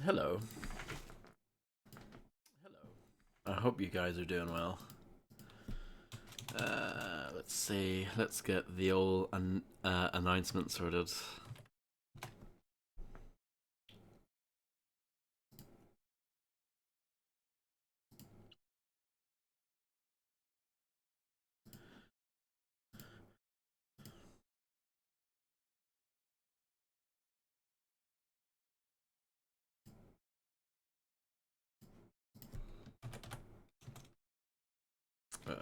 Hello. I hope you guys are doing well. Let's see. Let's get the old announcement sorted. Um,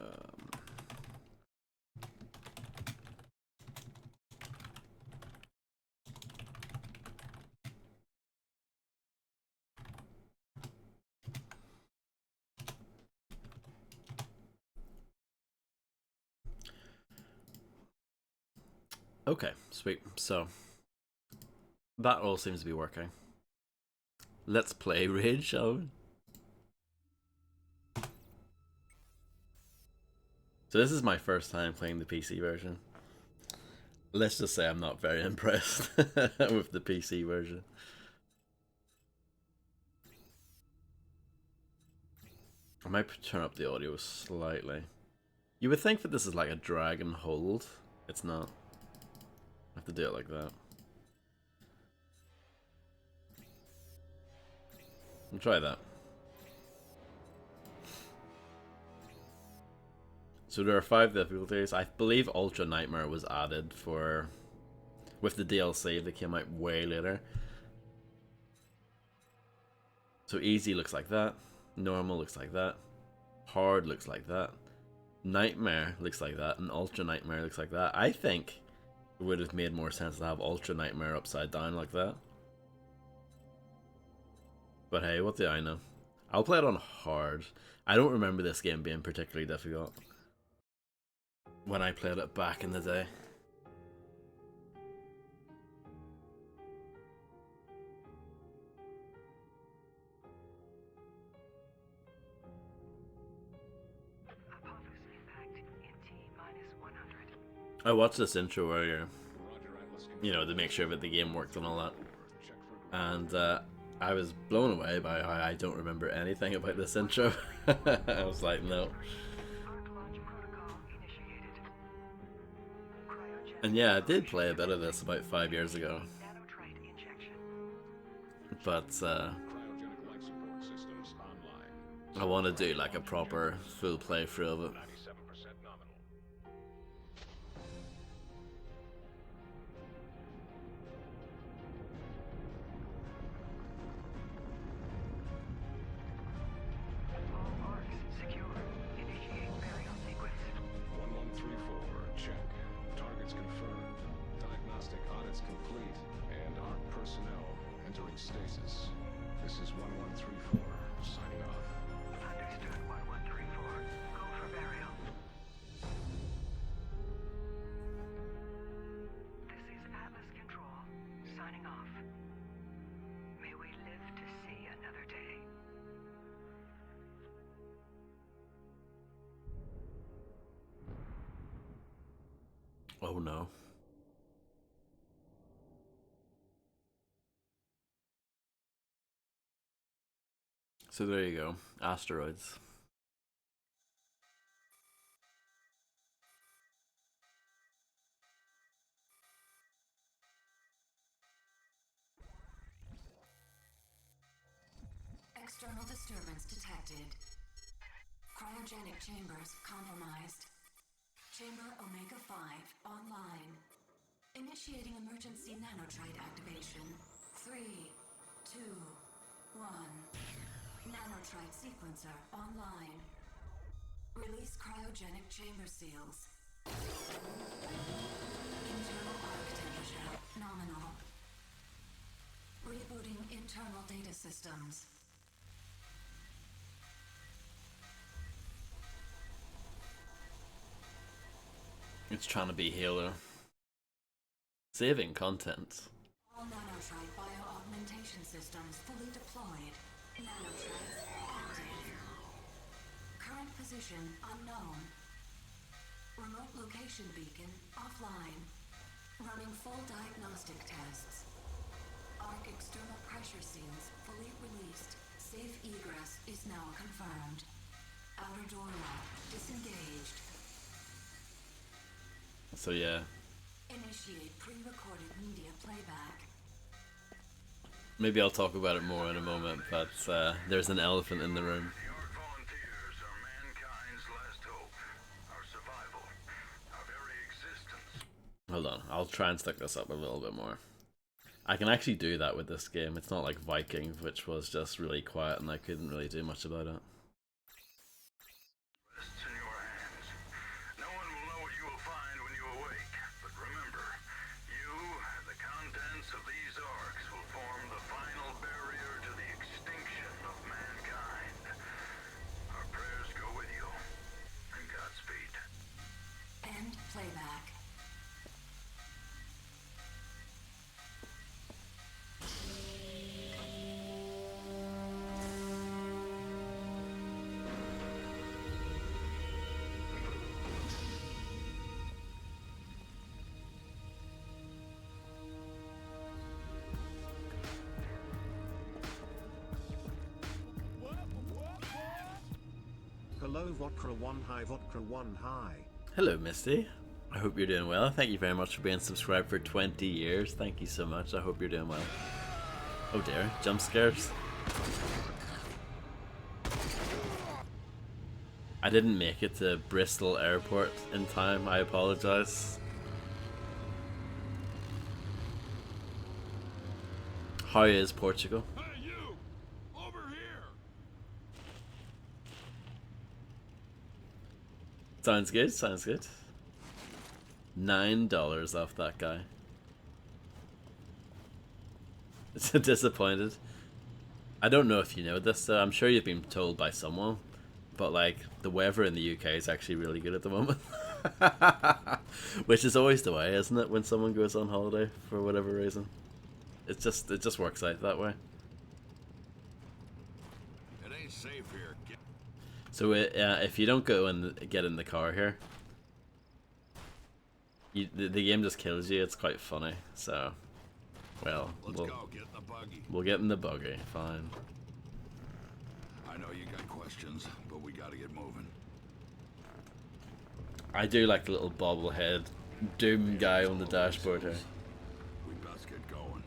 okay, sweet. So that all seems to be working. Let's play Raid, shall we? So this is my first time playing the PC version. Let's just say I'm not very impressed with the PC version. I might turn up the audio slightly. You would think that this is like a drag and hold. It's not. I have to do it like that. I'll try that. So there are 5 difficulties. I believe Ultra Nightmare was added for with the DLC that came out way later. So easy looks like that. Normal looks like that. Hard looks like that. Nightmare looks like that, and Ultra Nightmare looks like that. I think it would have made more sense to have Ultra Nightmare upside down like that. But hey, what do I know? I'll play it on hard. I don't remember this game being particularly difficult when I played it back in the day. I watched this intro earlier, to make sure that the game worked and all that. And I was blown away by how I don't remember anything about this intro. I was like, no. And yeah, I did play a bit of this about 5 years ago. But I want to do like a proper full playthrough of it. Oh no. So there you go. Asteroids. External disturbance detected. Cryogenic chambers compromised. Chamber Omega-5 online. Initiating emergency nanotrite activation. 3, 2, 1. Nanotrite sequencer online. Release cryogenic chamber seals. Internal arc temperature nominal. Rebooting internal data systems. It's trying to be Halo. Saving content. All nanotrite bio-augmentation systems fully deployed. Nanotrites active. Current position unknown. Remote location beacon offline. Running full diagnostic tests. Arc external pressure seals fully disengaged. So yeah, Initiate pre-recorded media playback. maybe I'll talk about it more in a moment, but there's an elephant in the room. The Ark Volunteers are mankind's last hope. Our survival. Our very existence. Hold on, I'll try and stick this up a little bit more. I can actually do that with this game. It's not like Vikings, which was just really quiet and I couldn't really do much about it. Rests in your hands. No one will know what you will find when you awake. But remember, you and the contents of these arks will form the final barrier to the extinction of mankind. Our prayers go with you. And Godspeed. End playback. Hello Vodka 1 High, Vodka 1 High. Hello, Misty. I hope you're doing well. Thank you very much for being subscribed for 20 years. Thank you so much. I hope you're doing well. Oh dear, jump scares. I didn't make it to Bristol Airport in time. I apologize. How is Portugal? Hey, you! Over here! Sounds good, sounds good. $9 off that guy. It's disappointed. I don't know if you know this, so I'm sure you've been told by someone, but like the weather in the UK is actually really good at the moment. Which is always the way, isn't it, when someone goes on holiday for whatever reason? It just works out that way. It ain't safe here. So if you don't go and get in the car here, the game just kills you. It's quite funny. So, well, Let's go, get in the buggy. we'll get in the buggy. Fine. I know you got questions, but we gotta get moving. I do like the little bobblehead Doom guy on the dashboard here. We best get going.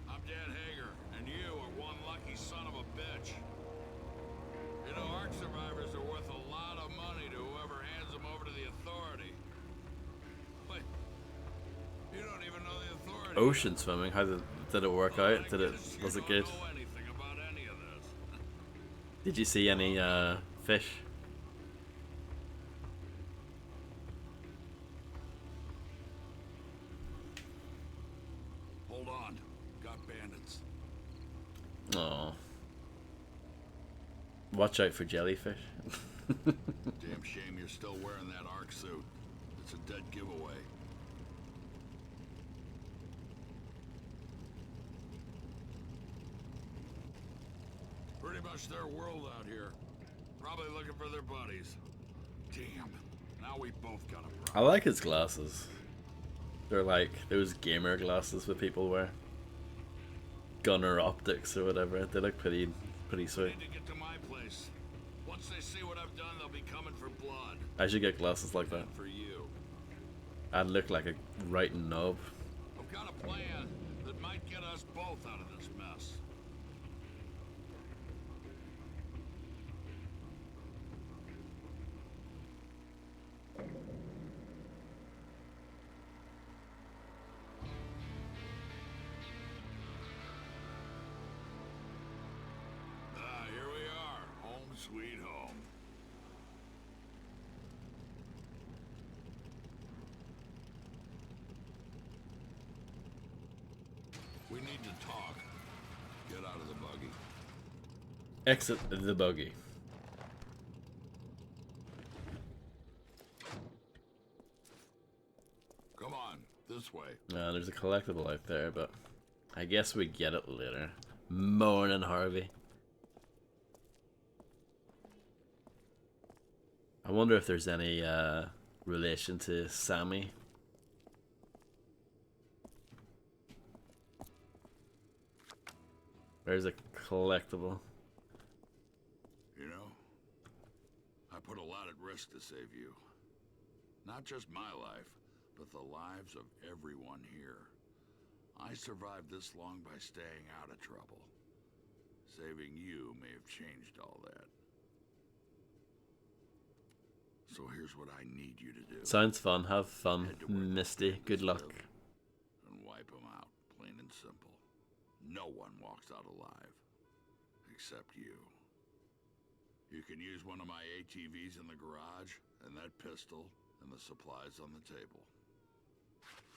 I'm Dan Hager, and you are one lucky son of a bitch. You know, Ark survivors are worth a lot of money to whoever hands them over to the Authority. Wait, you don't even know the Authority. Ocean swimming. How did it work out? Was it good? Don't know anything about any of this. Did you see any fish? Hold on, got bandits. Oh. Watch out for jellyfish. Damn shame you're still wearing that Ark suit. It's a dead giveaway. Pretty much their world out here. Probably looking for their buddies. Damn. Now we both got a I problem. like his glasses. They're like those gamer glasses that people wear. Gunner optics or whatever. They look pretty I sweet. need to get to my place. Once they see what I've done, they'll be coming for blood. I should get glasses like that. And for you. I'd look like a right knob. I've got a plan that might get us both out of this mess. Here we are. Home sweet home. We need to talk. Get out of the buggy. Exit the buggy. Come on, this way. There's a collectible out there, but I guess we get it later. Morning, Harvey. I wonder if there's any relation to Sammy. There's a collectible. You know, I put a lot at risk to save you. Not just my life, but the lives of everyone here. I survived this long by staying out of trouble. Saving you may have changed all that. So here's what I need you to do. Sounds fun. Have fun, Head to where the Misty. bandits Good luck. live and wipe them out, plain and simple. No one walks out alive. Except you. You can use one of my ATVs in the garage, and that pistol, and the supplies on the table.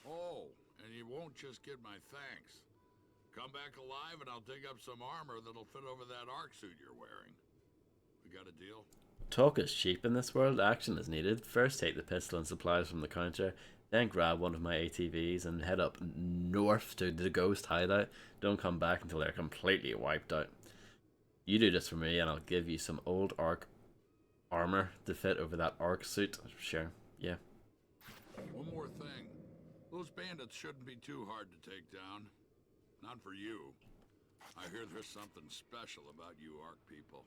Oh, and you won't just get my thanks. Come back alive and I'll dig up some armor that'll fit over that arc suit you're wearing. We got a deal? Talk is cheap in this world. Action is needed. First take the pistol and supplies from the counter, then grab one of my ATVs and head up north to the ghost hideout. Don't come back until they're completely wiped out. You do this for me and I'll give you some old arc armor to fit over that arc suit. Sure, yeah. One more thing. Those bandits shouldn't be too hard to take down. Not for you. I hear there's something special about you Ark people.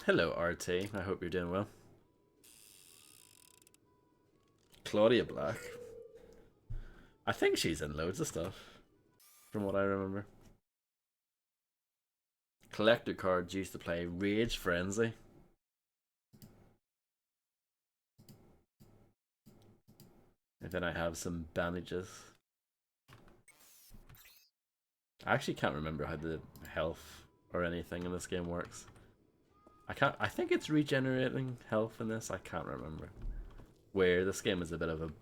Hello, RT. I hope you're doing well. Claudia Black. I think she's in loads of stuff, from what I remember. Collector cards used to play Rage Frenzy. And then I have some bandages. I actually can't remember how the health or anything in this game works. I think it's regenerating health in this. I can't remember. Where this game is a bit of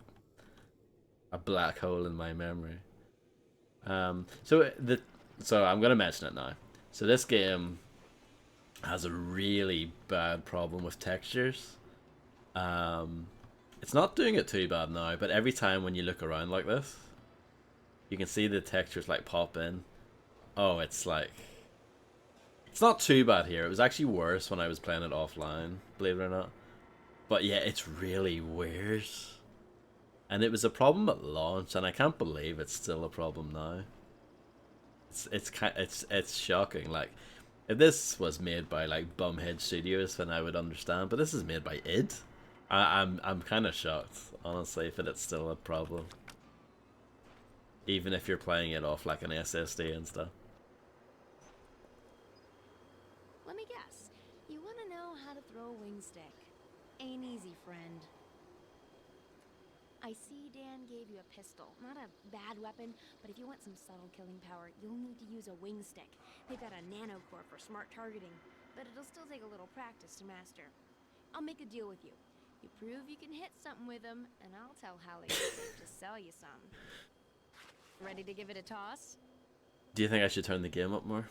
a black hole in my memory. So I'm gonna mention it now. So this game has a really bad problem with textures. It's not doing it too bad now, but every time when you look around like this, you can see the textures like pop in. Oh, it's like... It's not too bad here. It was actually worse when I was playing it offline, believe it or not. But yeah, it's really weird. And it was a problem at launch, and I can't believe it's still a problem now. It's shocking. Like, if this was made by like Bumhead Studios, then I would understand. But this is made by id. I'm kind of shocked, honestly, that it's still a problem. Even if you're playing it off like an SSD and stuff. Let me guess. You want to know how to throw a wing stick. Ain't easy, friend. I see Dan gave you a pistol. Not a bad weapon, but if you want some subtle killing power, you'll need to use a wing stick. They've got a nanocore for smart targeting, but it'll still take a little practice to master. I'll make a deal with you. You prove you can hit something with them, and I'll tell Hallie to sell you some. Ready to give it a toss? Do you think I should turn the game up more?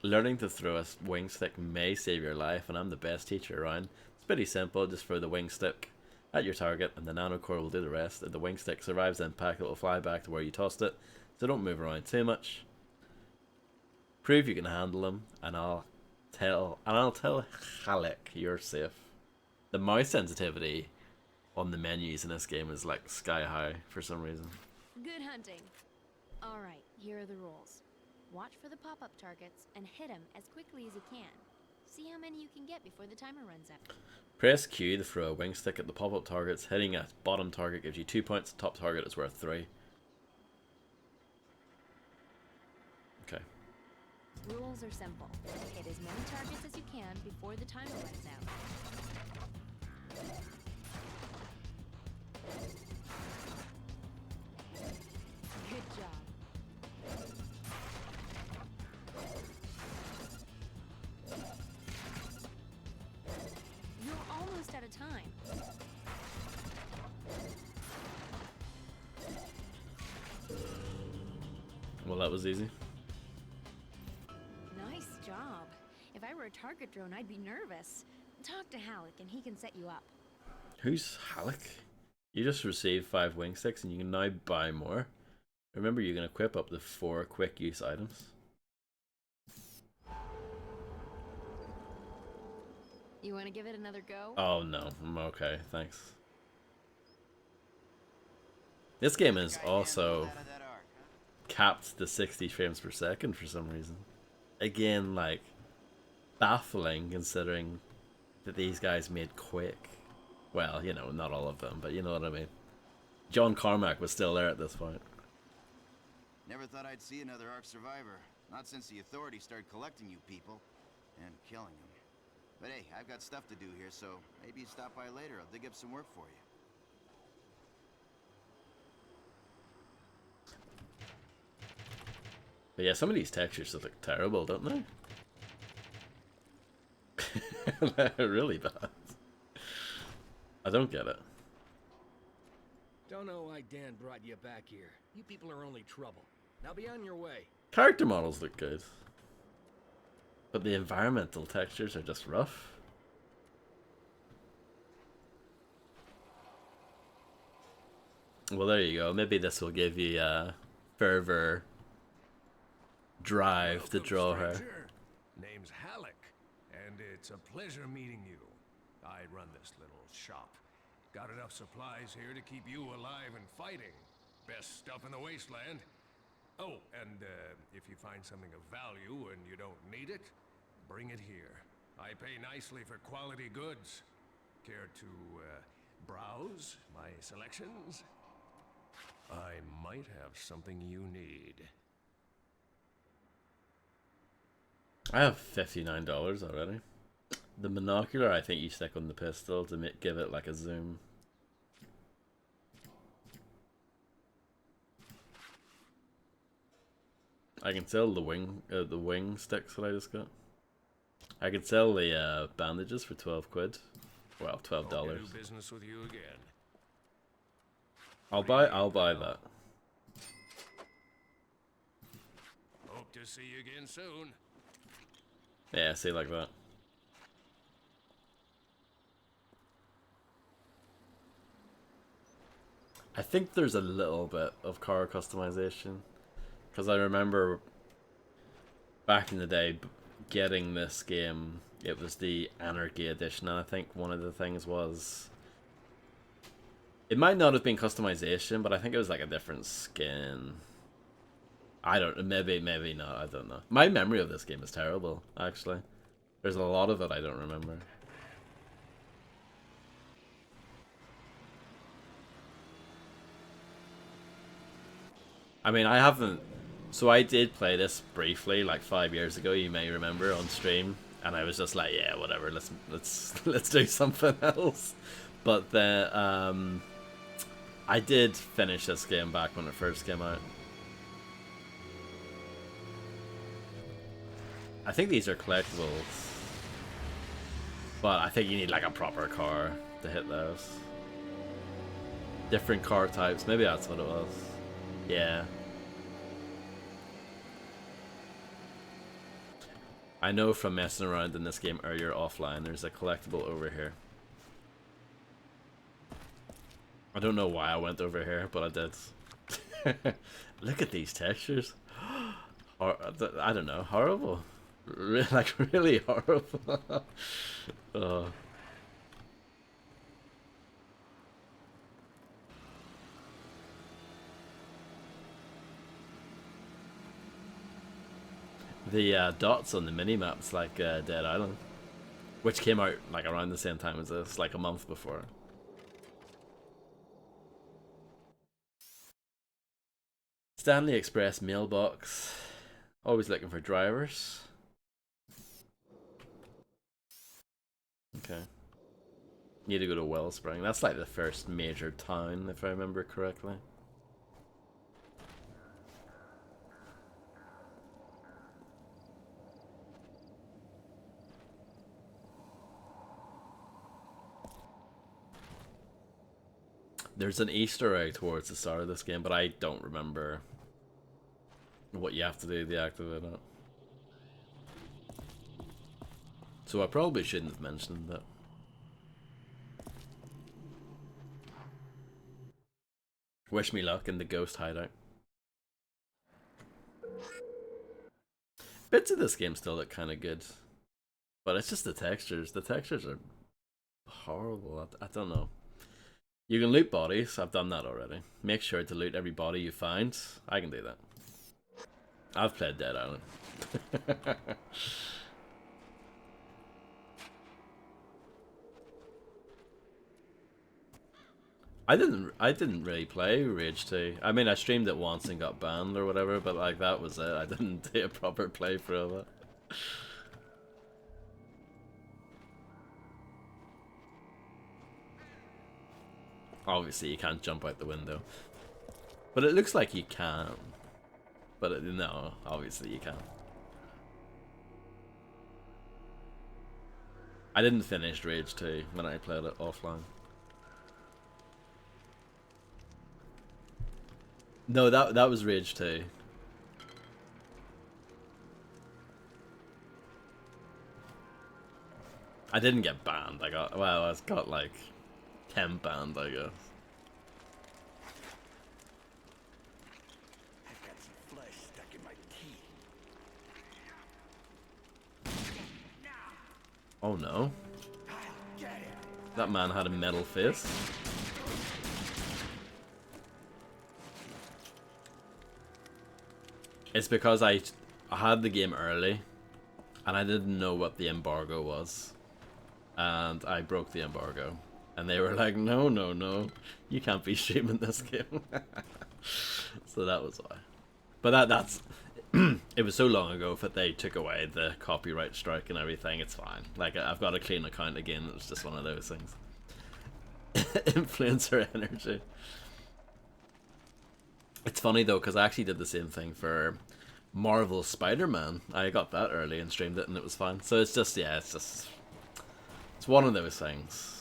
Learning to throw a wing stick may save your life, and I'm the best teacher around. It's pretty simple. Just throw the wing stick at your target, and the nanocore will do the rest. If the wing stick survives impact, it will fly back to where you tossed it. So don't move around too much. Prove you can handle them, and I'll tell Halleck you're safe. The mouse sensitivity on the menus in this game is like sky high for some reason. Good hunting. Alright, here are the rules. Watch for the pop-up targets and hit them as quickly as you can. See how many you can get before the timer runs out. Press Q to throw a wing stick at the pop-up targets. Hitting a bottom target gives you 2 points, top target is worth 3. Okay. Rules are simple. Hit as many targets as you can before the timer runs out. Good job. You're almost out of time. Well, that was easy. Nice job. If I were a target drone, I'd be nervous. Talk to Halleck and he can set you up. Who's Halleck? You just received 5 wing sticks and you can now buy more. Remember, you can equip up to 4 quick use items. You want to give it another go? Oh no, I'm okay, thanks. This game is also capped the 60 frames per second for some reason. Again, like, baffling considering that these guys made Quake. Well, you know, not all of them, but you know what I mean. John Carmack was still there at this point. Never thought I'd see another Ark survivor. Not since the authorities started collecting you people and killing them. But hey, I've got stuff to do here, so maybe you stop by later. I'll dig up some work for you. But yeah, some of these textures just look terrible, don't they? They're really bad. I don't get it. Don't know why Dan brought you back here. You people are only trouble. Now be on your way. Character models look good. But the environmental textures are just rough. Well, there you go. Maybe this will give you further drive to draw her. Stranger. Name's Halleck, and it's a pleasure meeting you. I run this little shop. Got enough supplies here to keep you alive and fighting. Best stuff in the wasteland. Oh, and if you find something of value and you don't need it, bring it here. I pay nicely for quality goods. Care to browse my selections? I might have something you need. I have $59 already. The monocular, I think you stick on the pistol to give it like a zoom. I can sell the wing sticks that I just got. I could sell the bandages for 12 quid. Well, $12. Hope to do business with you again. I'll buy that. Hope to see you again soon. Yeah, see, like that. I think there's a little bit of car customization, because I remember back in the day getting this game. It was the Anarchy edition, and I think one of the things was it might not have been customization, but I think it was like a different skin. I don't, maybe not, I don't know. My memory of this game is terrible, actually. There's a lot of it I don't remember. I mean, I haven't... So I did play this briefly, like 5 years ago, you may remember, on stream. And I was just like, yeah, whatever, let's do something else. But then, I did finish this game back when it first came out. I think these are collectibles. But I think you need like a proper car to hit those. Different car types, maybe that's what it was. Yeah. I know from messing around in this game earlier offline, there's a collectible over here. I don't know why I went over here, but I did. Look at these textures. I don't know, horrible. Like, really horrible. Oh. The dots on the mini-maps like Dead Island, which came out like around the same time as this, like a month before. Stanley Express mailbox. Always looking for drivers. Okay. Need to go to Wellspring. That's like the first major town, if I remember correctly. There's an Easter egg towards the start of this game, but I don't remember what you have to do to activate it. So I probably shouldn't have mentioned that. Wish me luck in the ghost hideout. Bits of this game still look kind of good, but it's just the textures. The textures are horrible. I don't know. You can loot bodies. I've done that already. Make sure to loot every body you find. I can do that. I've played Dead Island. I didn't really play Rage 2. I mean, I streamed it once and got banned or whatever, but like that was it. I didn't do a proper playthrough of it. Obviously, you can't jump out the window, but it looks like you can. But no, obviously you can't. I didn't finish Rage 2 when I played it offline. No, that was Rage 2. I didn't get banned. I got like 10 banned, I guess. I've got some flesh stuck in my teeth. Oh no. That man had a metal face. It's because I had the game early and I didn't know what the embargo was. And I broke the embargo. And they were like, no, no, no, you can't be streaming this game. So that was why. But that's... it was so long ago that they took away the copyright strike and everything. It's fine. Like, I've got a clean account again. It was just one of those things. Influencer energy. It's funny though, because I actually did the same thing for Marvel Spider-Man. I got that early and streamed it and it was fine. So it's just, yeah, it's one of those things.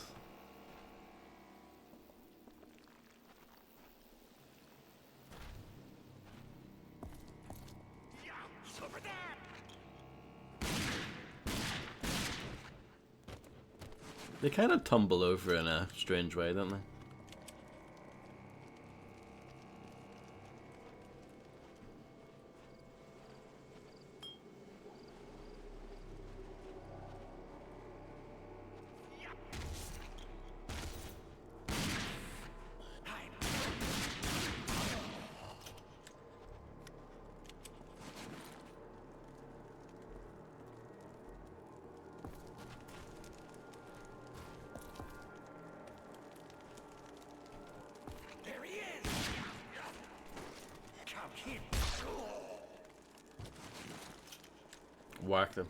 They kind of tumble over in a strange way, don't they? Whack them.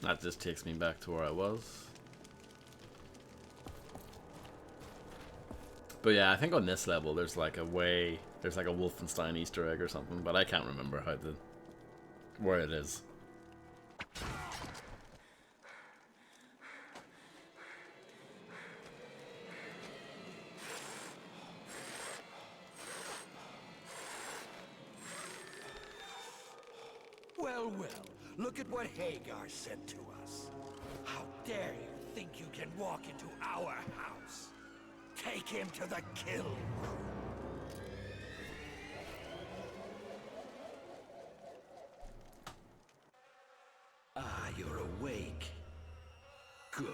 That just takes me back to where I was. But yeah, I think on this level there's like a Wolfenstein Easter egg or something, but I can't remember where it is. Well, look at what Hagar said to us. How dare you think you can walk into our house? Take him to the kill room. Ah, you're awake. Good.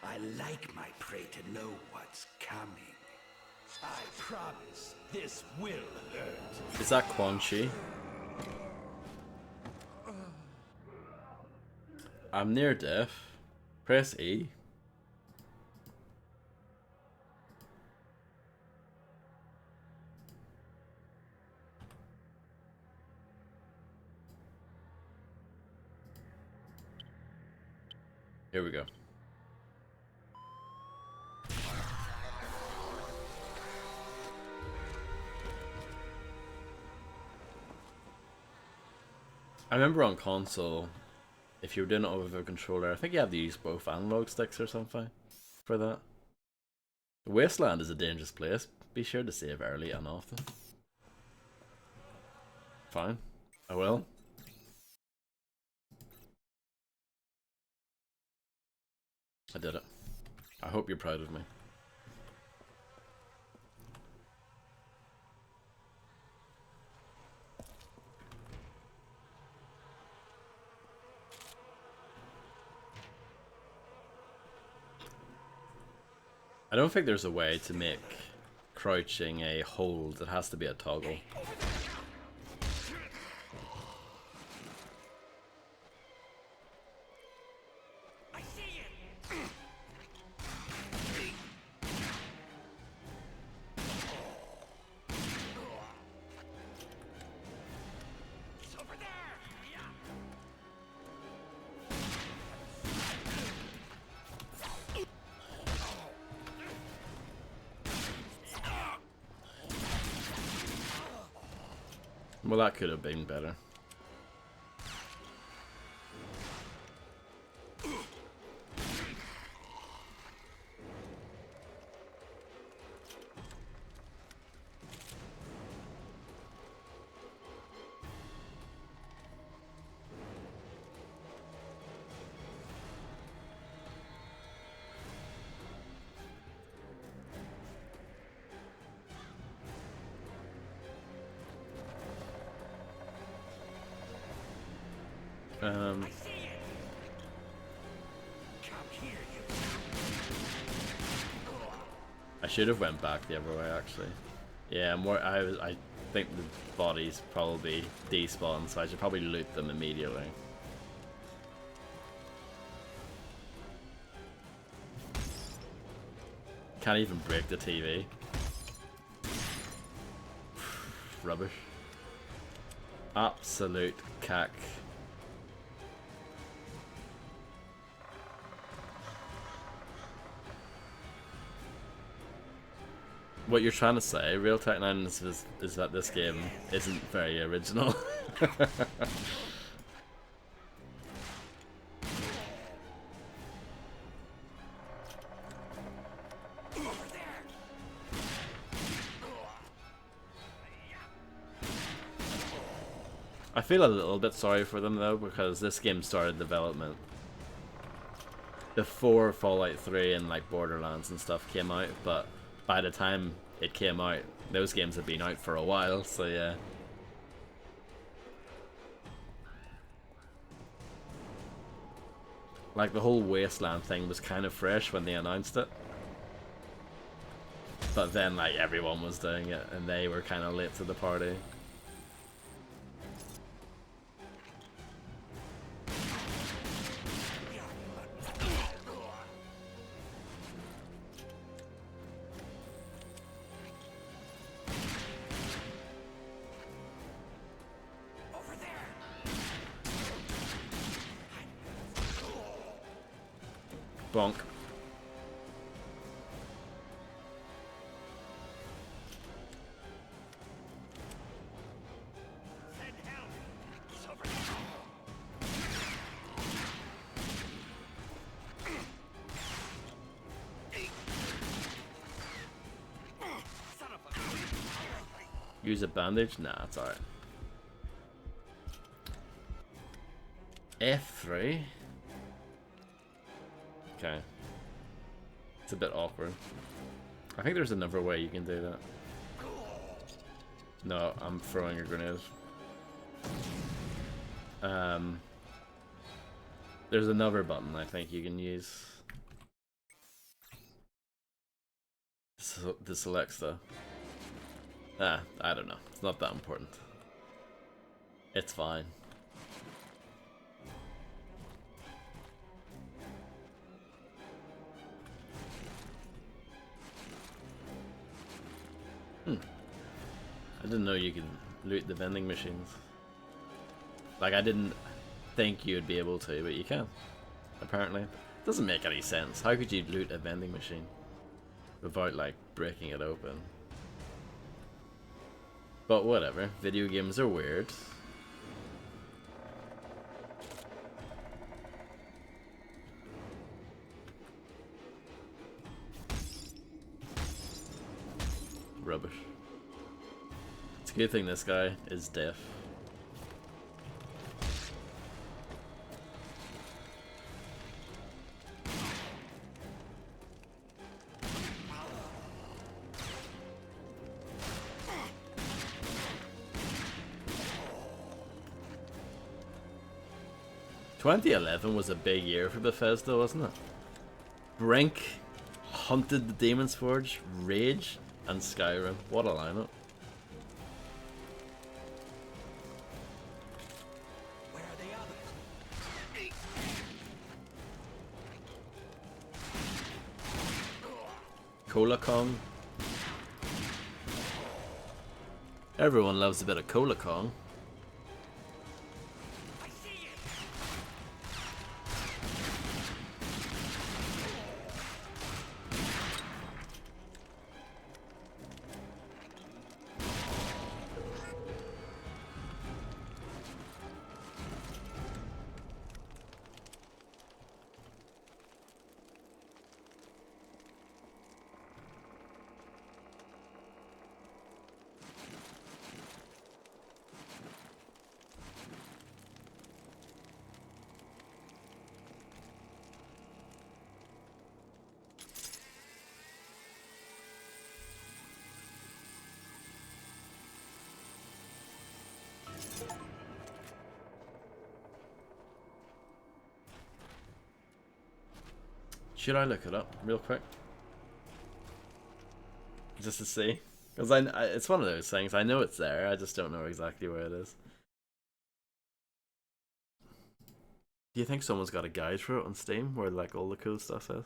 I like my prey to know what's coming. I promise this will hurt. Is that Quan Chi? I'm near death. Press E. Here we go. I remember on console, if you were doing it with a controller, I think you had to use both analog sticks or something for that. The Wasteland is a dangerous place. Be sure to save early and often. Fine. I will. I did it. I hope you're proud of me. I don't think there's a way to make crouching, a hold. It has to be a toggle. Well, that could have been better. I should have went back the other way actually. Yeah, I think the bodies probably despawn, so I should probably loot them immediately. Can't even break the TV. Rubbish. Absolute cack. What you're trying to say, Real Tech 9 is that this game isn't very original. I feel a little bit sorry for them though, because this game started development before Fallout 3 and like Borderlands and stuff came out, but by the time it came out, those games have been out for a while, so yeah. Like the whole Wasteland thing was kind of fresh when they announced it. But then like everyone was doing it and they were kind of late to the party. Bonk. Use a bandage? Nah, it's alright. F3? Okay. It's a bit awkward. I think there's another way you can do that. No, I'm throwing a grenade. There's another button I think you can use to select stuff. I don't know. It's not that important. It's fine. I didn't know you could loot the vending machines. Like, I didn't think you'd be able to, but you can. Apparently. It doesn't make any sense. How could you loot a vending machine without, like, breaking it open? But whatever. Video games are weird. Rubbish. It's a good thing this guy is deaf. "2011 was a big year for Bethesda, wasn't it? Brink, Hunted the Demon's Forge, Rage, and Skyrim. What a lineup. Where are the others? Cola Kong. Everyone loves a bit of Cola Kong. Should I look it up real quick? Just to see? Because it's one of those things. I know it's there, I just don't know exactly where it is. Do you think someone's got a guide for it on Steam where like all the cool stuff is?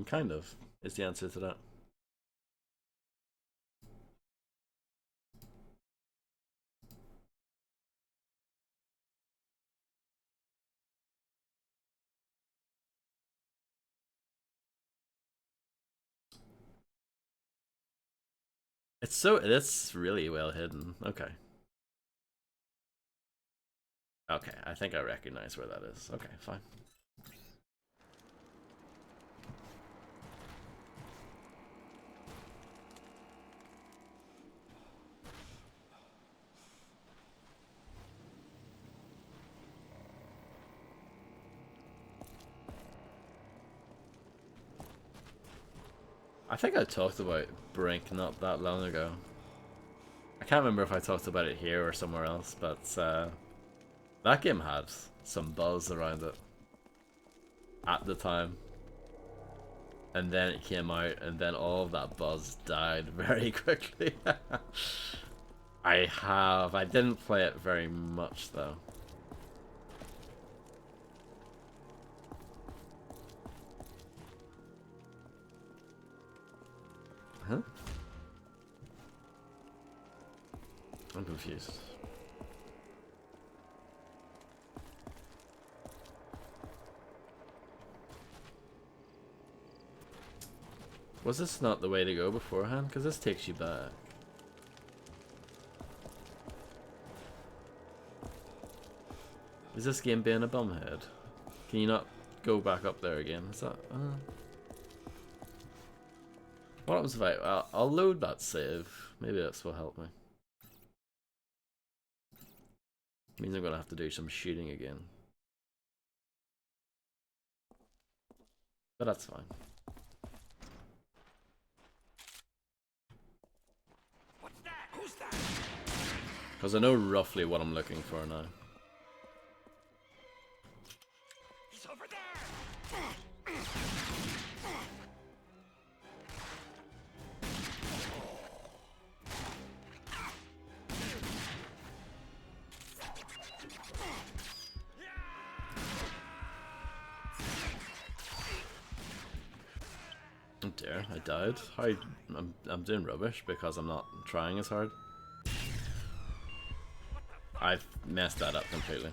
Kind of, is the answer to that. It's really well hidden. Okay. Okay, I think I recognize where that is. Okay, fine. I think I talked about Brink not that long ago. I can't remember if I talked about it here or somewhere else, but that game had some buzz around it at the time. And then it came out, and then all of that buzz died very quickly. I didn't play it very much though. Huh? I'm confused. Was this not the way to go beforehand? Because this takes you back. Is this game being a bumhead? Can you not go back up there again? Is that... What happens if I'll load that save. Maybe this will help me. Means I'm gonna have to do some shooting again. But that's fine. What's that? Who's that? Because I know roughly what I'm looking for now. He's over there. Oh dear, I died. I'm doing rubbish because I'm not trying as hard. I've messed that up completely.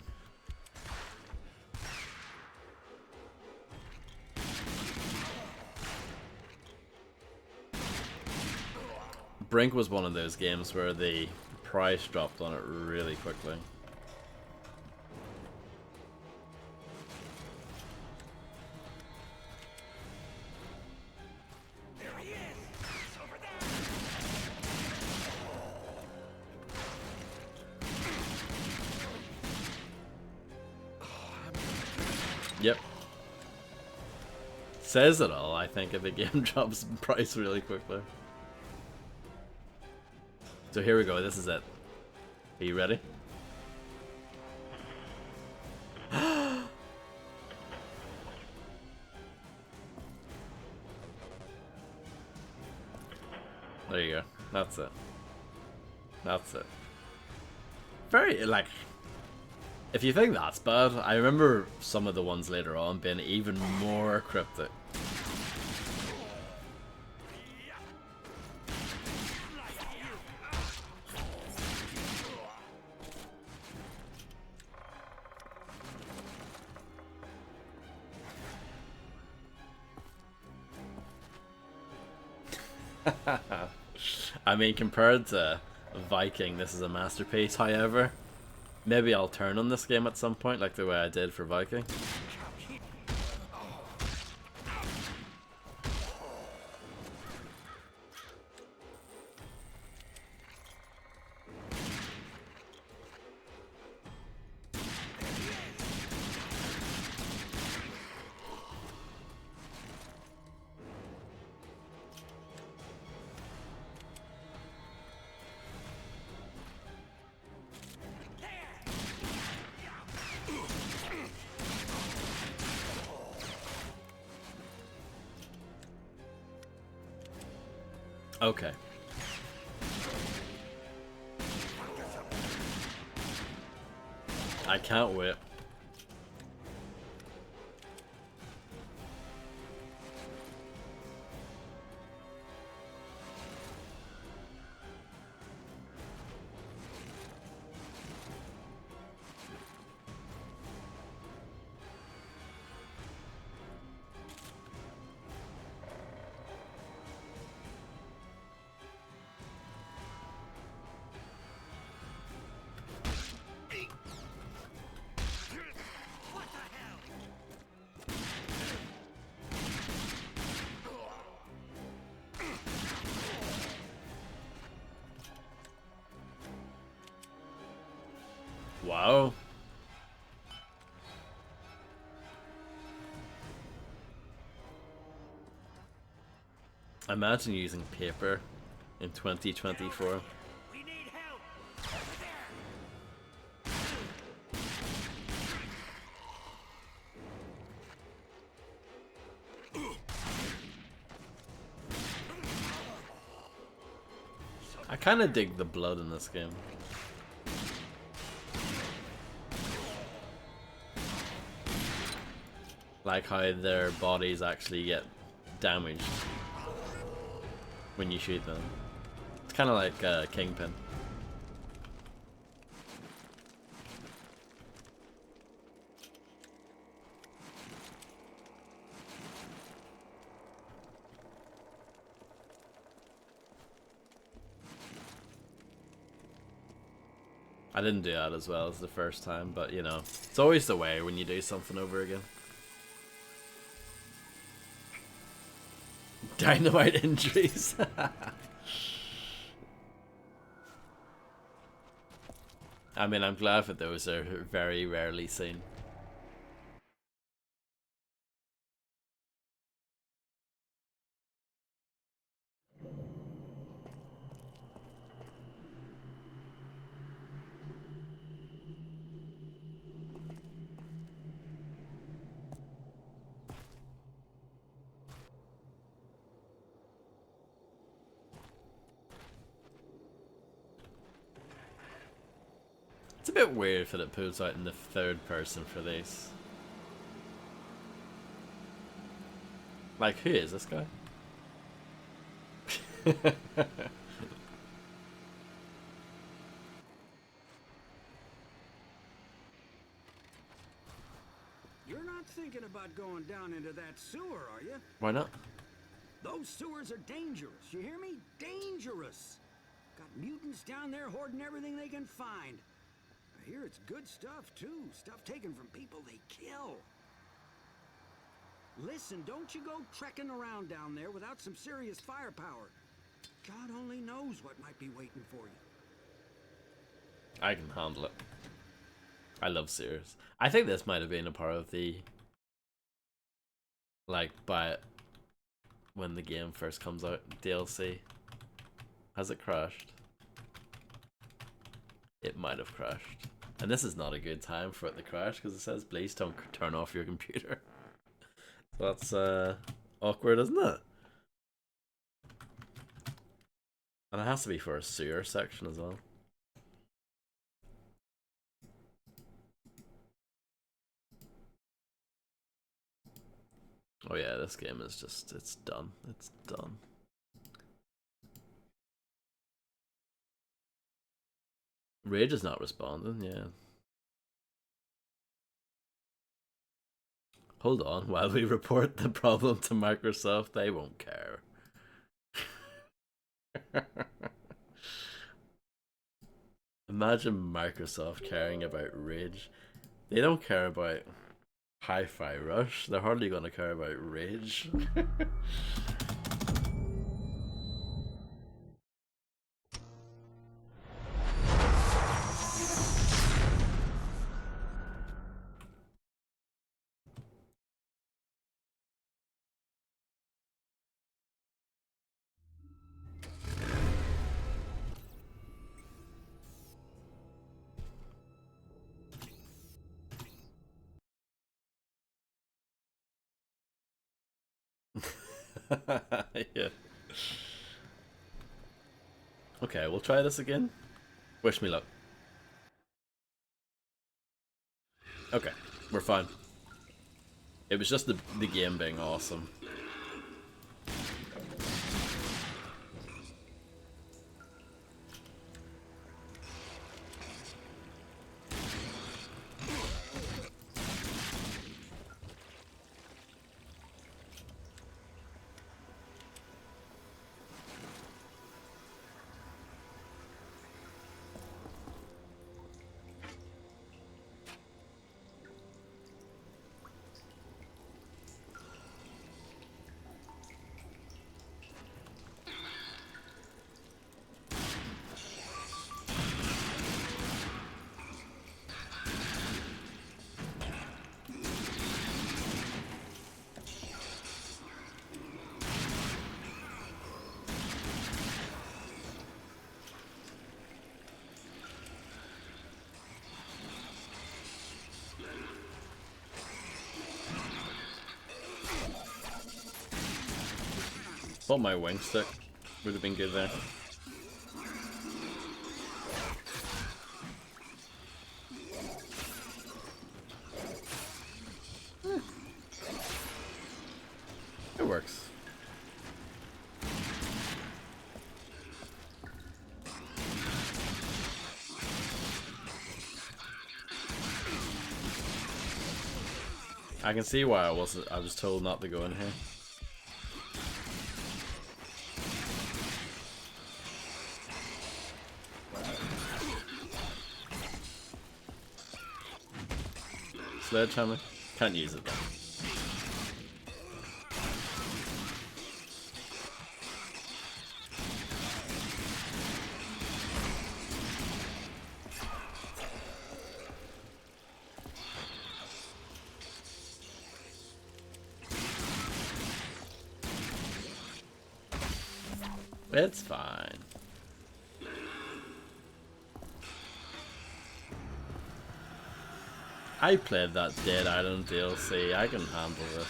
Brink was one of those games where the price dropped on it really quickly. There he is. He's over there. Yep. Says it all, I think, if a game drops in price really quickly. So here we go, this is it. Are you ready? There you go. That's it. That's it. Very, like, if you think that's bad, I remember some of the ones later on being even more cryptic. I mean, compared to Viking, this is a masterpiece. However, maybe I'll turn on this game at some point, like the way I did for Viking. Okay. I can't wait. Wow. Imagine using paper in 2024. We need help. I kind of dig the blood in this game. Like how their bodies actually get damaged when you shoot them. It's kind of like Kingpin. I didn't do that as well as the first time, but you know, it's always the way when you do something over again. Dynamite injuries. I mean, I'm glad that those are very rarely seen. It's a bit weird that it pulls out in the third person for these. Like, who is this guy? You're not thinking about going down into that sewer, are you? Why not? Those sewers are dangerous. You hear me? Dangerous. Got mutants down there hoarding everything they can find. I hear it's good stuff, too. Stuff taken from people they kill. Listen, don't you go trekking around down there without some serious firepower. God only knows what might be waiting for you. I can handle it. I love sewers. I think this might have been a part of the... like, buy it when the game first comes out, DLC. Has it crashed? It might have crashed. And this is not a good time for it to crash because it says please don't turn off your computer. So that's awkward, isn't it? And it has to be for a sewer section as well. Oh yeah, this game is just, it's done. It's done. Rage is not responding, yeah. Hold on, while we report the problem to Microsoft, they won't care. Imagine Microsoft caring about Rage. They don't care about Hi-Fi Rush. They're hardly gonna care about Rage. Yeah. Okay, we'll try this again. Wish me luck. Okay, we're fine. It was just the game being awesome. Thought my wing stick would have been good there. It works. I can see why I was told not to go in here. Sledgehammer? Can't use it though. It's fine. I played that Dead Island DLC, I can handle this.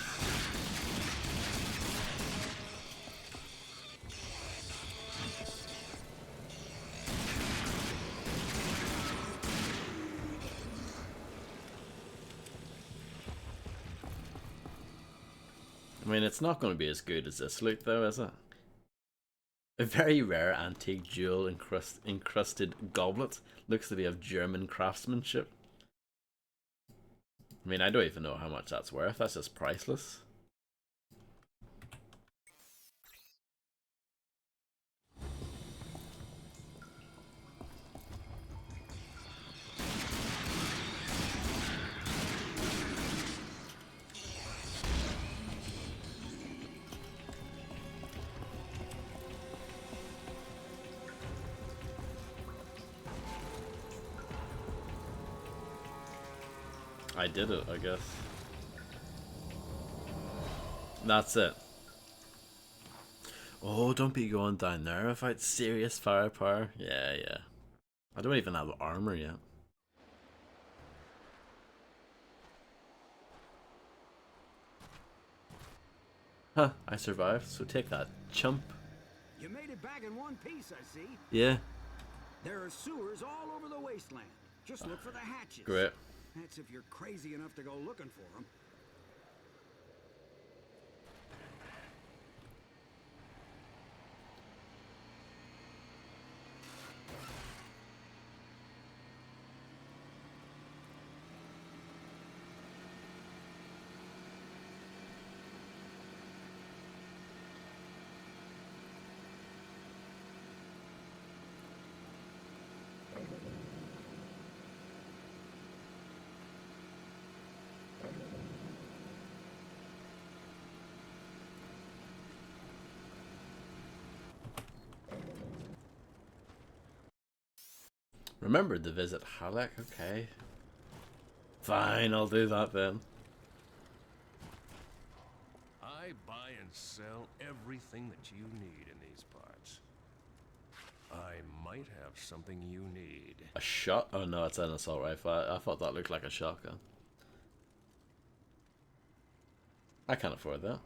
I mean, it's not going to be as good as this loot though, is it? A very rare antique jewel encrusted goblet. Looks to be of German craftsmanship. I mean, I don't even know how much that's worth. That's just priceless. I did it, I guess. That's it. Oh, don't be going down there without serious firepower. Yeah, yeah. I don't even have armor yet. Huh, I survived, so take that, chump. You made it it back in one piece, I see. Yeah. There are sewers all over the wasteland. Just look for the hatches. Great. That's if you're crazy enough to go looking for them. Remembered to visit Halleck. Okay. Fine, I'll do that then. I buy and sell everything that you need in these parts. I might have something you need. A shot? Oh no, it's an assault rifle. I thought that looked like a shotgun. I can't afford that.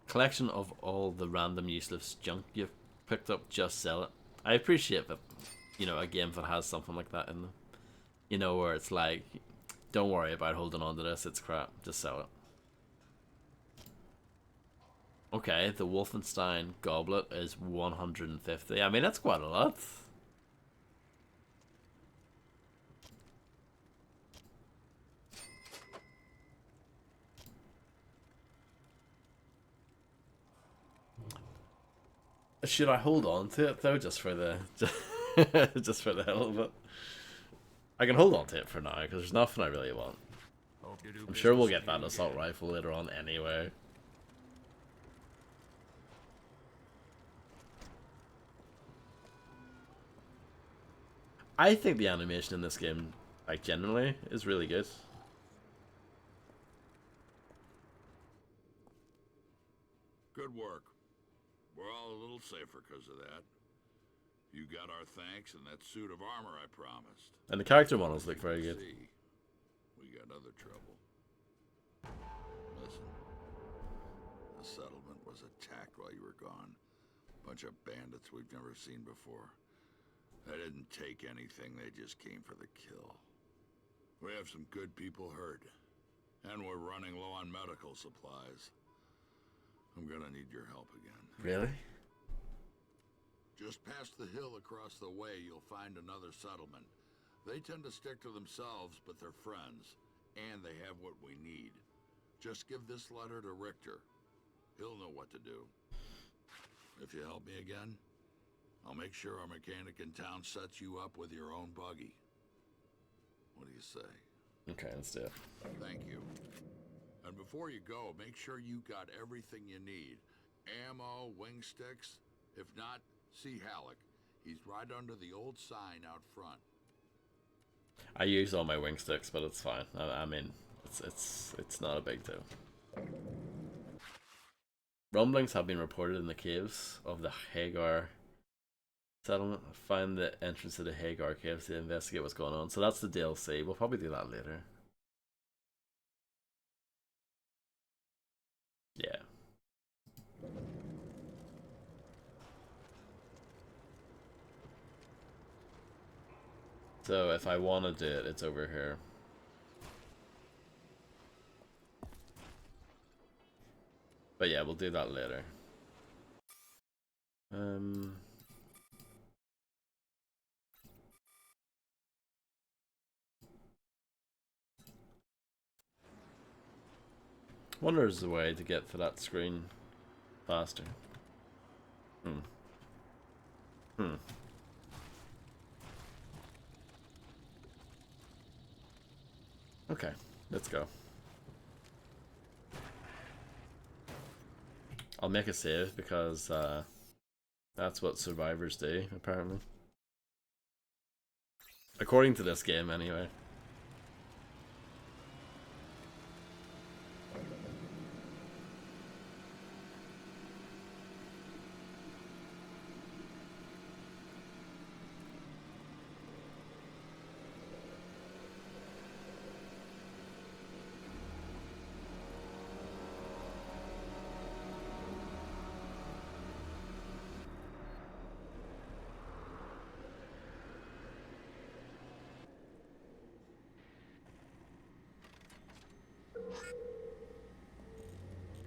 Collection of all the random useless junk you've picked up, just sell it. I appreciate that, you know, a game that has something like that in them. You know, where it's like, don't worry about holding on to this, it's crap, just sell it. Okay, the Wolfenstein Goblet is 150. I mean, that's quite a lot. Should I hold on to it though, just for the just for the hell of it? I can hold on to it for now because there's nothing I really want. I'm sure we'll get that assault rifle later on anyway. I think the animation in this game, like generally, is really good. Good work. We're all a little safer because of that. You got our thanks and that suit of armor I promised. And the character models look very good. See, we got other trouble. Listen, the settlement was attacked while you were gone. Bunch of bandits we've never seen before. They didn't take anything, they just came for the kill. We have some good people hurt, and we're running low on medical supplies. I'm gonna need your help again. Really? Just past the hill across the way, you'll find another settlement. They tend to stick to themselves, but they're friends, and they have what we need. Just give this letter to Richter. He'll know what to do. If you help me again, I'll make sure our mechanic in town sets you up with your own buggy. What do you say? Okay, let's do it. Thank you. And before you go, make sure you got everything you need. Ammo, wing sticks. If not, see Halleck. He's right under the old sign out front. I use all my wing sticks, but it's fine. I mean, it's not a big deal. Rumblings have been reported in the caves of the Hagar settlement. Find the entrance to the Hagar caves to investigate what's going on. So that's the DLC. We'll probably do that later. Yeah. So if I want to do it, it's over here. But yeah, we'll do that later. Wonder if there's a way to get to that screen faster. Okay, let's go. I'll make a save because that's what survivors do, apparently. According to this game, anyway.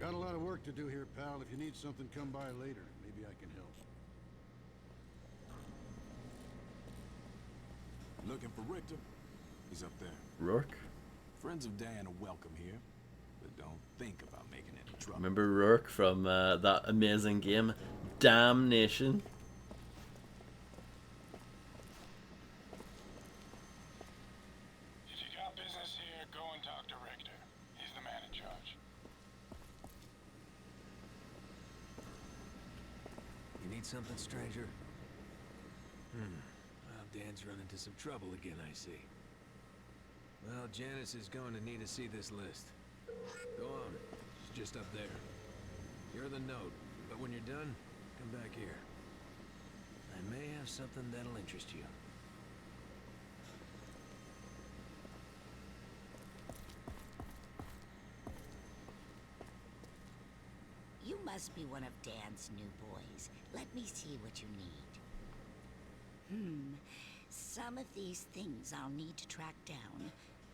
Got a lot of work to do here, pal. If you need something, come by later. Maybe I can help. Looking for Richter? He's up there. Rourke? Friends of Dan are welcome here, but don't think about making any trouble. Remember Rourke from that amazing game, Damnation? If you got business here, go and talk to Richter. He's the man in charge. You need something, stranger? Well, Dan's run into some trouble again, I see. Well, Janice is going to need to see this list. Go on. She's just up there. You're the note, but when you're done, come back here. I may have something that'll interest you. You must be one of Dan's new boys. Let me see what you need. Some of these things I'll need to track down.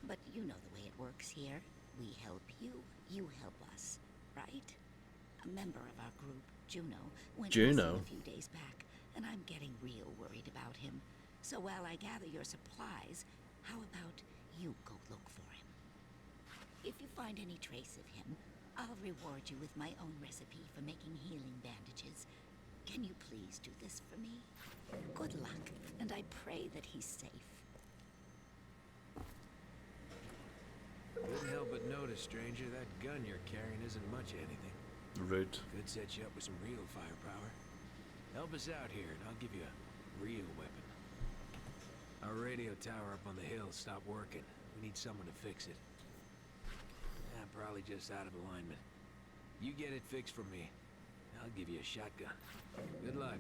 But you know the way it works here. We help you, you help us, right? A member of our group, Juno, went missing a few days back, and I'm getting real worried about him. So while I gather your supplies, how about you go look for him? If you find any trace of him, I'll reward you with my own recipe for making healing bandages. Can you please do this for me? Good luck, and I pray that he's safe. Couldn't help but notice, stranger, that gun you're carrying isn't much of anything. Rude. Could set you up with some real firepower. Help us out here, and I'll give you a real weapon. Our radio tower up on the hill stopped working. We need someone to fix it. Probably just out of alignment. You get it fixed for me. I'll give you a shotgun. Good luck.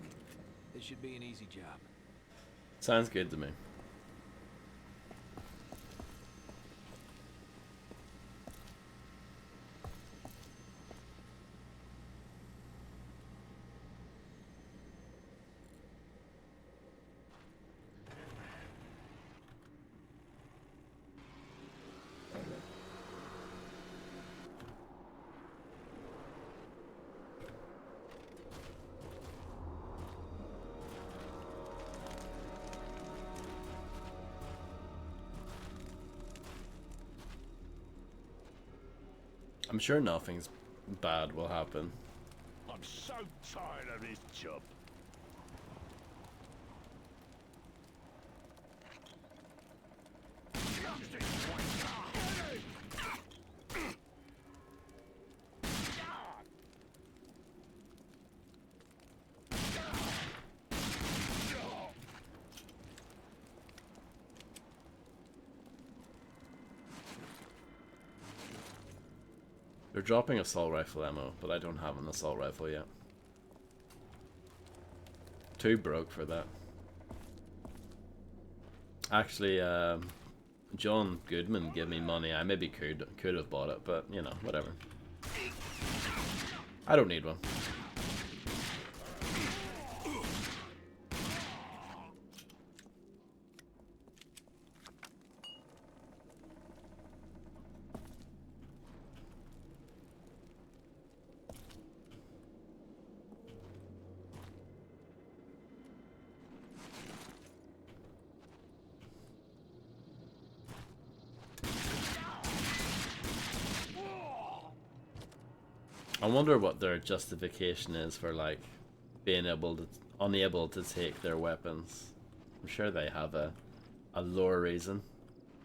This should be an easy job. Sounds good to me. I'm sure nothing's bad will happen. I'm so tired of this job. They're dropping assault rifle ammo, but I don't have an assault rifle yet. Too broke for that. Actually, John Goodman gave me money. I maybe could have bought it, but you know, whatever. I don't need one. I wonder what their justification is for like being unable to take their weapons. I'm sure they have a lore reason,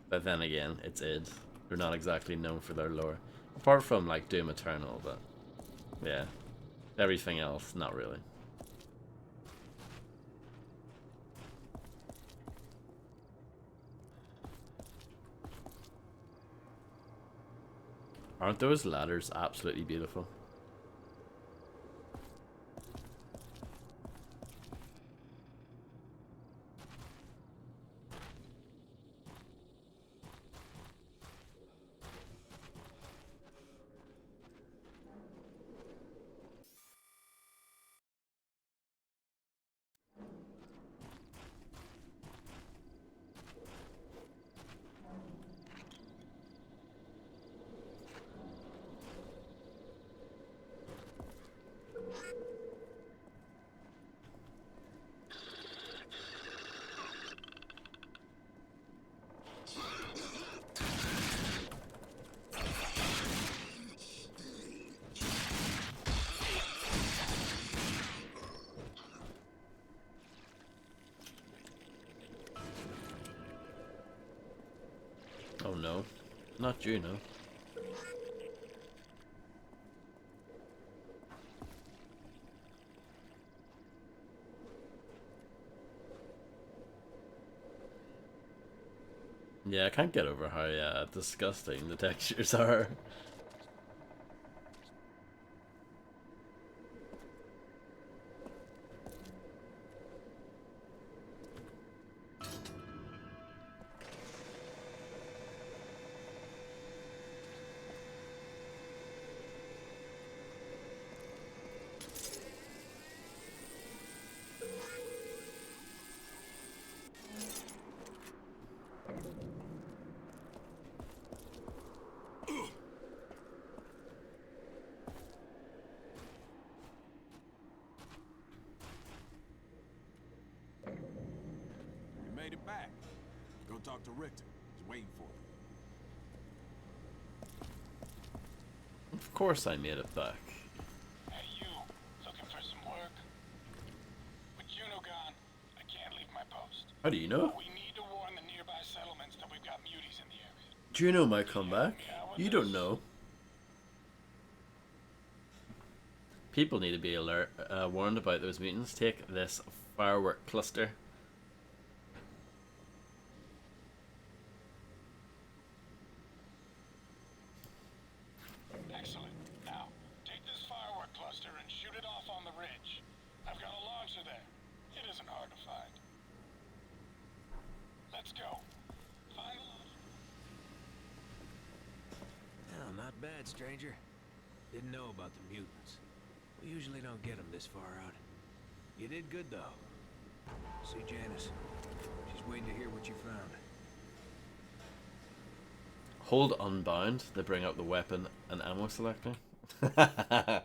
but then again, it's id. They're not exactly known for their lore, apart from like Doom Eternal. But yeah, everything else, not really. Aren't those ladders absolutely beautiful? Oh no, not Juno. Yeah, I can't get over how disgusting the textures are. You made it back. Go talk to Richter. He's waiting for you. Of course I made it back. Hey, you. Looking for some work? With Juno gone, I can't leave my post. How do you know? We need to warn the nearby settlements that we've got muties in the area. Juno might come back. You don't know. People need to be warned about those mutants. Take this firework cluster. Excellent. Now, take this firework cluster and shoot it off on the ridge. I've got a launcher there. It isn't hard to find. Let's go. Find the launcher. Well, not bad, stranger. Didn't know about the mutants. We usually don't get them this far out. You did good, though. See Janice. She's waiting to hear what you found. Hold unbound to bring up the weapon and ammo selector. I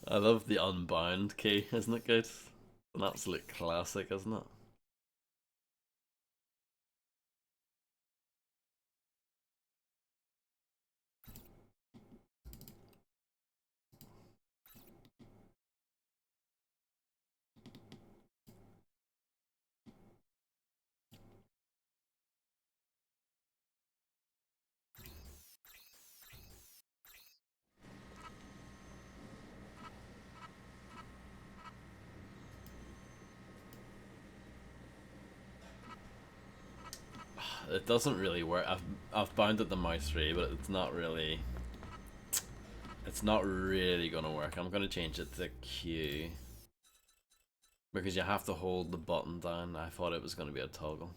love the unbound key, isn't it good? An absolute classic, isn't it? It doesn't really work. I've bounded the mouse free, but it's not really gonna work. I'm gonna change it to Q because you have to hold the button down. I thought it was gonna be a toggle.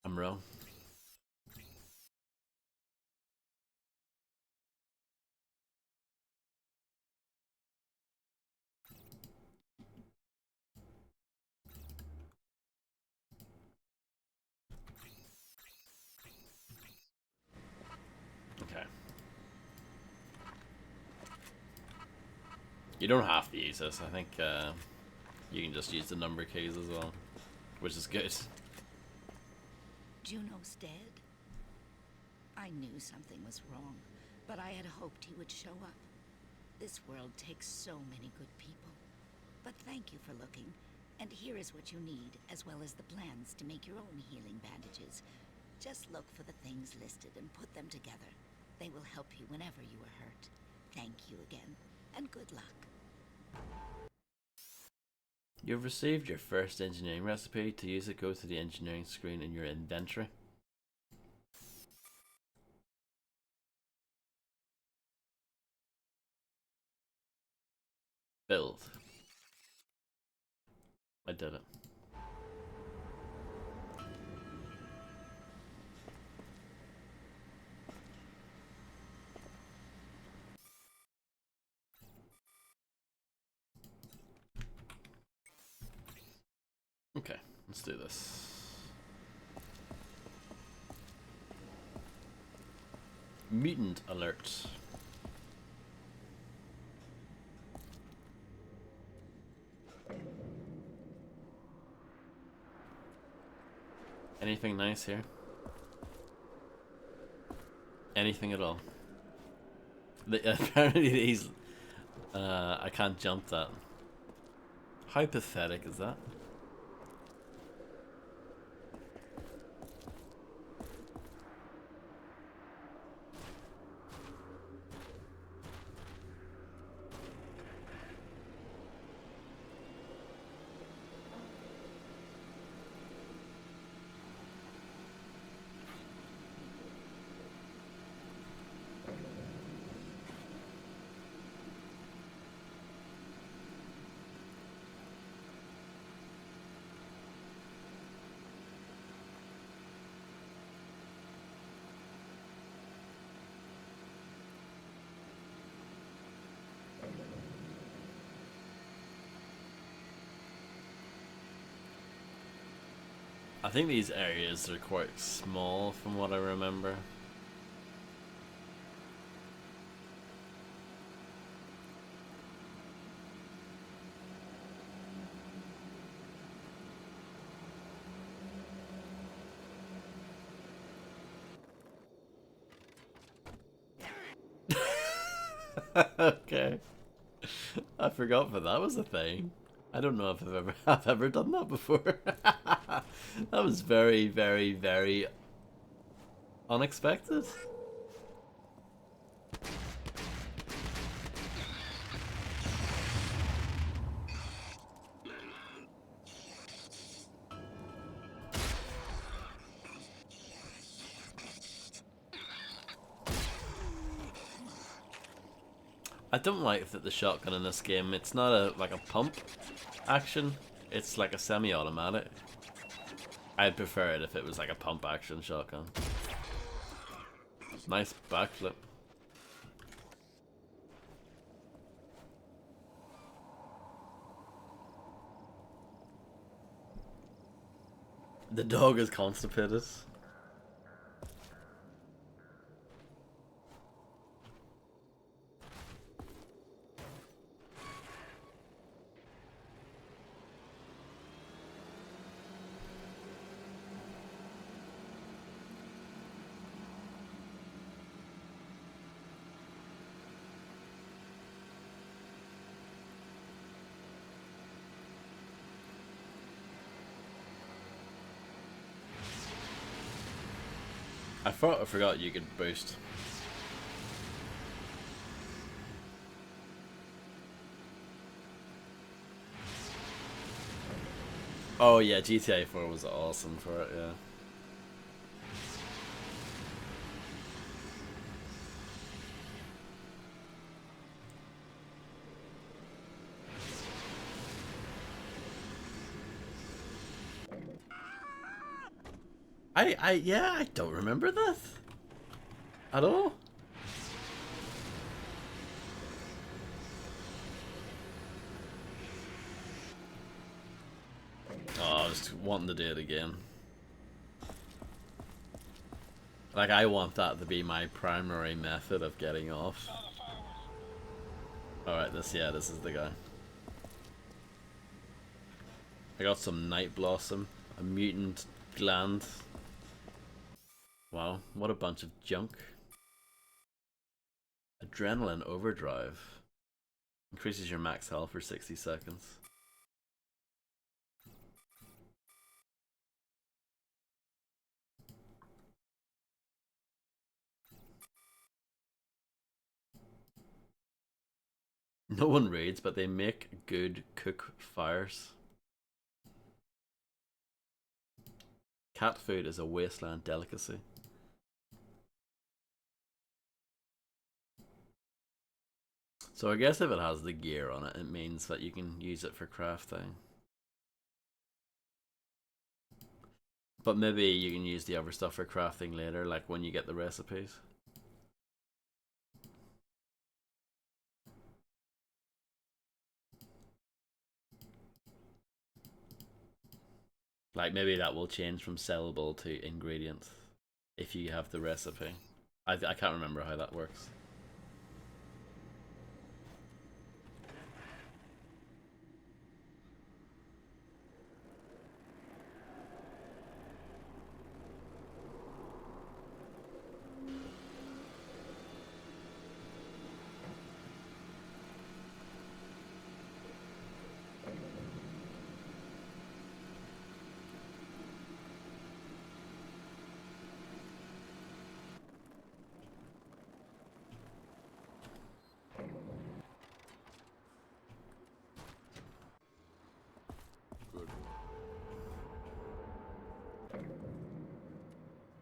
I'm wrong. You don't have to use this. I think you can just use the number keys as well, which is good. Juno's dead? I knew something was wrong, but I had hoped he would show up. This world takes so many good people. But thank you for looking, and here is what you need, as well as the plans to make your own healing bandages. Just look for the things listed and put them together. They will help you whenever you are hurt. Thank you again, and good luck. You've received your first engineering recipe. To use it, go to the engineering screen in your inventory. Build. I did it. Okay, let's do this. Mutant alert. Anything nice here? Anything at all? Apparently these... I can't jump that. How pathetic is that? I think these areas are quite small from what I remember. Okay. I forgot that was a thing. I don't know if I've ever done that before. That was very, very, very unexpected. I don't like that the shotgun in this game, it's not like a pump action, it's like a semi-automatic. I'd prefer it if it was like a pump action shotgun. Nice backflip. The dog is constipated. I forgot you could boost. Oh yeah, GTA 4 was awesome for it, yeah. Yeah, I don't remember that at all. Oh, I was wanting to do it again. Like, I want that to be my primary method of getting off. Alright, this is the guy. I got some Night Blossom, a mutant gland. Wow, what a bunch of junk. Adrenaline Overdrive. Increases your max health for 60 seconds. No one raids, but they make good cook fires. Cat food is a wasteland delicacy. So I guess if it has the gear on it, it means that you can use it for crafting. But maybe you can use the other stuff for crafting later, like when you get the recipes. Like maybe that will change from sellable to ingredient if you have the recipe. I can't remember how that works.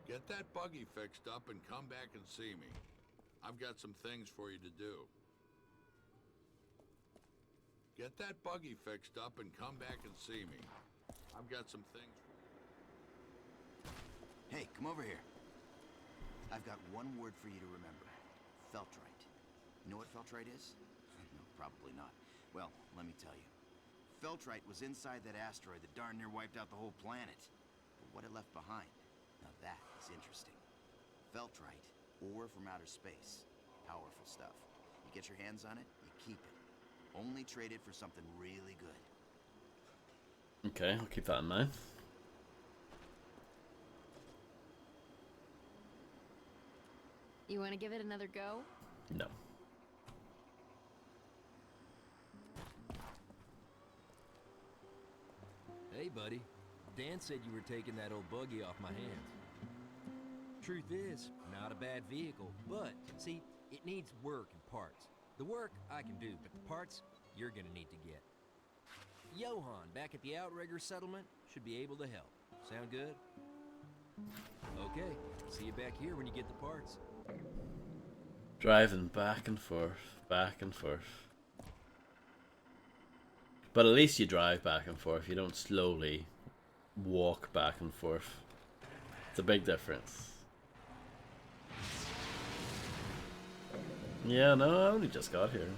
Get that buggy fixed up and come back and see me. I've got some things for you to do. Get that buggy fixed up and come back and see me. I've got some things. Hey, come over here. I've got one word for you to remember. Feltrite. You know what Feltrite is? No, probably not. Well, let me tell you. Feltrite was inside that asteroid that darn near wiped out the whole planet. But what it left behind. Now that is interesting. Felt right, ore from outer space. Powerful stuff. You get your hands on it, you keep it. Only trade it for something really good. Okay, I'll keep that in mind. You want to give it another go? No. Hey, buddy. Dan said you were taking that old buggy off my hands. Truth is, not a bad vehicle, but, see, it needs work and parts. The work I can do, but the parts you're gonna need to get. Johan, back at the Outrigger settlement, should be able to help. Sound good? Okay, see you back here when you get the parts. Driving back and forth, back and forth. But at least you drive back and forth. You don't slowly walk back and forth. It's a big difference. Yeah, no, I only just got here.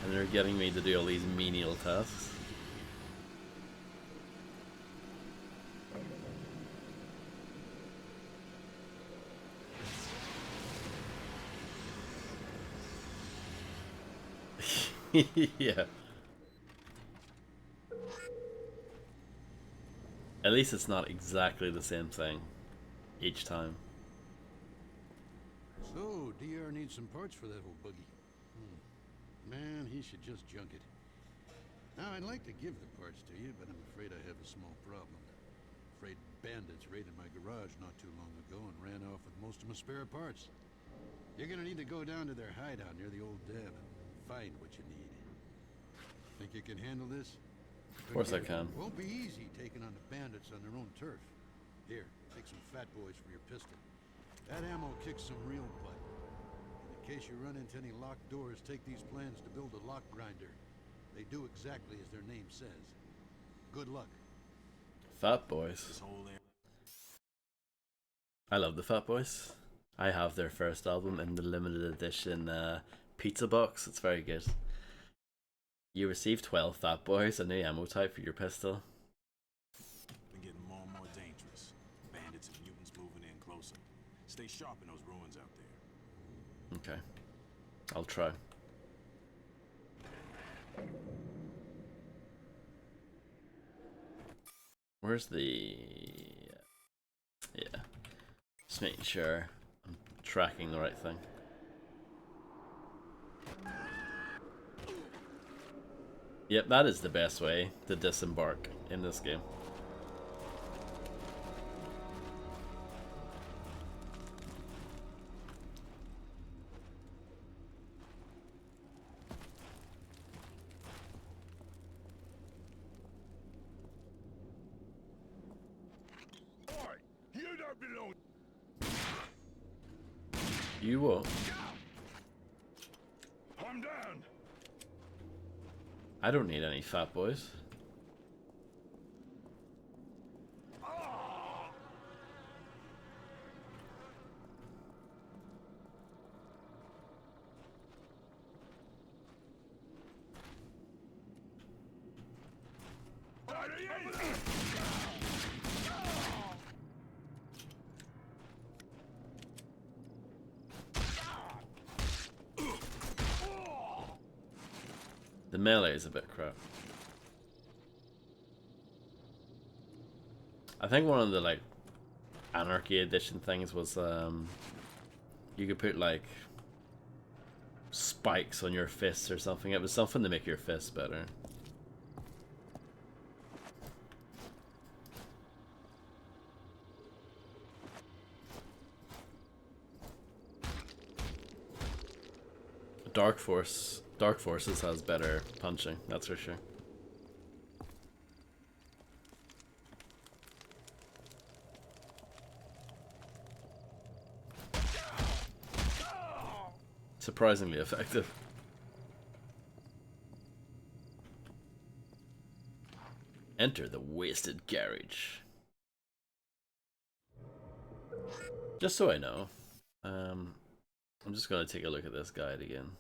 And they're getting me to do all these menial tasks. Yeah. At least it's not exactly the same thing each time. So, DR needs some parts for that old buggy. Man, he should just junk it. Now, I'd like to give the parts to you, but I'm afraid I have a small problem. Afraid bandits raided my garage not too long ago and ran off with most of my spare parts. You're gonna need to go down to their hideout near the old dam and find what you need. Think you can handle this? Of course I can. Won't be easy taking on the bandits on their own turf. Here, take some fat boys for your pistol. That ammo kicks some real butt. In case you run into any locked doors, take these plans to build a lock grinder. They do exactly as their name says. Good luck. Fat Boys. I love the Fat Boys. I have their first album in the limited edition pizza box. It's very good. You receive 12 Fat Boys, a new ammo type for your pistol. Been getting more and more dangerous. Bandits and mutants moving in closer. Stay sharp in those ruins out there. Okay. I'll try. Where's the... Yeah. Just making sure I'm tracking the right thing. Yep, that is the best way to disembark in this game. You don't belong. You won't. I'm down. I don't need any Fat Boys. The melee is a bit crap. I think one of the like Anarchy Edition things was you could put like spikes on your fists or something. It was something to make your fists better. Dark Forces has better punching, that's for sure. Surprisingly effective. Enter the Wasted Garage. Just so I know, I'm just gonna take a look at this guide again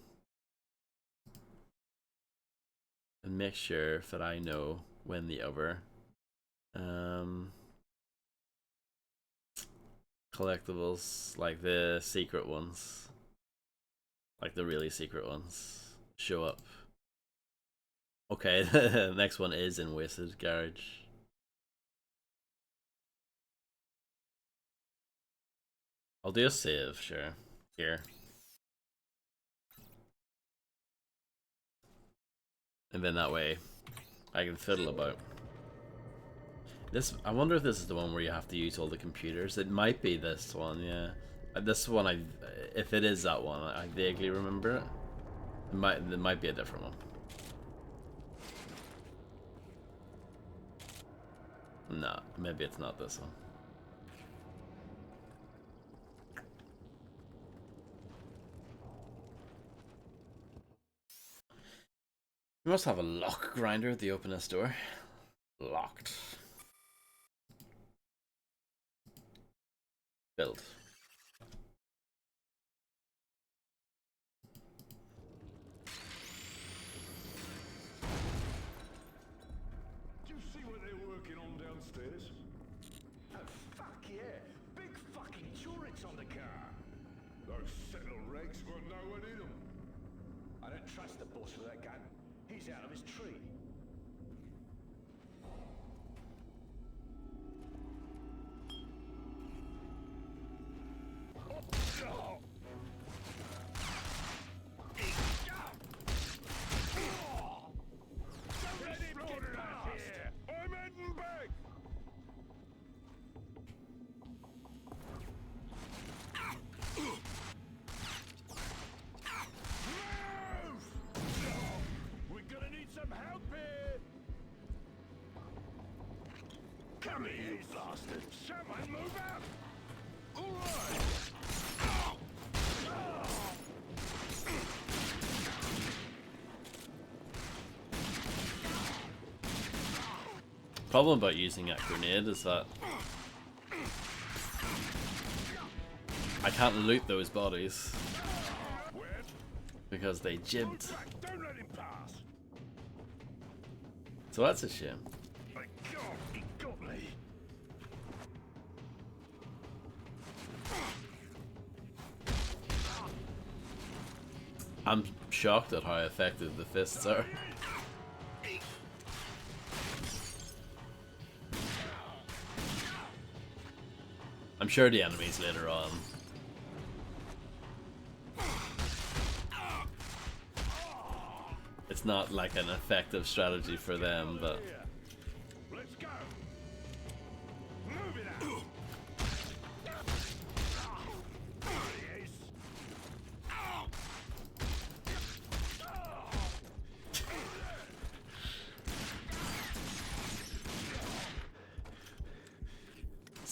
and make sure that I know when the other collectibles, like the secret ones, like the really secret ones, show up. Okay, the next one is in Wasted Garage. I'll do a save, sure. Here. And then that way, I can fiddle about. This, I wonder if this is the one where you have to use all the computers. It might be this one, yeah. This one, if it is that one, I vaguely remember it. It might be a different one. No, maybe it's not this one. We must have a lock grinder at the open this door. Locked. Build. Do you see what they're working on downstairs? Oh, fuck yeah! Big fucking turrets on the car! Those settle regs got no one in them. I don't trust the boss with that gun. He's out of his tree. Oh. Don't let him get past here! I'm heading back! We're gonna need some help here! Come here, you bastard! Someone move out! Alright! Problem about using that grenade is that I can't loot those bodies because they jibbed. Don't let him pass! So that's a shame. My God, he got me! I'm shocked at how effective the fists are. I'm sure the enemies later on. It's not like an effective strategy for them, but Let's go! Move it out! There he is!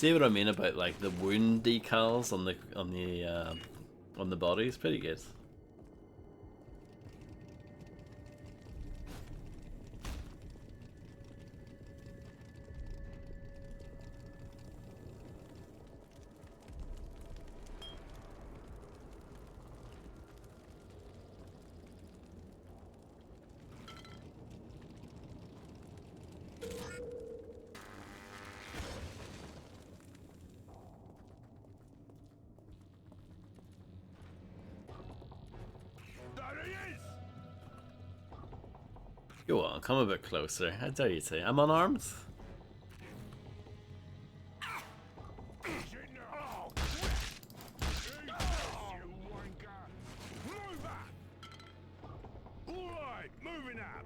see what I mean about like the wound decals on the bodies? Pretty good. There he is! Go on, come a bit closer. I dare you to. I'm unarmed. Alright, moving up.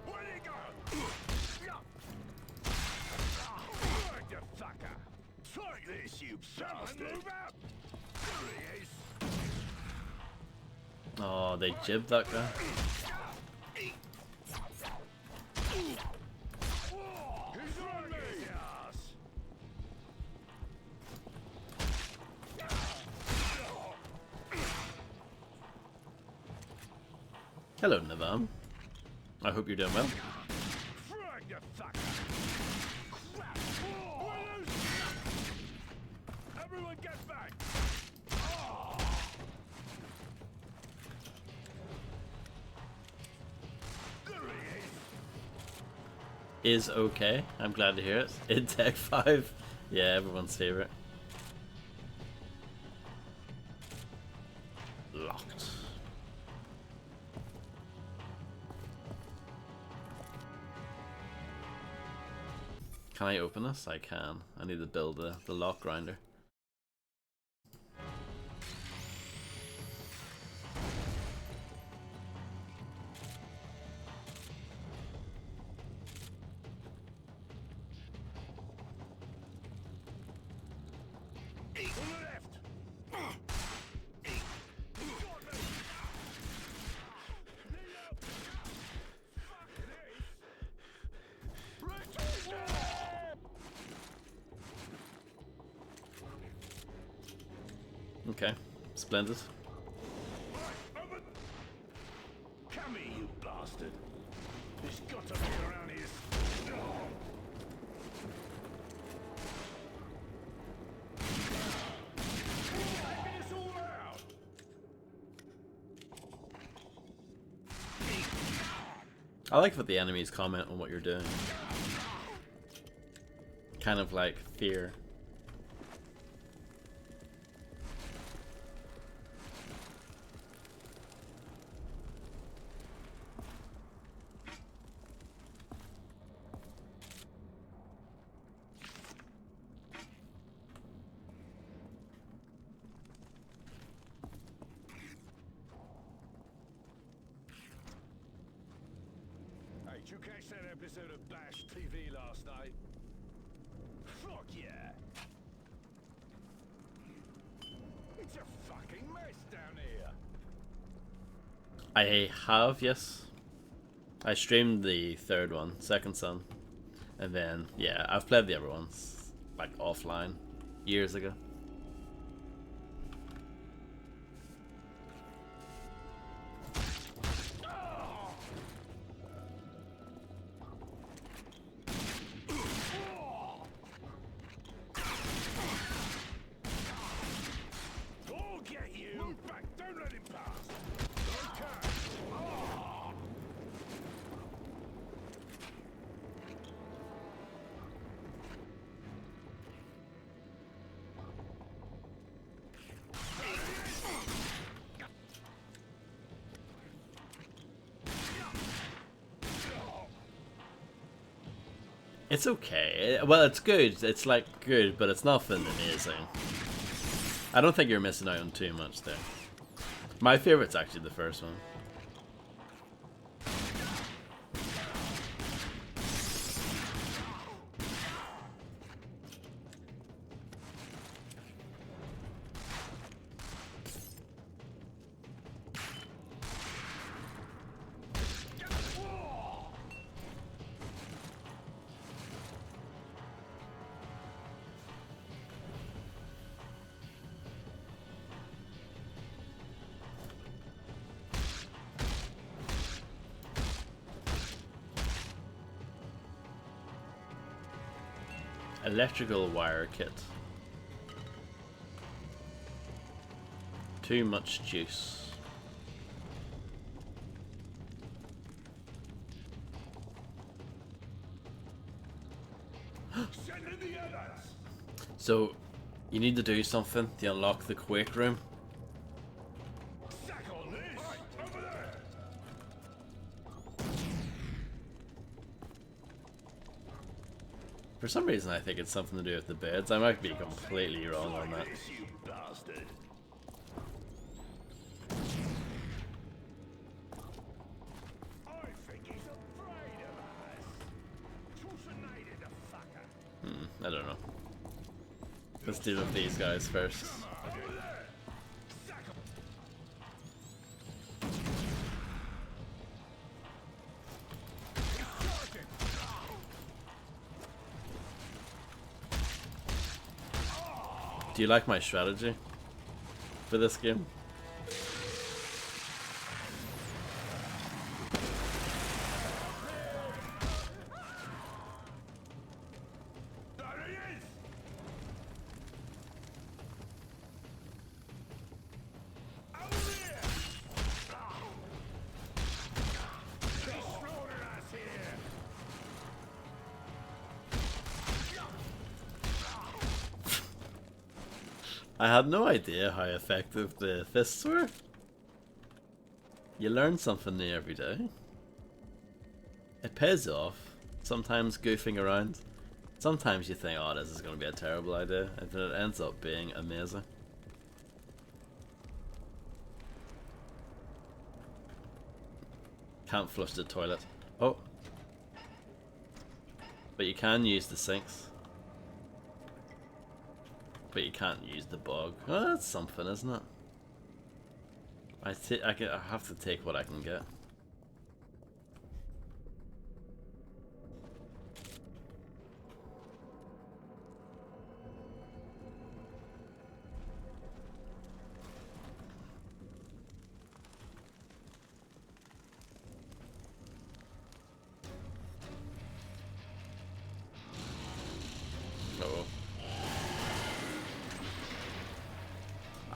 Where'd he go? Where'd you fucker? Take this, you bastard! Move up! There he is! Oh, they jibbed that guy. He's on me! Yes. Hello, Navam. I hope you're doing well. Frag, you fucker! Crap! We're losing! Everyone get back! There he is! Is okay. I'm glad to hear it. In Tech 5. Yeah, everyone's favorite. Locked. Can I open this? I can. I need to build the lock grinder. Okay, splendid. Come here, you bastard. There's got to be around here. Taking us all out. I like that the enemies comment on what you're doing. Kind of like fear. Hey, did you catch that episode of Bash TV last night? Fuck yeah! It's a fucking mess down here. I have, yes. I streamed the third one, Second Son. And then, yeah, I've played the other ones, like, offline, years ago. I'll get you! Move back, don't let him pass! Okay! Oh. It's okay. Well, it's good. It's like good, but it's nothing amazing. I don't think you're missing out on too much there. My favorite's actually the first one. Electrical wire kit. Too much juice. Send in the others! So, you need to do something to unlock the Quake room. Sack on this! Right, over there! For some reason, I think it's something to do with the beds. I might be completely wrong on that. This, you bastard! I think he's afraid of us! Trucinated the fucker! I don't know. Let's deal with these guys first. Do you like my strategy for this game? I had no idea how effective the fists were. You learn something new every day. It pays off. Sometimes goofing around. Sometimes you think, oh, this is going to be a terrible idea, and then it ends up being amazing. Can't flush the toilet. Oh. But you can use the sinks. But you can't use the bog. Oh, that's something, isn't it? I have to take what I can get.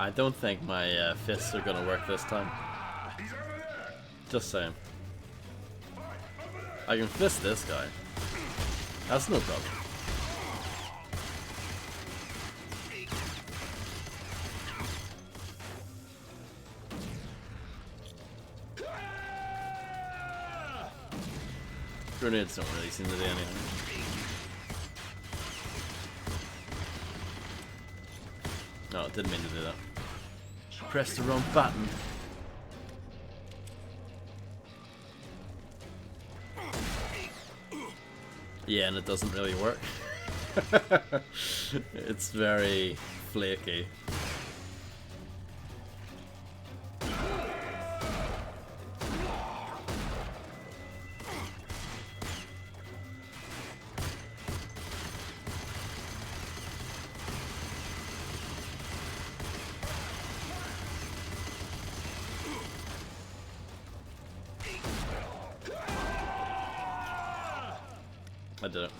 I don't think my fists are gonna work this time. Just saying. I can fist this guy. That's no problem. Grenades don't really seem to do anything. No, it didn't mean to do that. Press the wrong button. Yeah, and it doesn't really work. It's very flaky. I did it.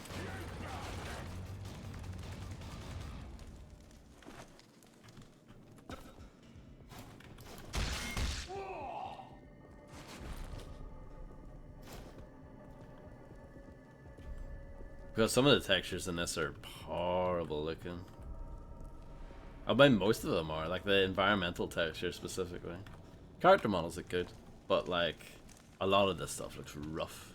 Because some of the textures in this are horrible looking. I mean, most of them are, like the environmental texture specifically. Character models look good, but like a lot of this stuff looks rough.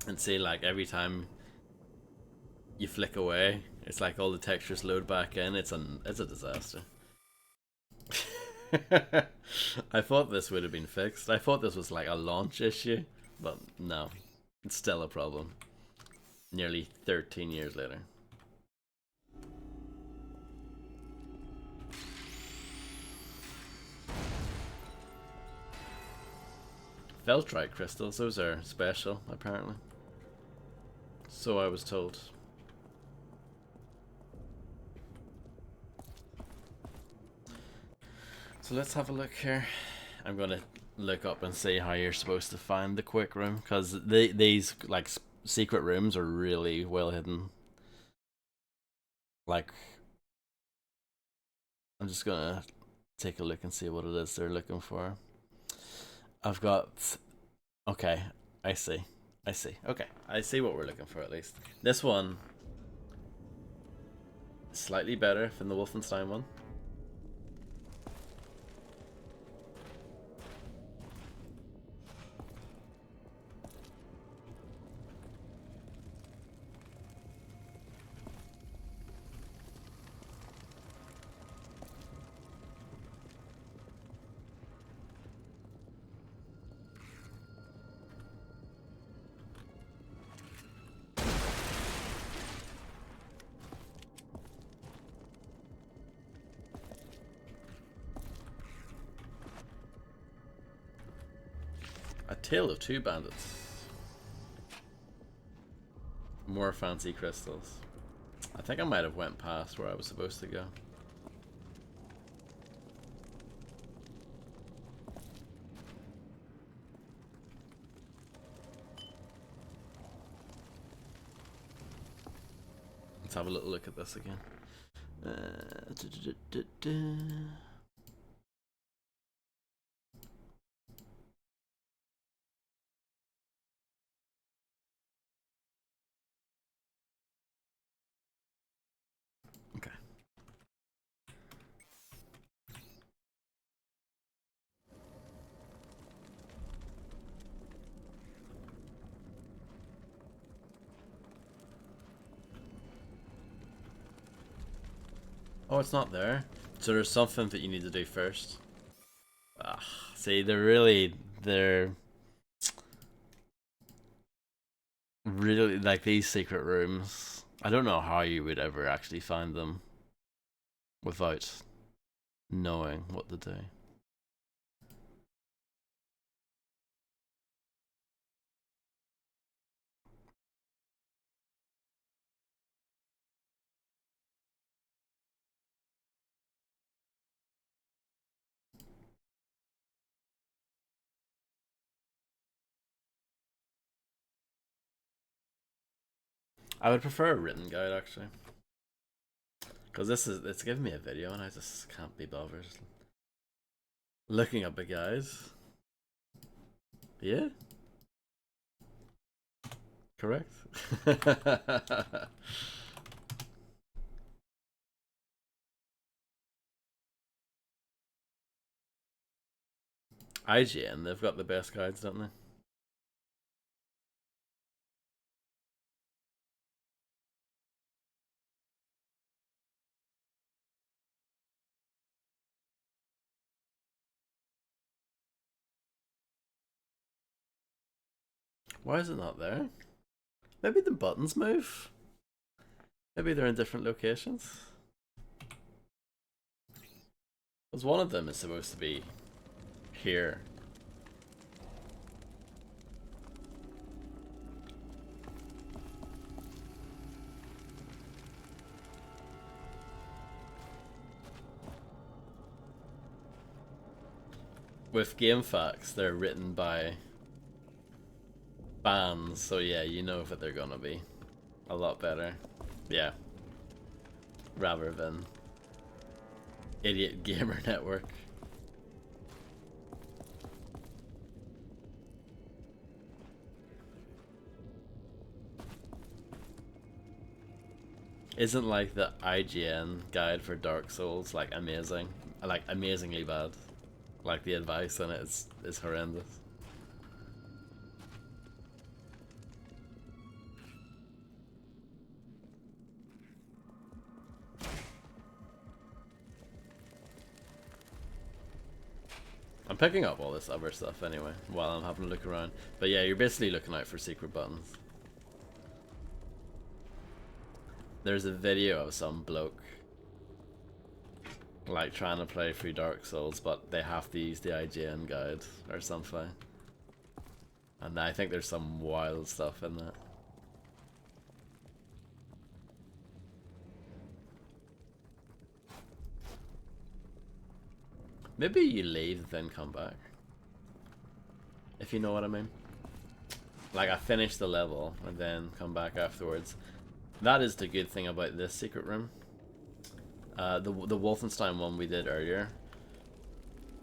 And see, like every time you flick away, it's like all the textures load back in. It's a disaster. I thought this would have been fixed. I thought this was like a launch issue, but no, it's still a problem. Nearly 13 years later. Feltrite crystals, those are special, apparently. So I was told. So let's have a look here. I'm gonna look up and see how you're supposed to find the quick room, because these like secret rooms are really well hidden. Like, I'm just gonna take a look and see what it is they're looking for. I've got... Okay, I see. Okay, I see what we're looking for at least. This one is slightly better than the Wolfenstein one. A Tale of Two Bandits. More fancy crystals. I think I might have went past where I was supposed to go. Let's have a little look at this again. Okay. Oh, it's not there. So there's something that you need to do first. Ah, see, they're really like these secret rooms. I don't know how you would ever actually find them without knowing what to do. I would prefer a written guide actually, because it's giving me a video and I just can't be bothered looking up the guys. Yeah, correct. IGN, they've got the best guides, don't they? Why is it not there? Maybe the buttons move? Maybe they're in different locations? Because one of them is supposed to be here. With GameFAQs, they're written by fans, so yeah, you know that they're gonna be a lot better. Yeah. Rather than Idiot Gamer Network. Isn't like the IGN guide for Dark Souls like amazing? Like amazingly bad. Like the advice on it is horrendous. I'm picking up all this other stuff anyway while I'm having a look around. But yeah, you're basically looking out for secret buttons. There's a video of some bloke like trying to play through Dark Souls, but they have to use the IGN guide or something. And I think there's some wild stuff in that. Maybe you leave and then come back. If you know what I mean. Like I finish the level and then come back afterwards. That is the good thing about this secret room. The Wolfenstein one we did earlier,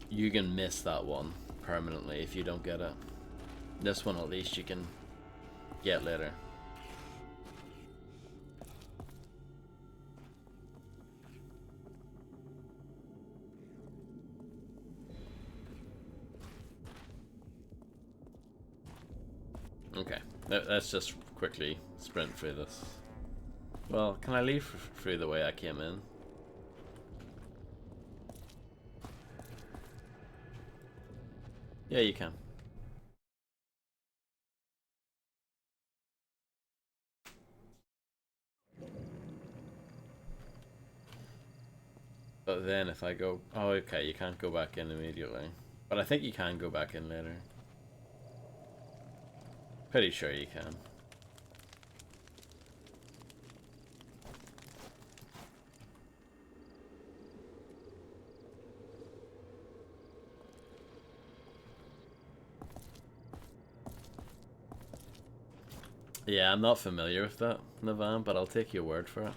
you can miss that one permanently if you don't get it. This one at least you can get later. Okay, let's just quickly sprint through this. Well, can I leave through the way I came in? Yeah, you can. But then if I go... Oh, okay, you can't go back in immediately. But I think you can go back in later. Pretty sure you can. Yeah, I'm not familiar with that, Navan, but I'll take your word for it.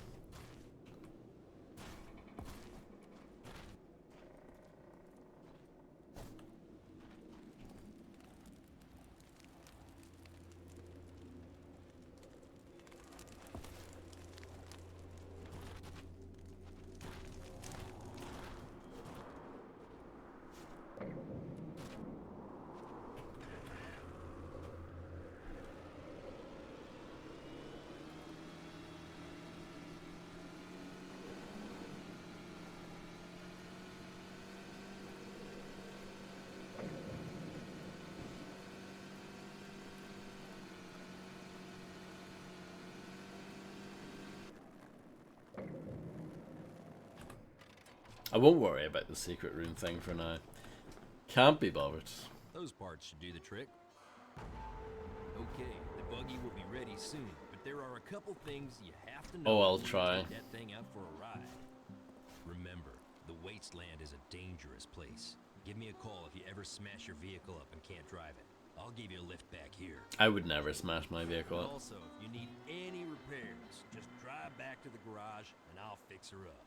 I won't worry about the secret room thing for now. Can't be bothered. Those parts should do the trick. Okay, the buggy will be ready soon, but there are a couple things you have to know. Oh, I'll before you try. take that thing out for a ride. Remember, the wasteland is a dangerous place. Give me a call if you ever smash your vehicle up and can't drive it. I'll give you a lift back here. I would never smash my vehicle up. Also, if you need any repairs, just drive back to the garage and I'll fix her up.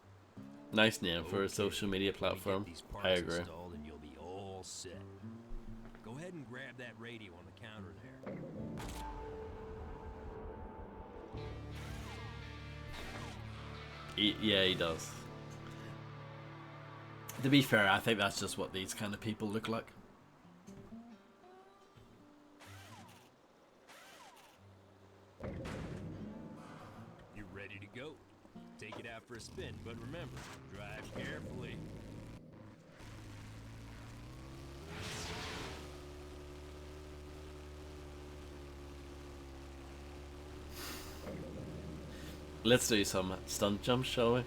Nice name for a social media platform. These parts I agree. installed and you'll be all set. Go ahead and grab that radio on the counter there. Yeah, he does. To be fair, I think that's just what these kind of people look like. You're ready to go. Take it out for a spin, but remember, drive carefully. Let's do some stunt jumps, shall we?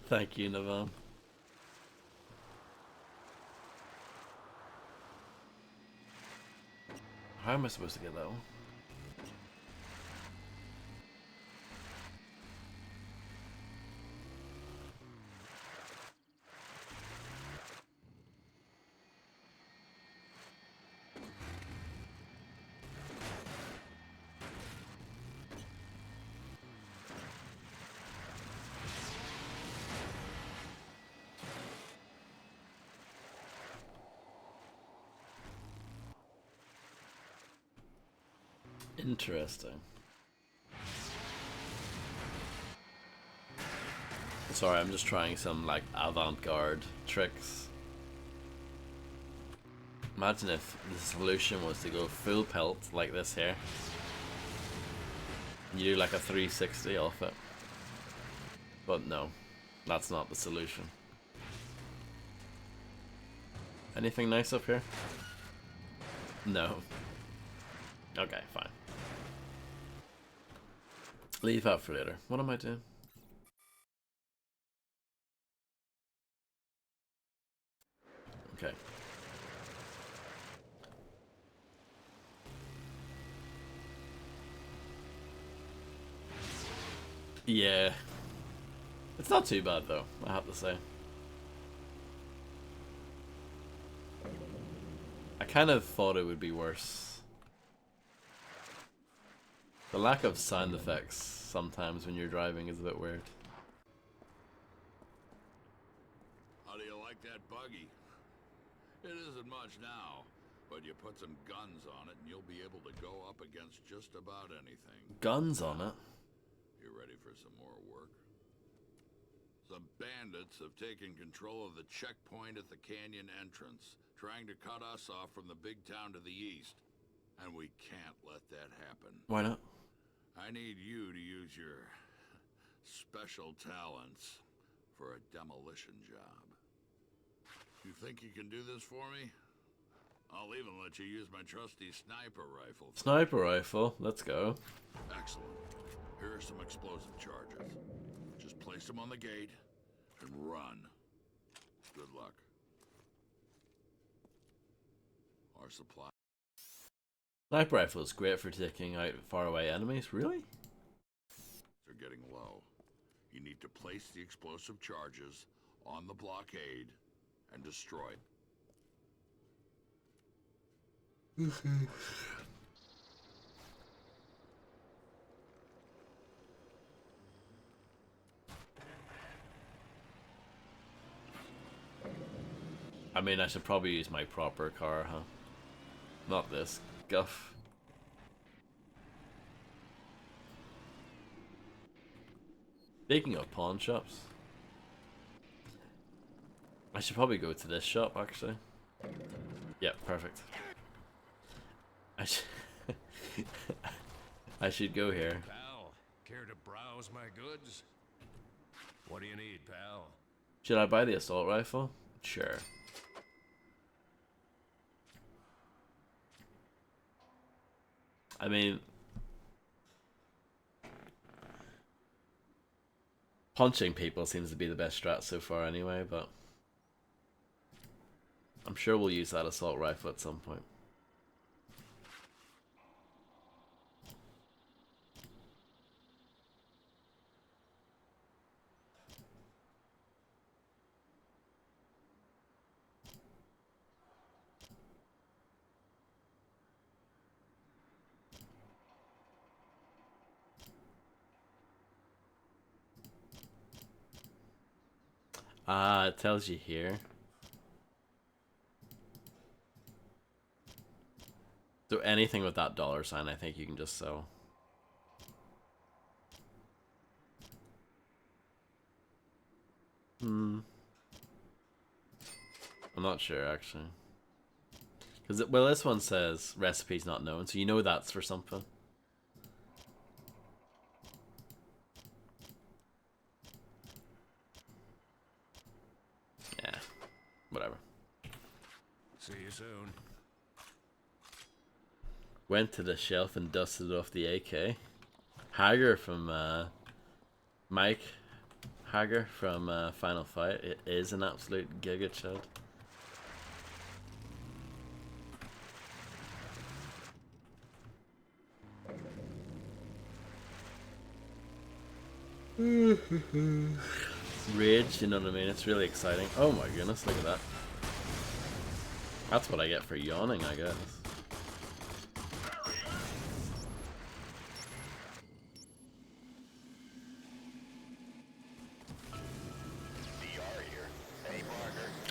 Thank you, Navam. How am I supposed to get that one? Interesting. Sorry, I'm just trying some like avant-garde tricks. Imagine if the solution was to go full pelt like this here. You do like a 360 off it. But no, that's not the solution. Anything nice up here? No. Okay, fine. Leave that for later. What am I doing? Okay. Yeah. It's not too bad though, I have to say. I kind of thought it would be worse. The lack of sound effects sometimes when you're driving is a bit weird. How do you like that buggy? It isn't much now, but you put some guns on it and you'll be able to go up against just about anything. Guns on it? You ready for some more work? Some bandits have taken control of the checkpoint at the canyon entrance, trying to cut us off from the big town to the east. And we can't let that happen. Why not? I need you to use your special talents for a demolition job. You think you can do this for me? I'll even let you use my trusty sniper rifle. Sniper rifle, let's go. Excellent. Here are some explosive charges. Just place them on the gate and run. Good luck. Our supply. Sniper rifle is great for taking out faraway enemies, really? They're getting low. You need to place the explosive charges on the blockade and destroy it. I mean, I should probably use my proper car, huh? Not this guff. Speaking of pawn shops, I should probably go to this shop, actually. Yep, perfect. I should go here. Pal, Care to browse my goods? What do you need, pal? Should I buy the assault rifle? Sure. I mean, punching people seems to be the best strat so far anyway, but I'm sure we'll use that assault rifle at some point. Ah, it tells you here. So anything with that $sign, I think you can just sell. I'm not sure actually. Because well, this one says recipes not known, so you know that's for something. Yeah, whatever. See you soon. Went to the shelf and dusted off the AK. Hager from Mike Hager from Final Fight. It is an absolute giga chud. Rage, you know what I mean? It's really exciting. Oh my goodness, look at that. That's what I get for yawning, I guess.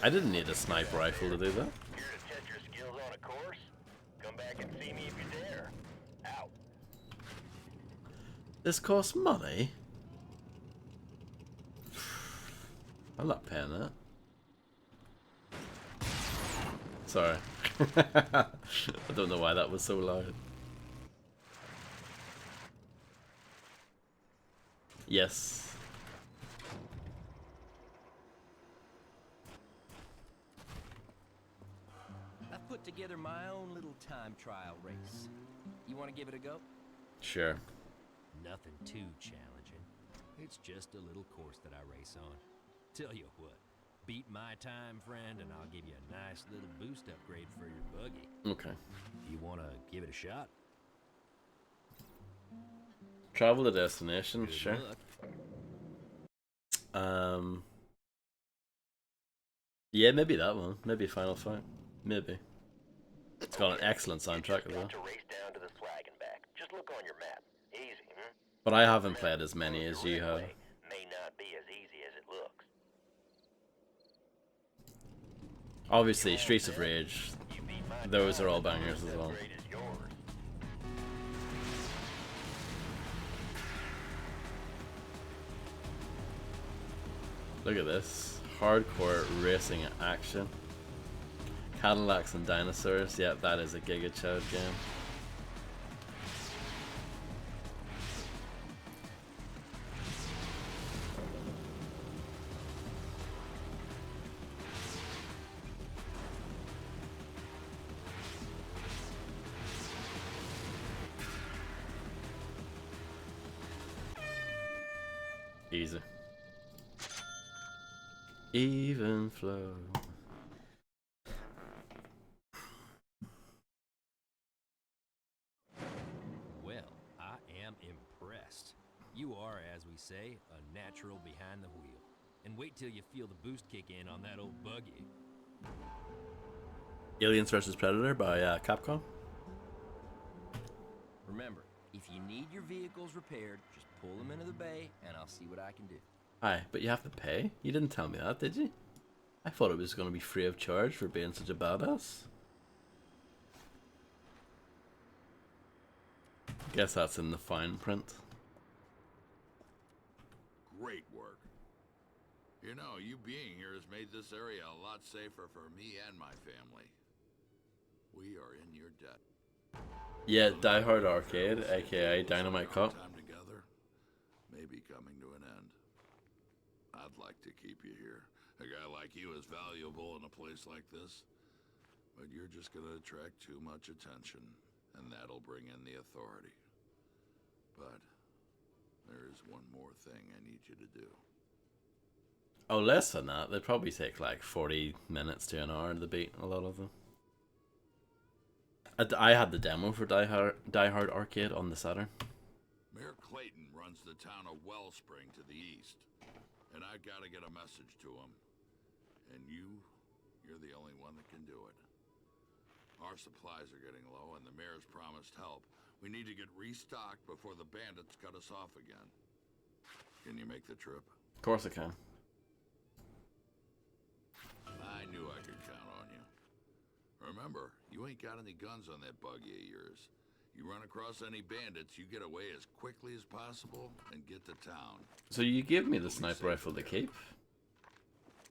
I didn't need a sniper rifle to do that. Here to test your skills on a course? Come back and see me if you dare. Out. This costs money? I'm not paying that. Sorry. I don't know why that was so loud. Yes. I've put together my own little time trial race. You want to give it a go? Sure. Nothing too challenging. It's just a little course that I race on. Tell you what, beat my time, friend, and I'll give you a nice little boost upgrade for your buggy. Okay. You want to give it a shot? Travel to destination, Good sure. luck. Yeah, maybe that one. Maybe Final Fight. Maybe. It's got an excellent soundtrack as well. To race down to the flag and back. Just look on your map. Easy, hmm? But I haven't played as many as you have. May not be as easy as it looks. Obviously, Streets of Rage. Those are all bangers as well. Look at this. Hardcore racing action. Cadillacs and dinosaurs. Yep, that is a Giga Chad game. Easy. Even flow. Well, I am impressed. You are, as we say, a natural behind the wheel. And wait till you feel the boost kick in on that old buggy. Aliens vs Predator by Capcom. Remember, if you need your vehicles repaired, just pull them into the bay and I'll see what I can do. Aye, but you have to pay? You didn't tell me that, did you? I thought it was going to be free of charge for being such a badass. Guess that's in the fine print. Great work. You know, you being here has made this area a lot safer for me and my family. We are in your debt. Yeah, Die Hard Arcade, aka Dynamite Cop. Time together. may be coming to an end. I'd like to keep you here. A guy like you is valuable in a place like this. But you're just gonna attract too much attention, and that'll bring in the authority. But there is one more thing I need you to do. Oh, less than that. They probably take like 40 minutes to an hour to beat a lot of them. I had the demo for Die Hard Arcade on the Saturn. Mayor Clayton runs the town of Wellspring to the east, and I gotta get a message to him. And you're the only one that can do it. Our supplies are getting low, and the mayor's promised help. We need to get restocked before the bandits cut us off again. Can you make the trip? Of course I can. I knew I could count on you. Remember, you ain't got any guns on that buggy of yours. You run across any bandits, you get away as quickly as possible and get to town. So you give me the sniper rifle to keep?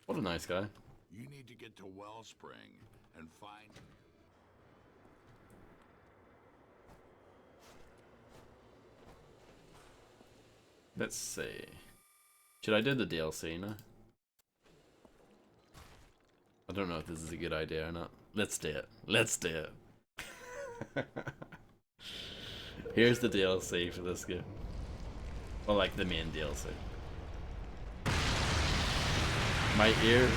What a nice guy. You need to get to Wellspring and find... Let's see. Should I do the DLC now? I don't know if this is a good idea or not. Let's do it. Let's do it. Here's the DLC for this game. Well, like the main DLC. My ears.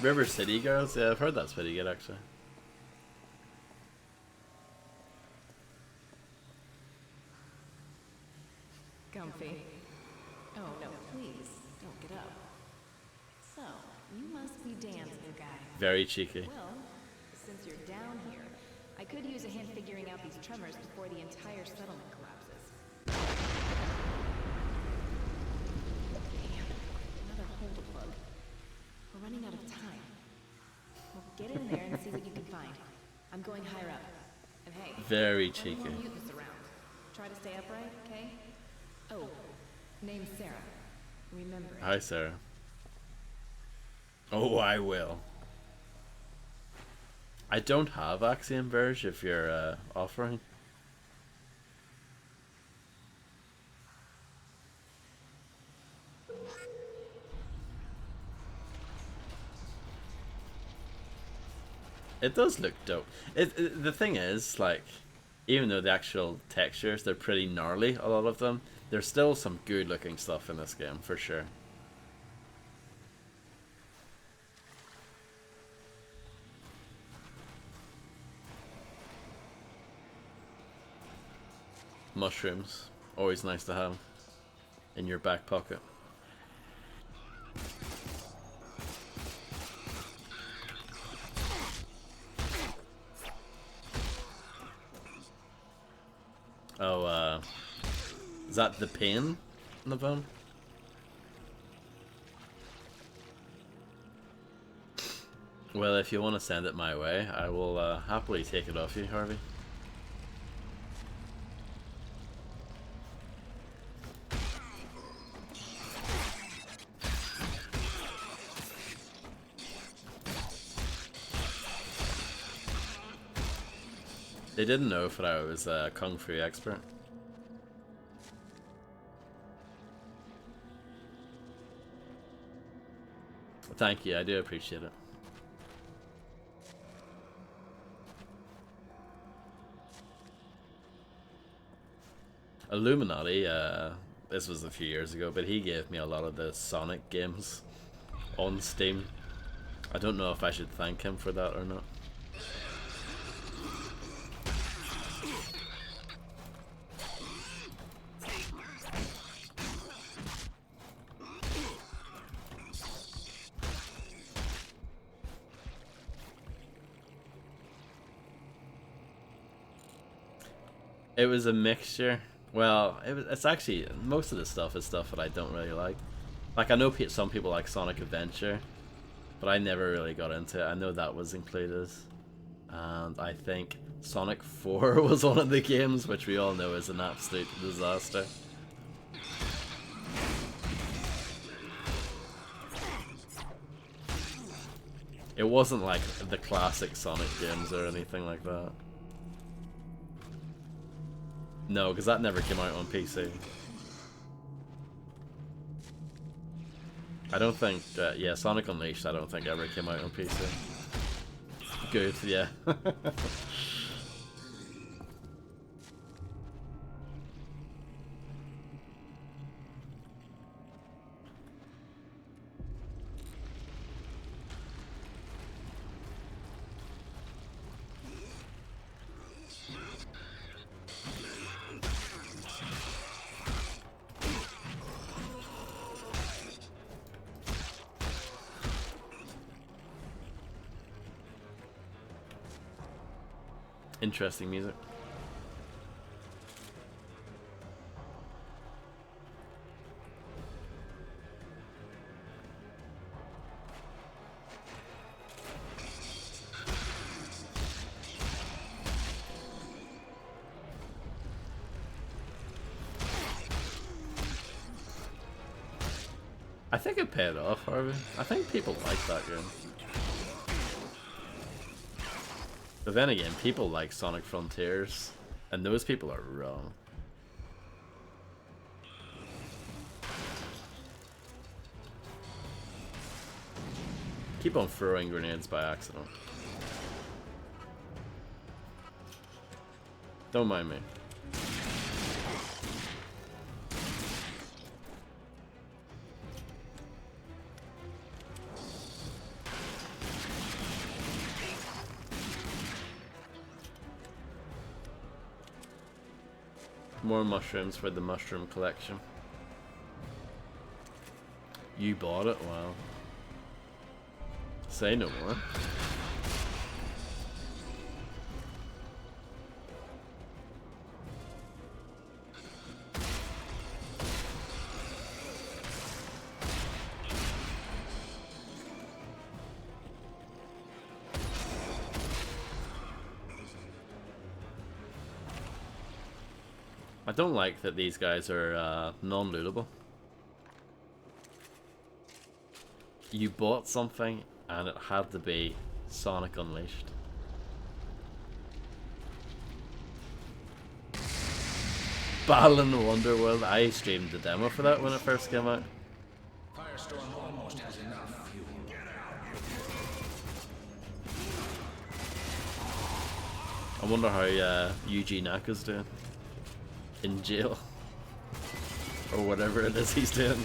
River City Girls? Yeah, I've heard that's pretty good actually. Comfy. Oh no, please, don't get up. So, you must be Dan's new guy. Very cheeky. Well, since you're down here, I could use a hand figuring out these tremors before the entire settlement collapses. Damn, another hole to plug. We're running out of time. Well, get in there and see what you can find. I'm going higher up. And hey, very no cheeky. more mutants around. Try to stay upright, okay? Oh, name's Sarah. Remember it. Hi, Sarah. Oh, I will. I don't have Axiom Verge if you're offering. It does look dope. The thing is, like, even though the actual textures, they're pretty gnarly, a lot of them, there's still some good looking stuff in this game, for sure. Mushrooms, always nice to have in your back pocket. Oh, is that the pain on the phone? Well, if you want to send it my way, I will happily take it off you, Harvey. They didn't know if I was a Kung Fu expert. Thank you, I do appreciate it. Illuminati, this was a few years ago, but he gave me a lot of the Sonic games on Steam. I don't know if I should thank him for that or not. It was a mixture. Well, it's actually, most of the stuff is stuff that I don't really like. Like, I know some people like Sonic Adventure, but I never really got into it. I know that was included. And I think Sonic 4 was one of the games, which we all know is an absolute disaster. It wasn't like the classic Sonic games or anything like that. No, because that never came out on PC. I don't think, yeah, Sonic Unleashed I don't think ever came out on PC. Good, yeah. Interesting music. I think it paid off, Harvey. I think people like that game. But then again, people like Sonic Frontiers, and those people are wrong. Keep on throwing grenades by accident. Don't mind me. More mushrooms for the mushroom collection. You bought it? Wow. Say no more. I don't like that these guys are non-lootable. You bought something and it had to be Sonic Unleashed. Battle in the Wonderworld. I streamed the demo for that when it first came out. Firestorm almost has enough fuel. I wonder how Yuji Naka's doing. In jail. Or whatever it is he's doing.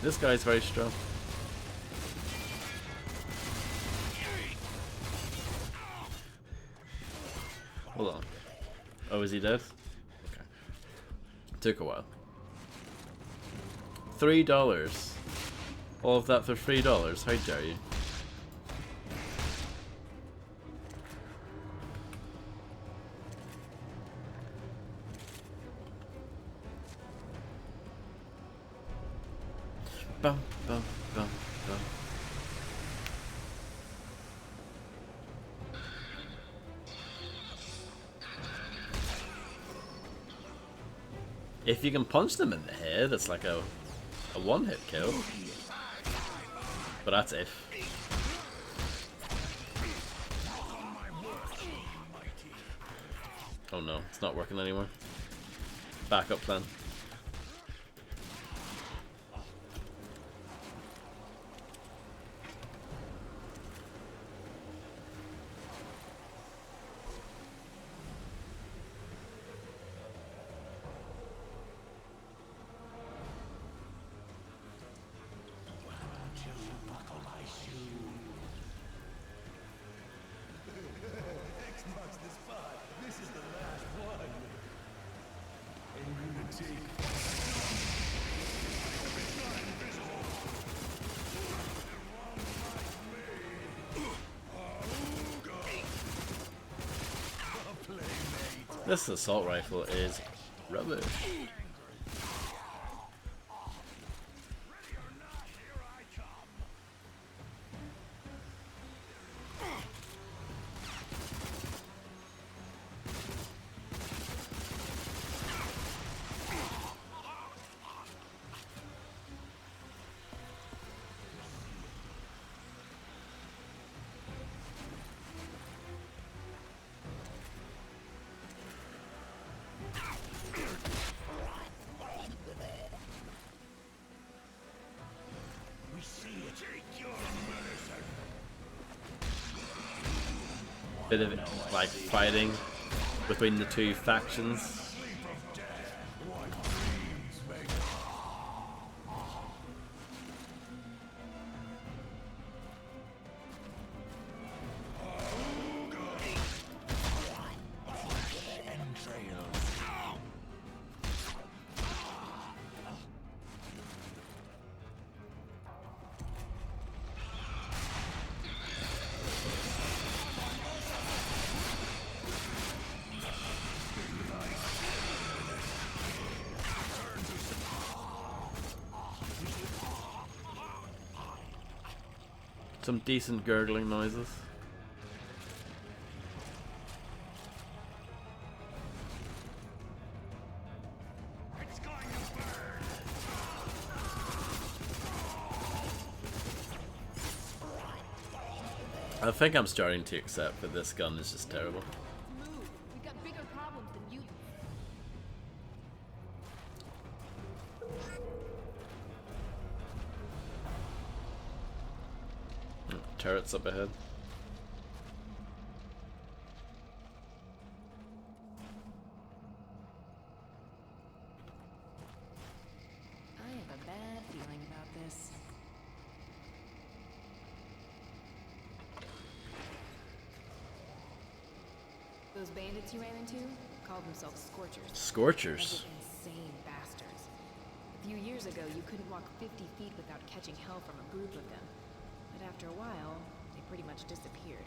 This guy's very strong. Hold on. Oh, is he dead? Okay. Took a while. $3. All of that for $3. How dare you? Bum, bum, bum, bum. If you can punch them in the head, it's like a one-hit kill. But that's if. Oh no, it's not working anymore. Backup plan. This assault rifle is rubbish. Bit of like fighting between the two factions. Some decent gurgling noises. I think I'm starting to accept that this gun is just terrible. Move. We've got bigger problems than mutants. Turrets up ahead. I have a bad feeling about this. Those bandits you ran into called themselves Scorchers. Scorchers? Those insane bastards. A few years ago, you couldn't walk 50 feet without catching hell from a group of them. But after a while, they pretty much disappeared.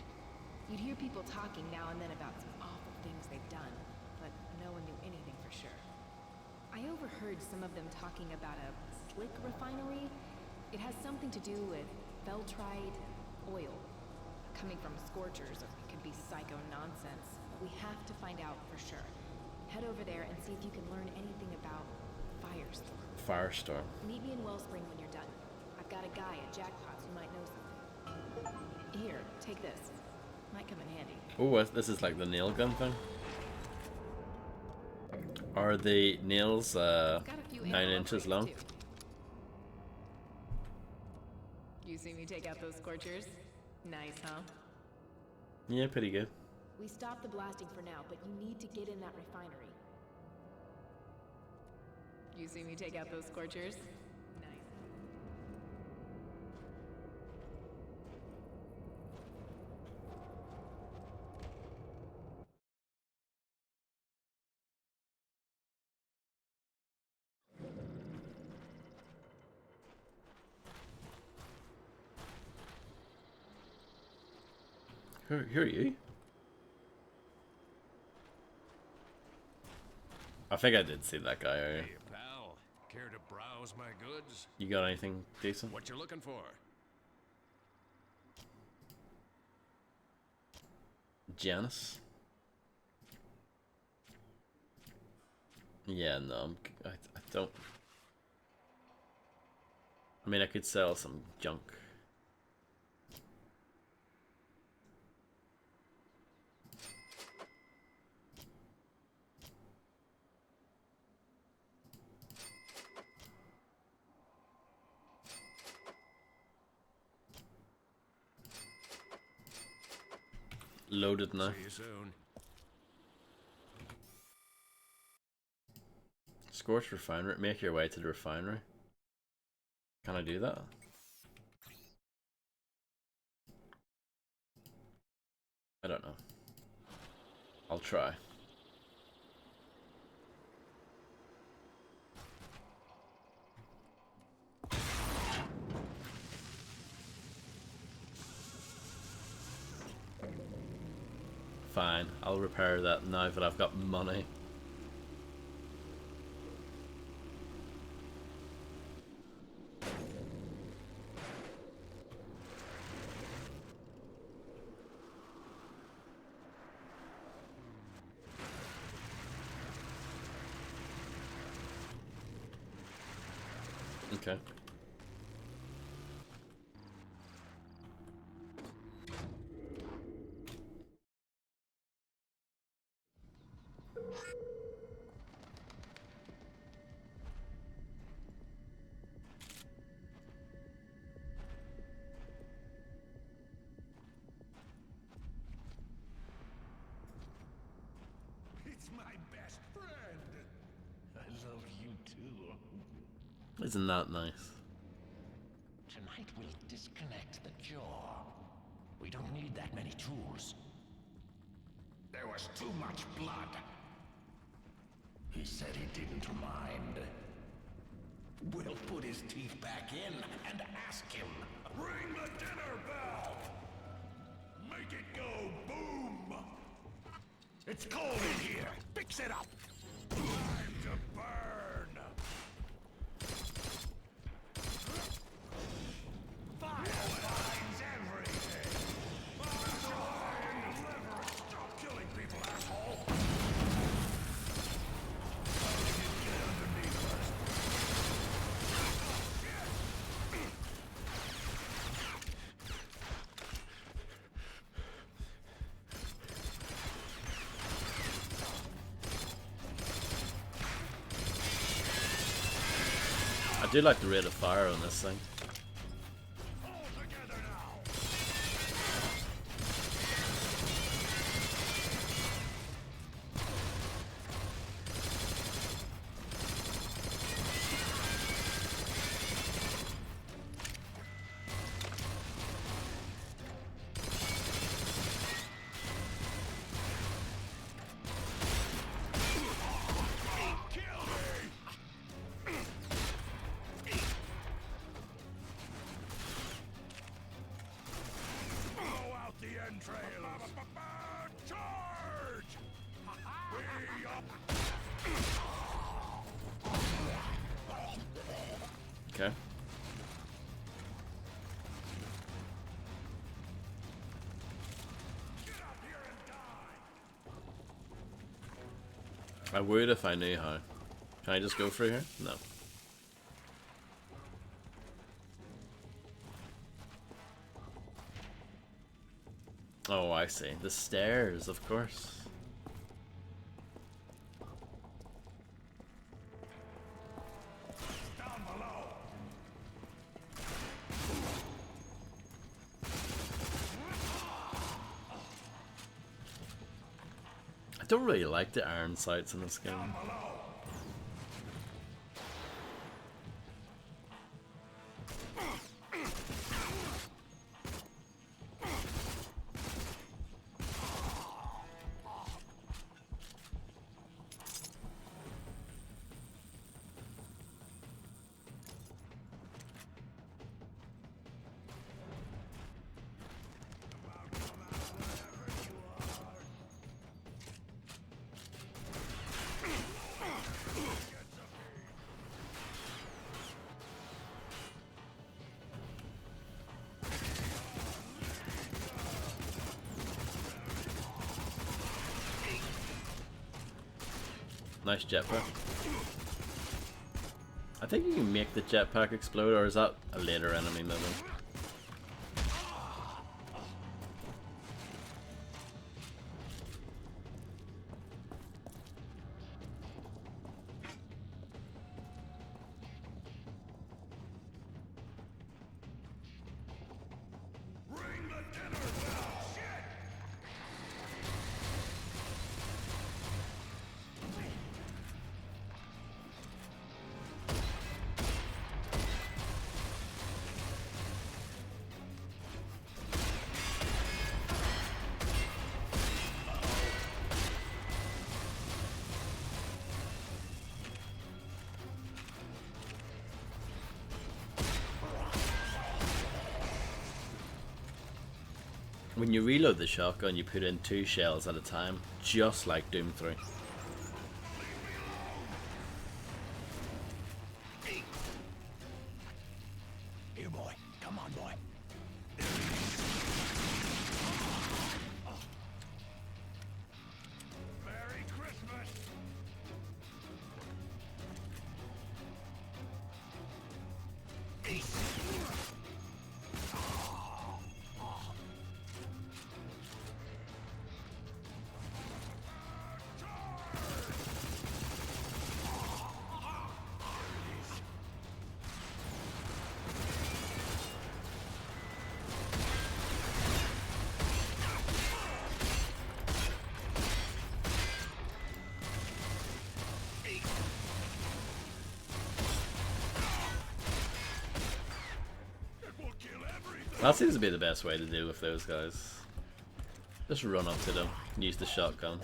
You'd hear people talking now and then about some awful things they've done, but no one knew anything for sure. I overheard some of them talking about a slick refinery. It has something to do with Feltrite oil. Coming from Scorchers, it could be psycho nonsense. But we have to find out for sure. Head over there and see if you can learn anything about Firestorm. Firestorm. Meet me in Wellspring when you're done. I've got a guy at Jackpots who might know something. Here, take this. Might come in handy. Oh, this is like the nail gun thing. Are the nails 9 inches long? Too. You see me take out those Scorchers? Nice, huh? Yeah, pretty good. We stopped the blasting for now, but you need to get in that refinery. You see me take out those Scorchers? Nice. Who are you? I think I did see that guy earlier. Hey, pal. Care to browse my goods? You got anything decent? What you looking for? Janice? Yeah, no, I don't. I mean, I could sell some junk. Loaded now. See you soon. Scorch refinery. Make your way to the refinery. Can I do that? I don't know. I'll try. fine. I'll repair that now that I've got money. Okay. It's my best friend. I love you too. Isn't that nice? Tonight we'll disconnect the jaw. We don't need that many tools. There was too much blood. He said he didn't mind. We'll put his teeth back in and ask him. Ring the dinner bell! Make it go boom! It's cold in here. Fix it up. Time to burn! Fire finds everything. Stop killing people, asshole! I do like the rate of fire on this thing. Okay. I would if I knew how. Can I just go through here? No. Oh, I see. The stairs, of course. I don't really like the iron sights in this game. Nice jetpack. I think you can make the jetpack explode, or is that a later enemy maybe? When you reload the shotgun, you put in 2 shells at a time, just like Doom 3. Here, boy. Come on, boy. Merry Christmas! That seems to be the best way to deal with those guys. Just run up to them, use the shotgun.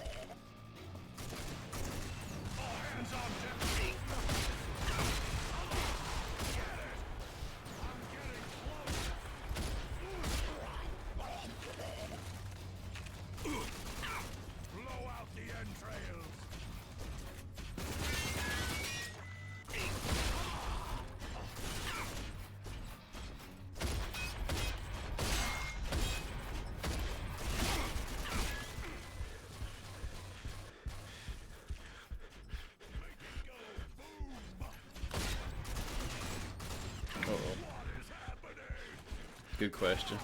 Blow out the entrails! Good question.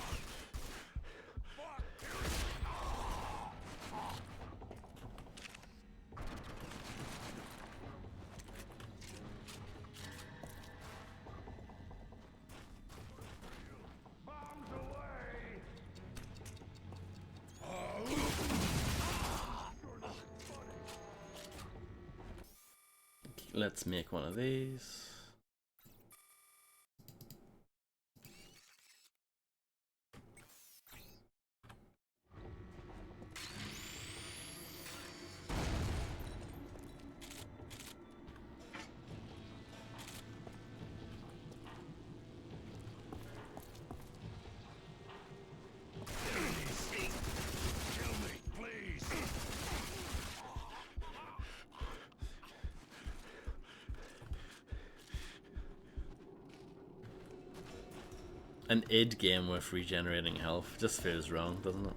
Let's make one of these. An id game with regenerating health just feels wrong, doesn't it?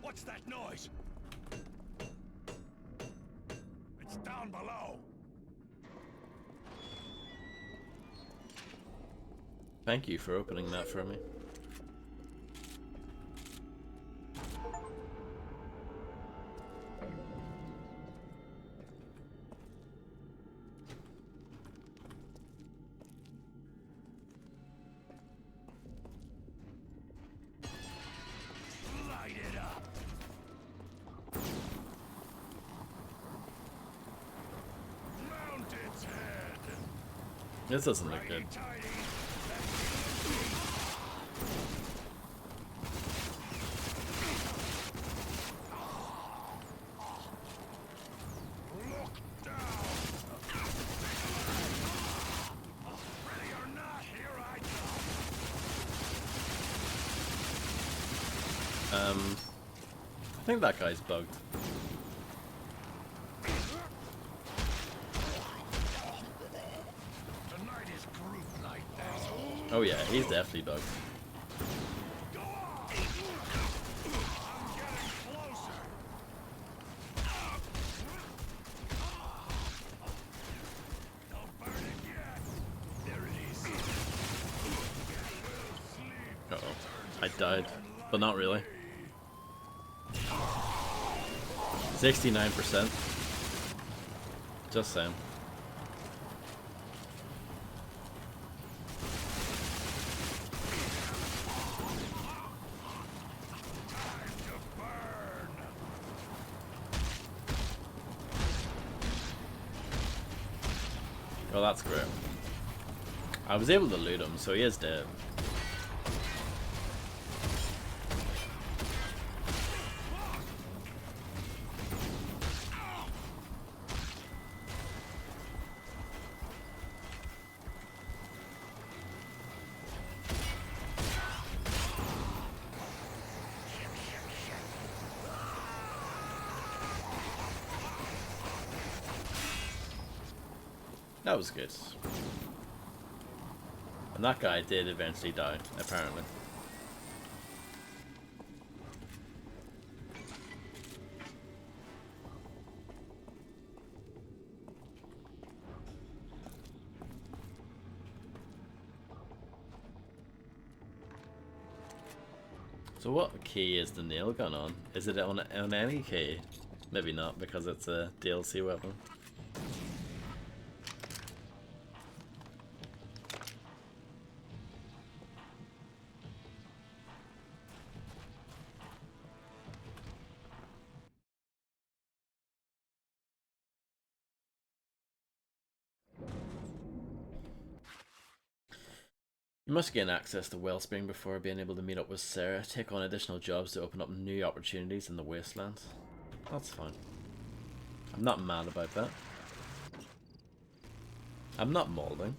What's that noise? It's down below. Thank you for opening that for me. Light it up. Mount its head. This doesn't look good. I think that guy's bugged. Tonight is group night, asshole. Oh yeah, he's definitely bugged. Uh-oh. I died, but not really. 69%. Just saying. Well, that's great. I was able to loot him, so he is dead. That was good. And that guy did eventually die, apparently. So what key is the nail gun on? Is it on any key? Maybe not, because it's a DLC weapon. You must gain access to Wellspring before being able to meet up with Sarah. Take on additional jobs to open up new opportunities in the Wasteland. That's fine. I'm not mad about that. I'm not molding.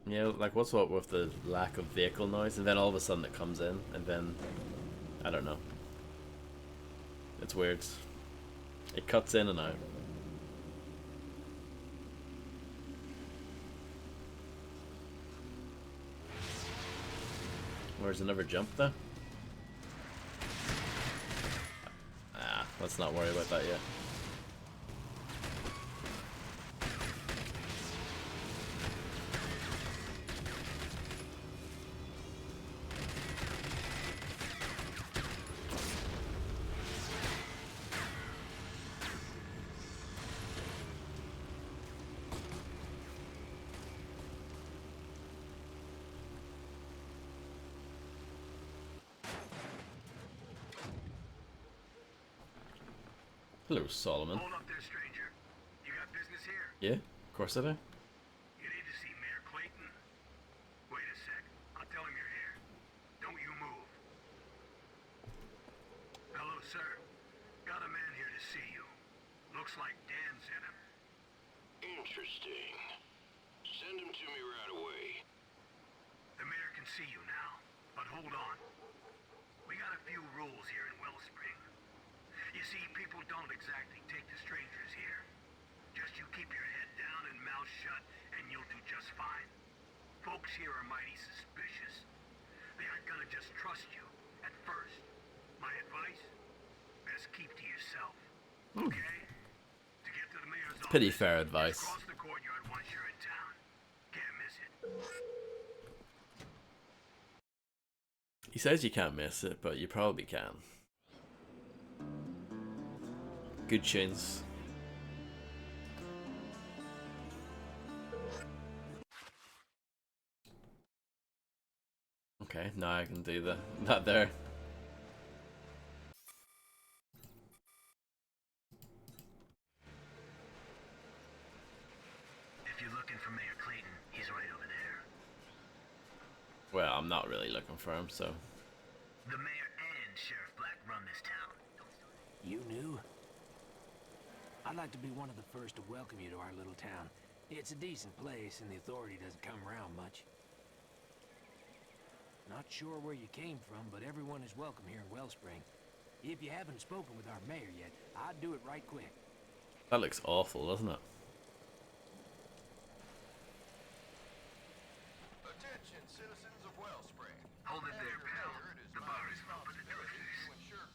Yeah, like what's up with the lack of vehicle noise, and then all of a sudden it comes in, and then I don't know. It's weird. It cuts in and out. Where's another jump though? Ah, let's not worry about that yet. Hello, Solomon. Hold up there, stranger. You got business here? Yeah, of course I do. You need to see Mayor Clayton. Wait a sec. I'll tell him you're here. Don't you move. Hello, sir. Got a man here to see you. Looks like Dan sent him. Interesting. Send him to me right away. The mayor can see you now, but hold on. We got a few rules here in Wellspring. You see, people don't exactly take the strangers here. Just you keep your head down and mouth shut, and you'll do just fine. Folks here are mighty suspicious. They aren't gonna just trust you at first. My advice? Best keep to yourself. Okay? To get to the mayor's office, Pretty fair advice. cross the courtyard once you're in town. Can't miss it. He says you can't miss it, but you probably can. Good tunes. Okay, now I can do that there. If you're looking for Mayor Clayton, he's right over there. Well, I'm not really looking for him, so. The mayor and Sheriff Black run this town. You knew? I'd like to be one of the first to welcome you to our little town. It's a decent place, and the authority doesn't come around much. Not sure where you came from, but everyone is welcome here in Wellspring. If you haven't spoken with our mayor yet, I'd do it right quick. That looks awful, doesn't it? Attention, citizens of Wellspring. Hold it there, pal. The bar isn't open at Drifter's.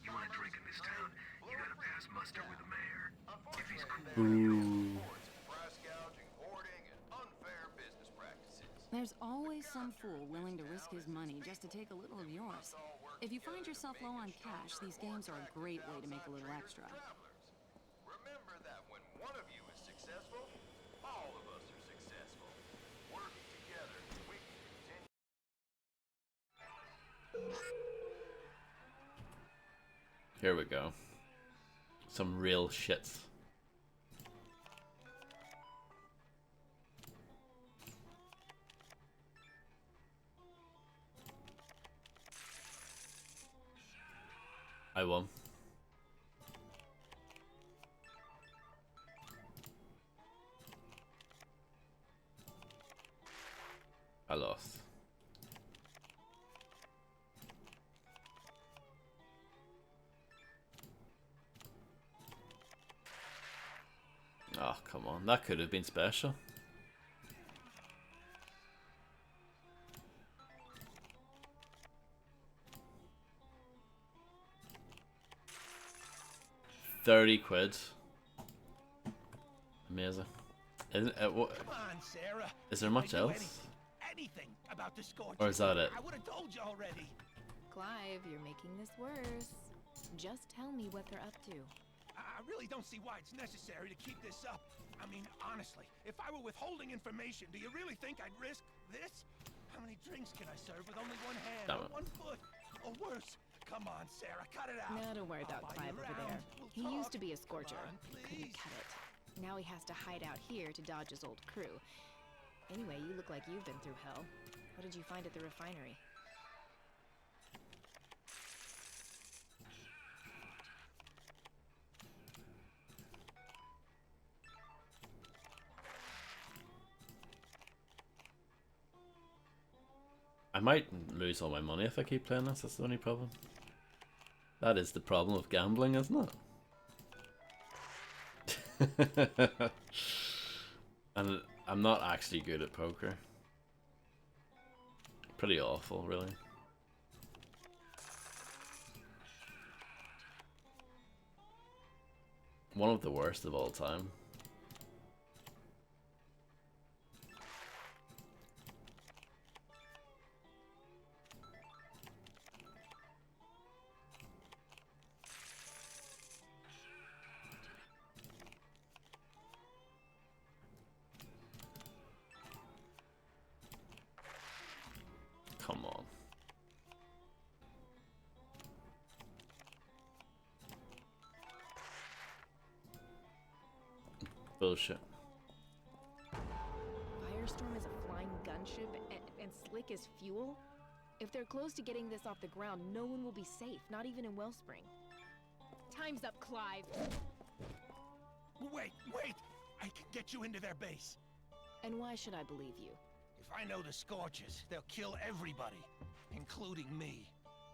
You want a drink in this town, you gotta pass muster with the mayor. If he's cool with you. There's always some fool willing to risk his money just to take a little of yours. If you find yourself low on cash, these games are a great way to make a little extra. Remember that when one of you is successful, all of us are successful. Working together, we can continue. Here we go. Some real shits. I won. I lost. Oh, come on. That could have been special. £30. Amazing. Isn't it, what, Come on, Sarah. is there much else? Anything about the Scorchers. Or is that it? I would have told you already. Clive, you're making this worse. Just tell me what they're up to. I really don't see why it's necessary to keep this up. I mean, honestly, if I were withholding information, do you really think I'd risk this? How many drinks can I serve with only one hand Damn or it. 1 foot? Or worse? Come on, Sarah, cut it out. No, don't worry about I'll buy Clive you over around. there. We'll He used talk. to be a Scorcher. Come on, Couldn't please. cut it. Now he has to hide out here to dodge his old crew. Anyway, you look like you've been through hell. What did you find at the refinery? I might lose all my money if I keep playing this. That's the only problem. That is the problem of gambling, isn't it? And I'm not actually good at poker. Pretty awful, really. One of the worst of all time. Come on. Bullshit. Firestorm is a flying gunship and Slick is fuel? If they're close to getting this off the ground, no one will be safe, not even in Wellspring. Time's up, Clive. Wait! I can get you into their base. And why should I believe you? If I know the Scorchers, they'll kill everybody, including me.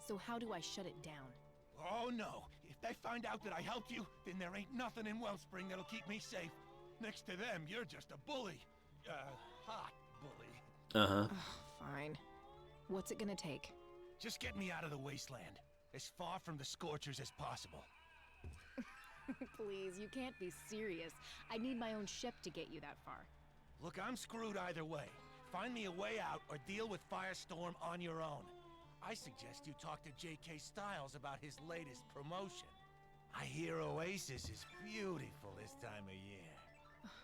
So how do I shut it down? Oh no! If they find out that I helped you, then there ain't nothing in Wellspring that'll keep me safe. Next to them, you're just a bully. Hot bully. Uh-huh. Fine. What's it gonna take? Just get me out of the wasteland, as far from the Scorchers as possible. Please, you can't be serious. I need my own ship to get you that far. Look, I'm screwed either way. Find me a way out or deal with Firestorm on your own. I suggest you talk to J.K. Styles about his latest promotion. I hear Oasis is beautiful this time of year.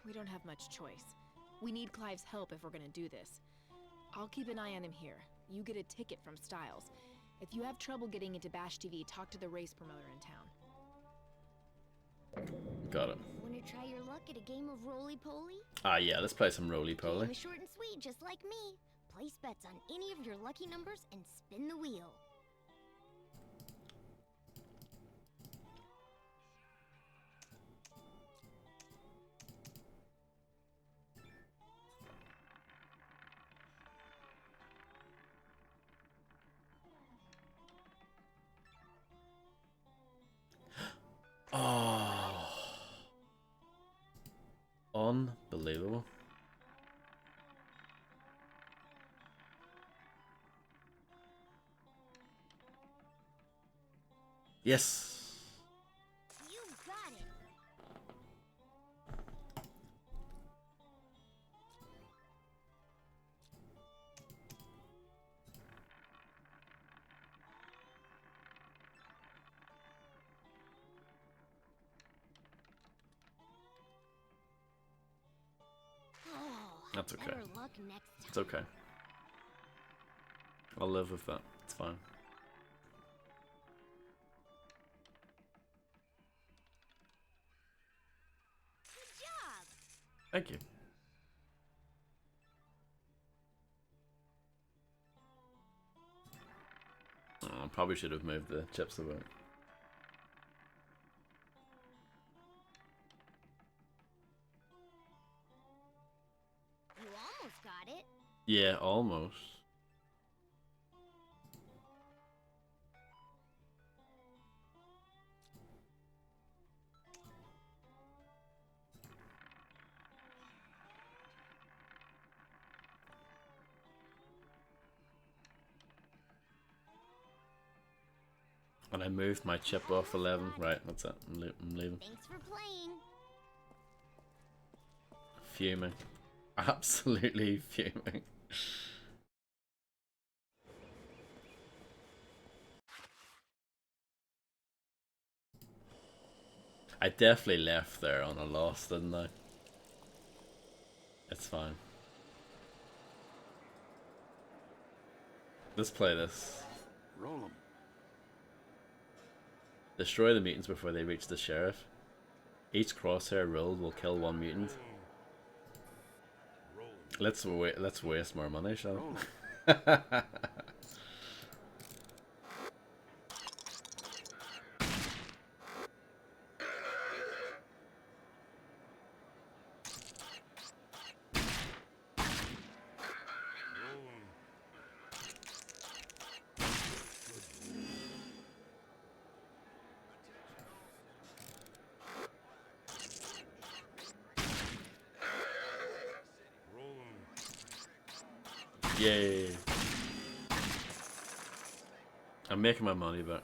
We don't have much choice. We need Clive's help if we're gonna do this. I'll keep an eye on him here. You get a ticket from Styles. If you have trouble getting into Bash TV, talk to the race promoter in town. Got it. Wanna try your luck at a game of roly-poly? Ah, yeah, let's play some roly-poly. Game is short and sweet, just like me. Place bets on any of your lucky numbers and spin the wheel. Oh. Unbelievable. Yes. You got it. That's okay. Better luck next time. It's okay. I'll live with that. It's fine. Thank you. Oh, probably should have moved the chips about. You almost got it. Yeah, almost. And I moved my chip off 11. Right, that's it. I'm leaving. Thanks for playing. Fuming. Absolutely fuming. I definitely left there on a loss, didn't I? It's fine. Let's play this. Roll 'em. Destroy the mutants before they reach the sheriff. Each crosshair rolled will kill one mutant. Let's waste more money, shall we? Yay. I'm making my money back.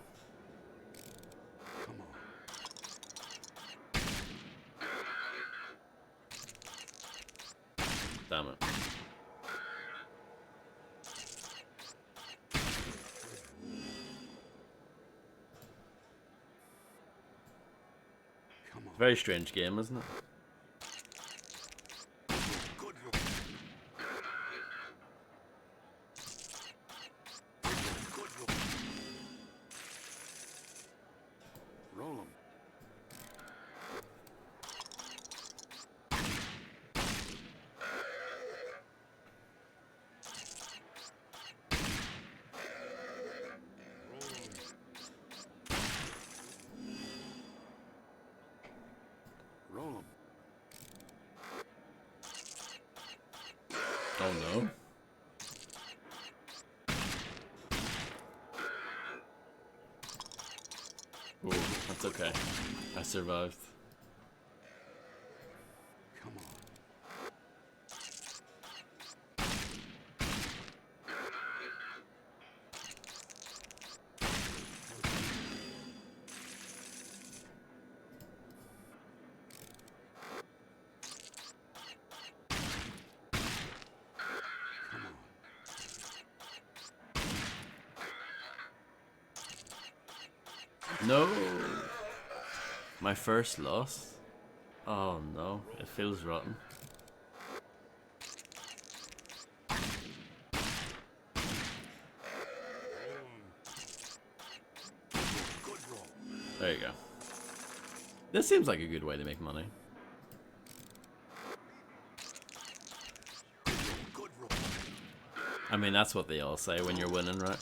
Damn it. Very strange game, isn't it? Roll 'em. Roll 'em. Oh no. Ooh, that's okay. I survived. Come on. No! My first loss? Oh no, it feels rotten. There you go. This seems like a good way to make money. I mean, that's what they all say when you're winning, right?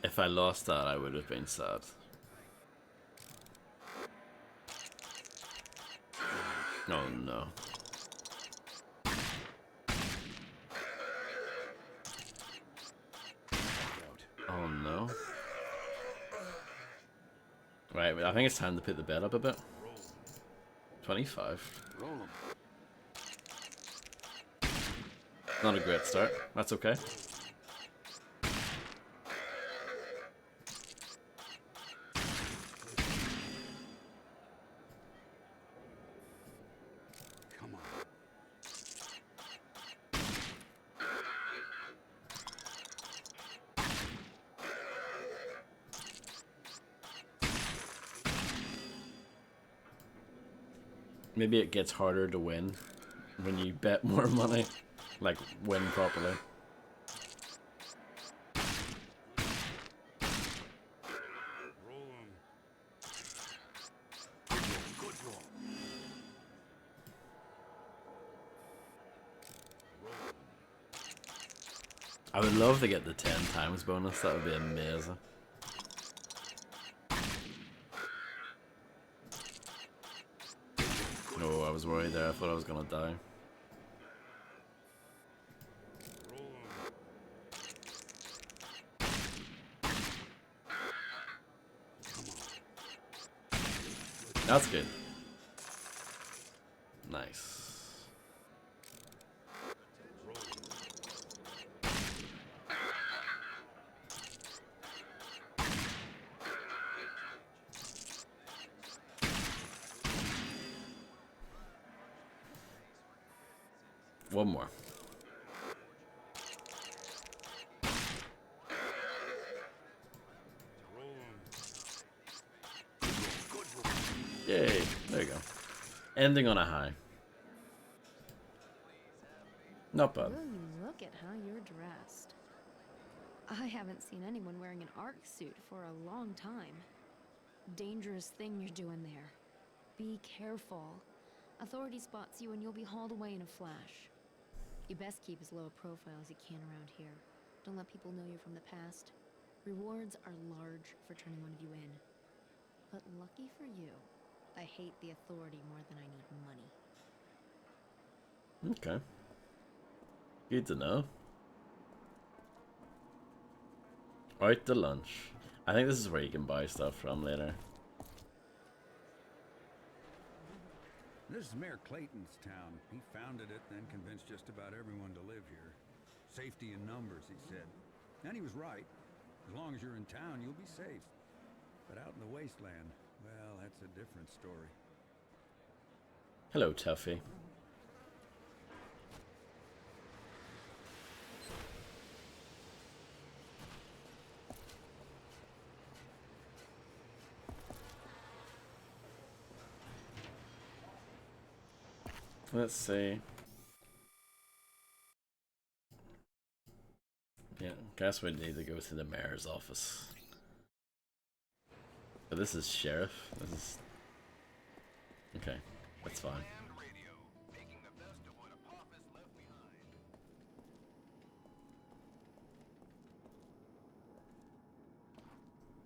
If I lost that, I would have been sad. Oh no. Oh no. Right, I think it's time to put the bet up a bit. 25. Roll 'em. Not a great start. That's okay. Come on. Maybe it gets harder to win when you bet more money, like win properly. I would love to get the 10 times bonus, that would be amazing. Oh, I was worried there, I thought I was gonna die. That's good. Nice. One more. Yay, there you go. Ending on a high. Not bad. Will you look at how you're dressed? I haven't seen anyone wearing an ARC suit for a long time. Dangerous thing you're doing there. Be careful. Authority spots you and you'll be hauled away in a flash. You best keep as low a profile as you can around here. Don't let people know you're from the past. Rewards are large for turning one of you in. But lucky for you, I hate the Authority more than I need money. Okay. Good to know. Out to lunch. I think this is where you can buy stuff from later. This is Mayor Clayton's town. He founded it, then convinced just about everyone to live here. Safety in numbers, he said. And he was right. As long as you're in town, you'll be safe. But out in the wasteland, well, that's a different story. Hello, Tuffy. Let's see. Yeah, guess we need to go to the mayor's office. But this is sheriff. This is okay. That's fine.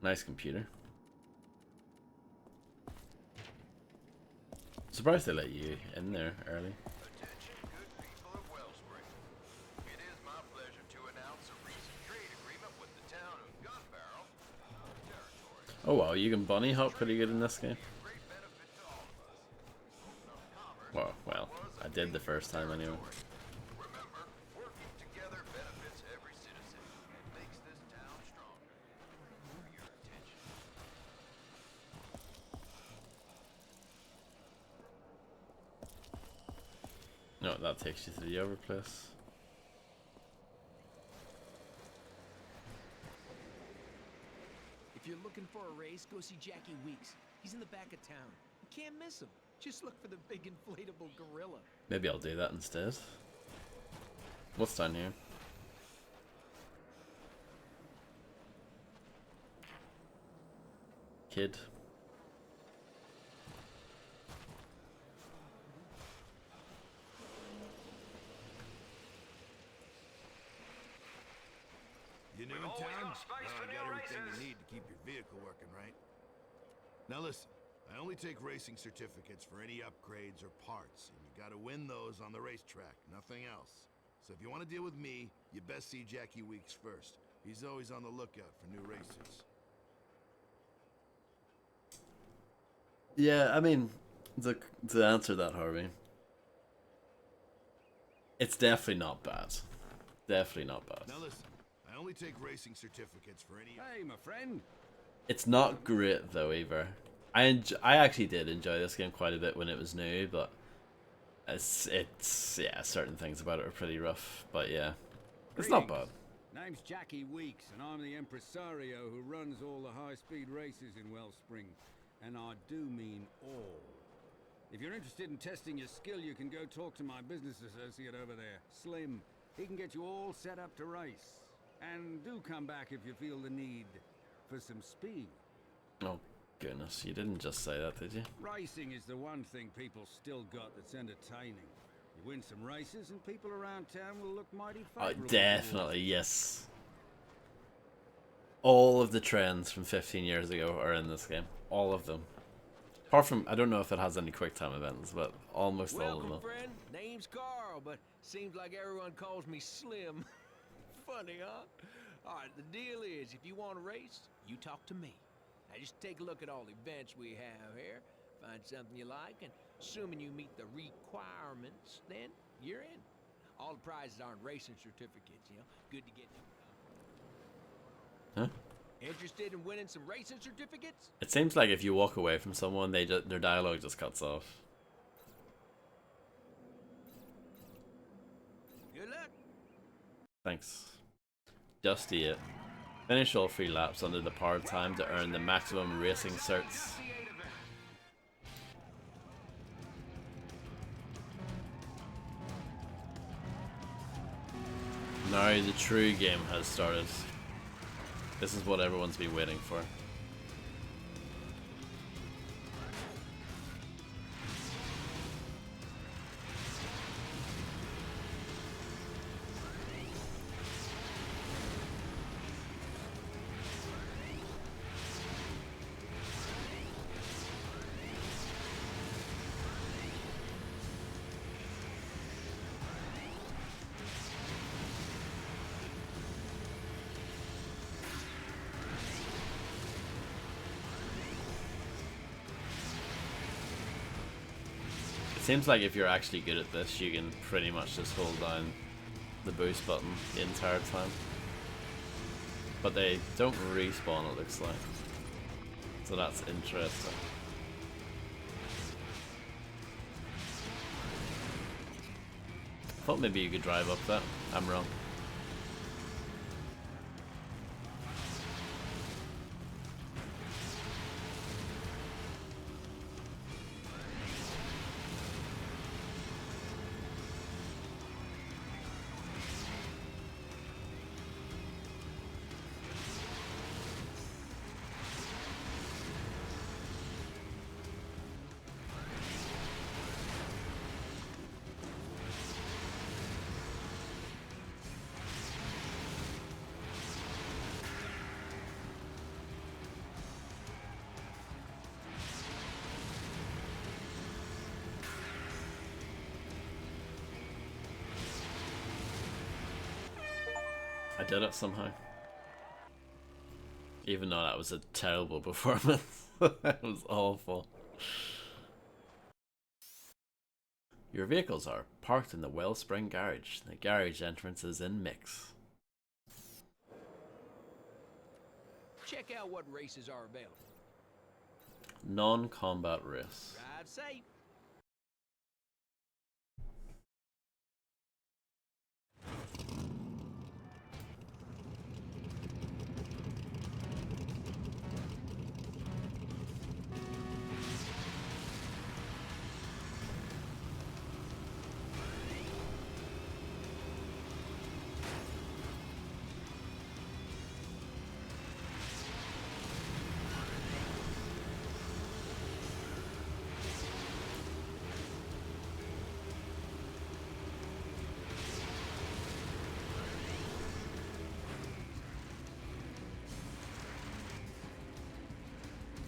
Nice computer. Surprised they let you in there early. Attention, good people of Wellspring. It is my pleasure to announce a recent trade agreement with the town of Gunbarrel territory. Oh wow, you can bunny hop pretty good in this game. Well, I did the first time anyway. Remember, working together benefits every citizen and makes this town stronger. For your attention. No, that takes you to the other place. If you're looking for a race, go see Jackie Weeks. He's in the back of town. You can't miss him. Just look for the big inflatable gorilla. Maybe I'll do that instead. What's down here? Kid. You new in town? You got everything you need to keep your vehicle working, right? Now listen, I only take racing certificates for any upgrades or parts, and you gotta win those on the racetrack, nothing else. So if you want to deal with me, you best see Jackie Weeks first. He's always on the lookout for new racers. Yeah, I mean, to answer that, Harvey, it's definitely not bad. Definitely not bad. Now listen, I only take racing certificates for any... Hey, my friend. It's not great though either. I actually did enjoy this game quite a bit when it was new, but it's yeah, certain things about it are pretty rough. But yeah, it's not bad. Name's Jackie Weeks, and I'm the impresario who runs all the high-speed races in Wellspring. And I do mean all. If you're interested in testing your skill, you can go talk to my business associate over there, Slim. He can get you all set up to race. And do come back if you feel the need for some speed. Oh, goodness. You didn't just say that, did you? Racing is the one thing people still got that's entertaining. You win some races and people around town will look mighty Oh, favorable. definitely, yes. All of the trends from 15 years ago are in this game. All of them. Apart from, I don't know if it has any quick time events, but almost all of them. Welcome, friend. Name's Carl, but seems like everyone calls me Slim. Funny, huh? All right, the deal is, if you want to race, you talk to me. Now, just take a look at all the events we have here, find something you like, and assuming you meet the requirements, then you're in. All the prizes aren't racing certificates, you know? Good to get you. Huh? Interested in winning some racing certificates? It seems like if you walk away from someone, their dialogue just cuts off. Good luck. Thanks. Dusty it. Finish all 3 laps under the powered time to earn the maximum racing certs. Now the true game has started. This is what everyone's been waiting for. It seems like if you're actually good at this, you can pretty much just hold down the boost button the entire time. But they don't respawn, it looks like. So that's interesting. Thought maybe you could drive up that. I'm wrong. I did it somehow. Even though that was a terrible performance. That was awful. Your vehicles are parked in the Wellspring Garage. The garage entrance is in Mix. Check out what races are available. Non-combat race. Drive safe.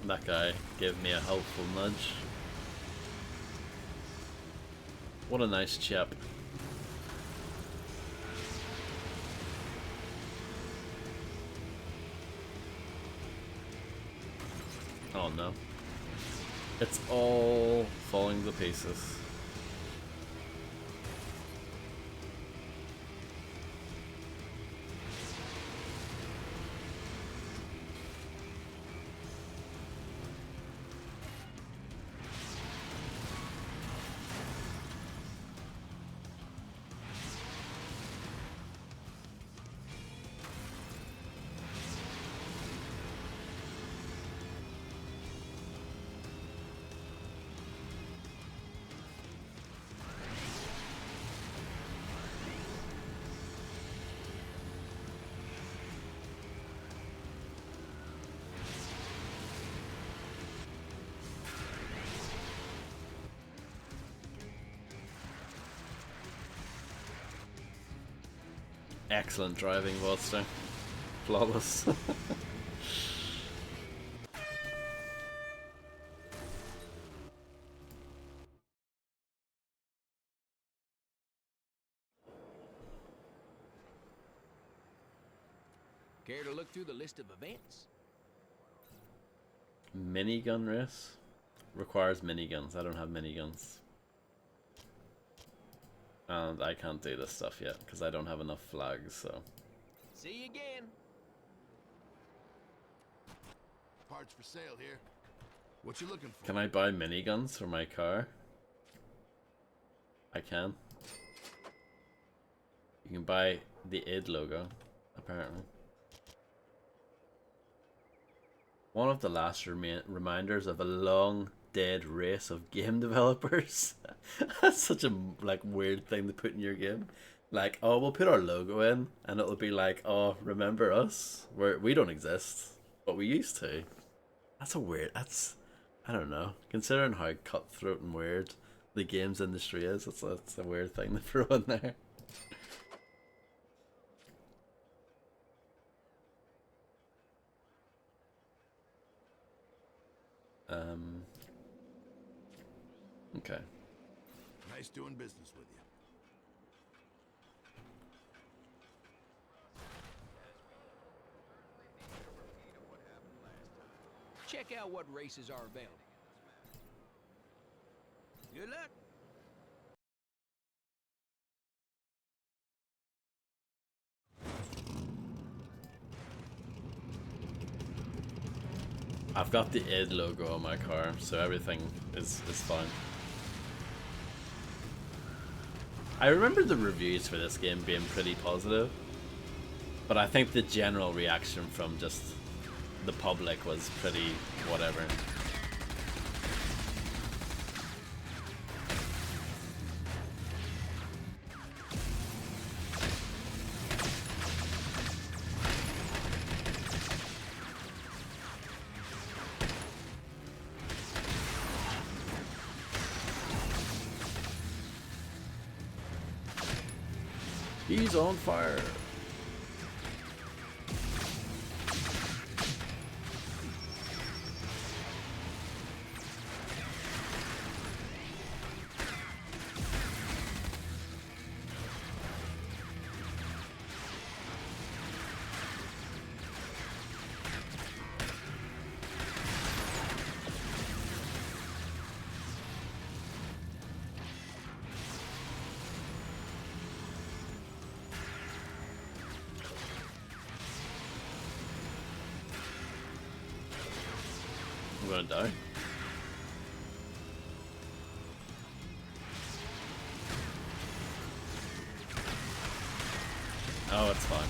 That guy gave me a helpful nudge. What a nice chap. Oh no. It's all falling to pieces. Excellent driving, Vodster. Flawless. Care to look through the list of events? Minigun race? Requires miniguns. I don't have miniguns. And I can't do this stuff yet because I don't have enough flags, so. See you again. Parts for sale here. What you looking for? Can I buy miniguns for my car? I can. You can buy the id logo, apparently. One of the last reminders of a long dead race of game developers. That's such a weird thing to put in your game. Like, oh, we'll put our logo in, and it'll be like, oh, remember us? We don't exist, but we used to. That's a weird. I don't know. Considering how cutthroat and weird the games industry is, it's a weird thing to throw in there. Okay. Nice doing business with you. Check out what races are available. Good luck. I've got the id logo on my car, so everything is fine. I remember the reviews for this game being pretty positive, but I think the general reaction from just the public was pretty whatever. He's on fire. I'm gonna die. Oh, it's fine.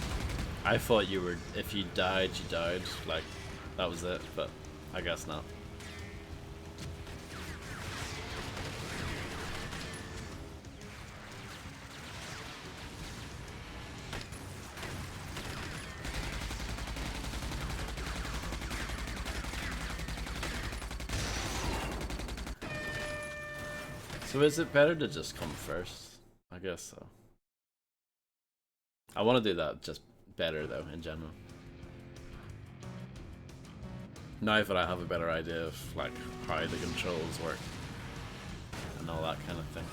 I thought you were, if you died, you died. Like, that was it, but I guess not. So is it better to just come first? I guess so. I want to do that just better though, in general. Now that I have a better idea of like how the controls work and all that kind of thing.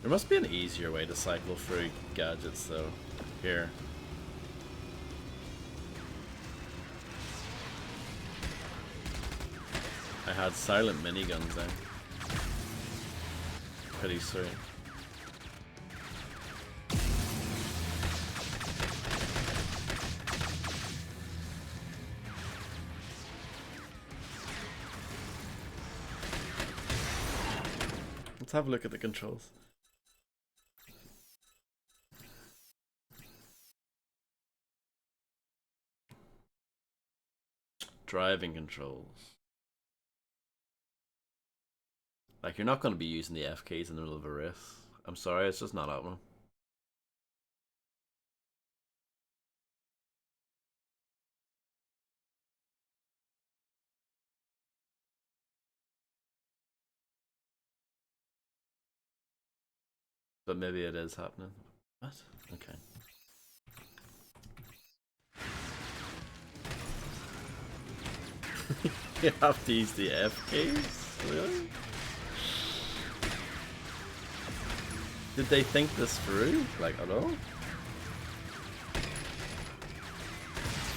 There must be an easier way to cycle through gadgets though. Here. I had silent miniguns there. Pretty sweet. Let's have a look at the controls. Driving controls. Like, you're not going to be using the F keys in the middle of a race. I'm sorry, it's just not happening. But maybe it is happening. What? Okay. You have to use the F keys? Really? Did they think this through? Like, at all?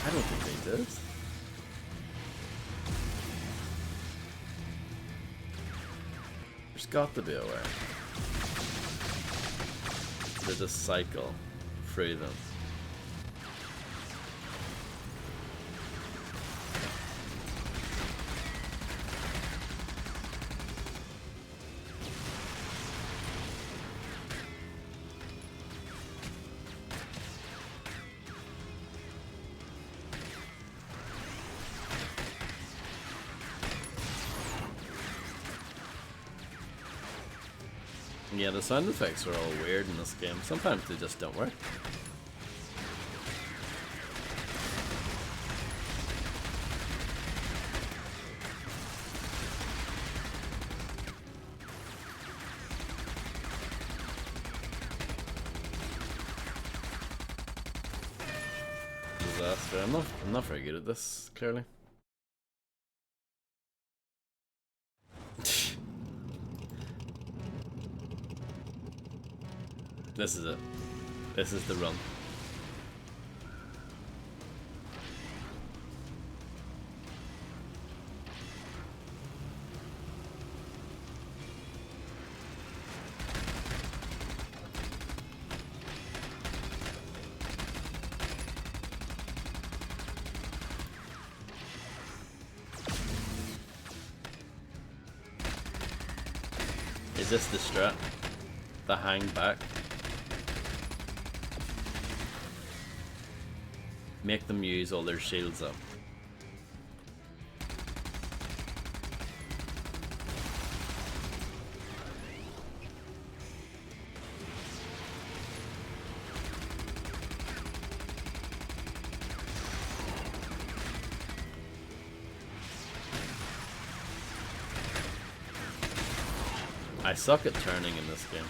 I don't think they did. There's got to be a way. To just cycle through them. Yeah, the sound effects are all weird in this game. Sometimes they just don't work. Disaster. I'm not very good at this, clearly. This is it. This is the run. Is this the strat? The hang back? Make them use all their shields up. I suck at turning in this game.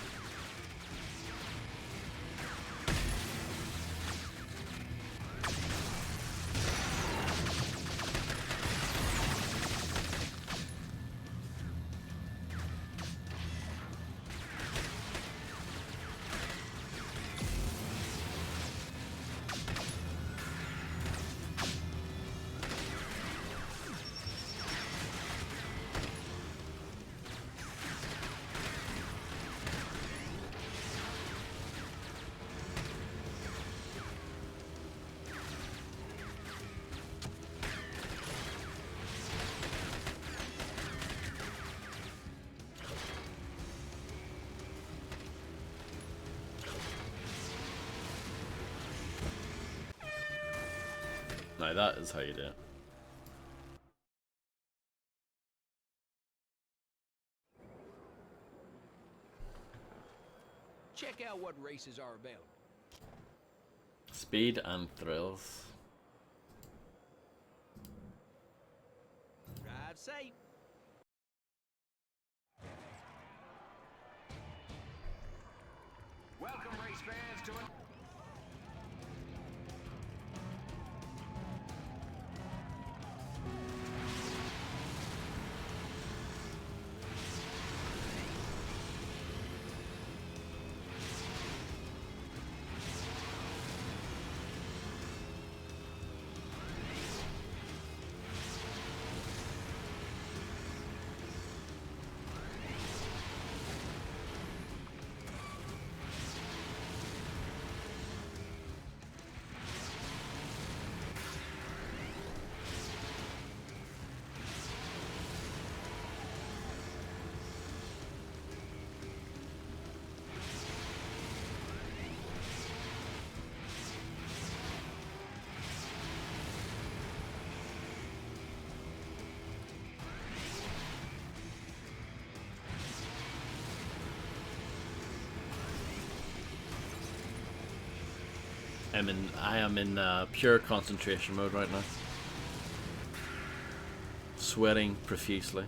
Now that is how you do it. Check out what races are available. Speed and thrills. Drive safe. Welcome, race fans, to it. I am in pure concentration mode right now. Sweating profusely.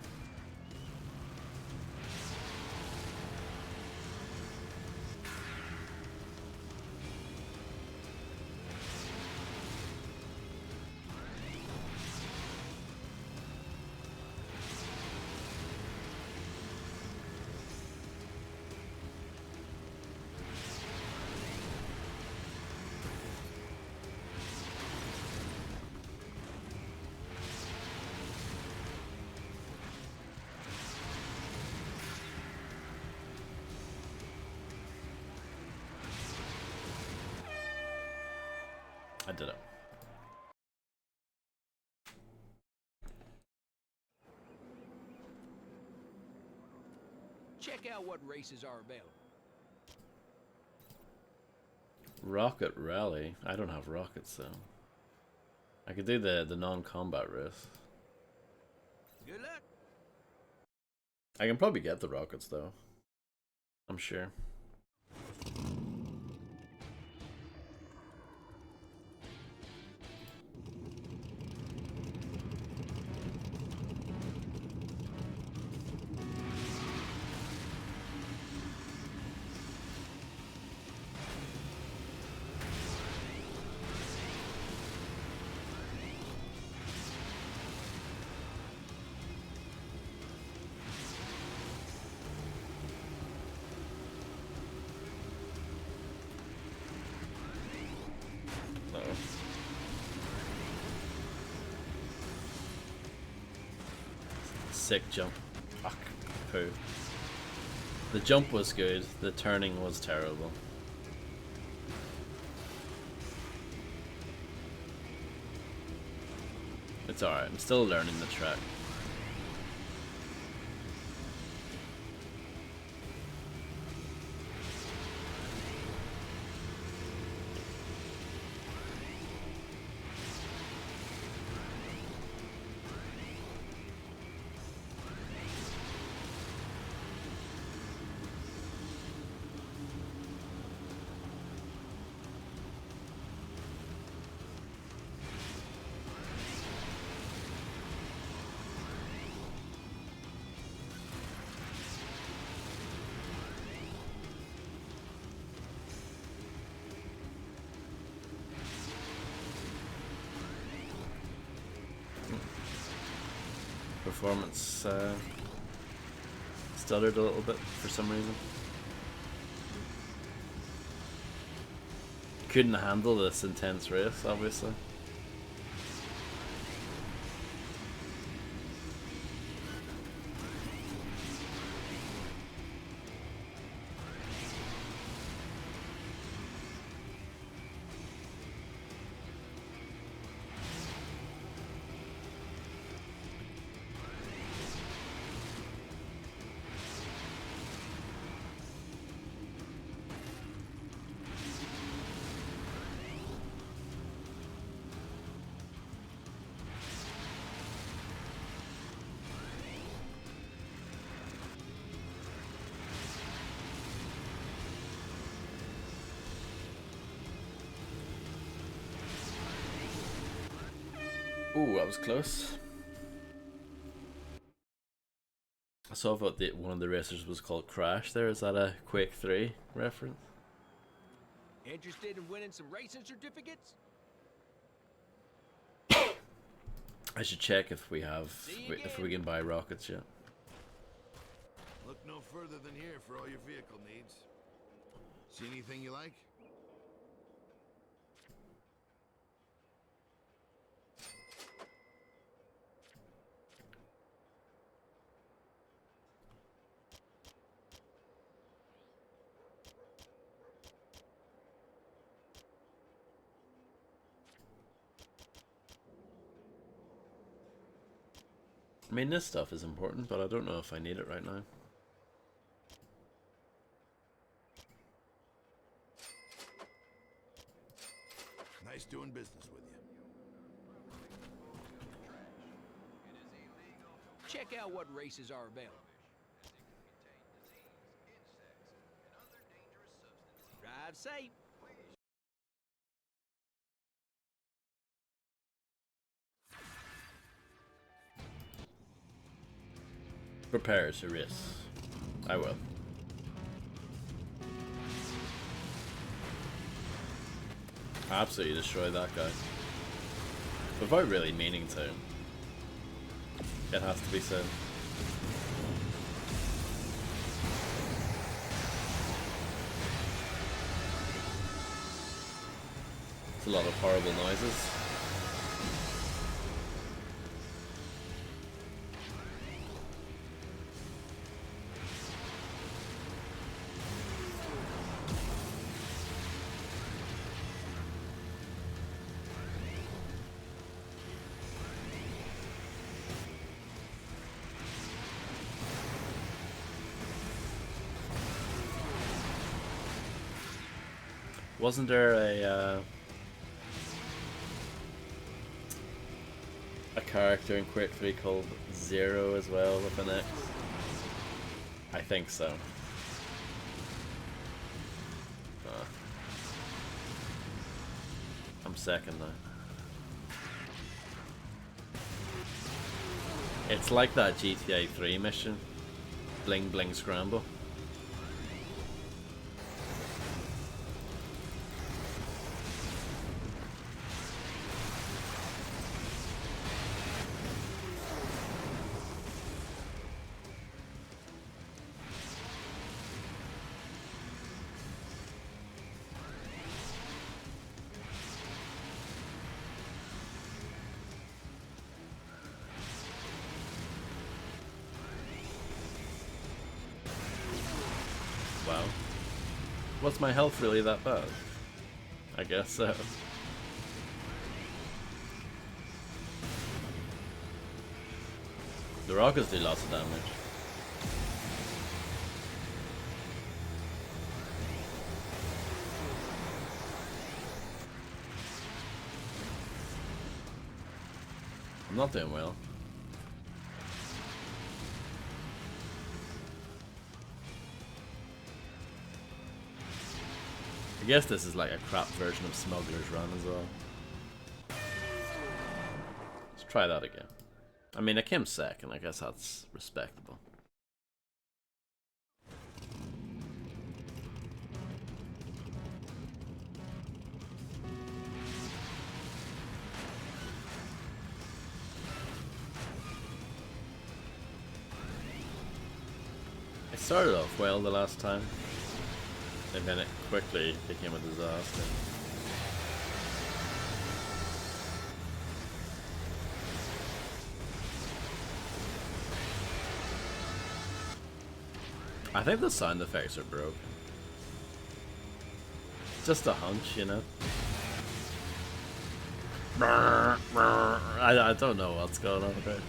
I did it. Check out what races are available. Rocket Rally. I don't have rockets though. I could do the non-combat race. Good luck. I can probably get the rockets though. I'm sure. Sick jump. Fuck. Poo. The jump was good, the turning was terrible. It's alright, I'm still learning the track. Performance stuttered a little bit for some reason. Couldn't handle this intense race, obviously. Ooh, that was close. I saw that one of the racers was called Crash there. Is that a Quake 3 reference? Interested in winning some racing certificates? I should check if we have, if we can buy rockets yet. Look no further than here for all your vehicle needs. See anything you like? I mean, this stuff is important, but I don't know if I need it right now. Nice doing business with you. Check out what races are available. Drive safe. Prepare to race. I will. Absolutely destroy that guy. Without really meaning to. It has to be said. It's a lot of horrible noises. Wasn't there a character in Quake 3 called Zero as well with an X? I think so. I'm second now. It's like that GTA 3 mission, Bling Bling Scramble. Wow. Was my health really that bad? I guess so. The rockets do lots of damage. I'm not doing well. I guess this is like a crap version of Smuggler's Run as well. Let's try that again. I mean, I came second, I guess that's respectable. I started off well the last time, and then it quickly became a disaster. I think the sound effects are broken. Just a hunch, you know? I don't know what's going on with it.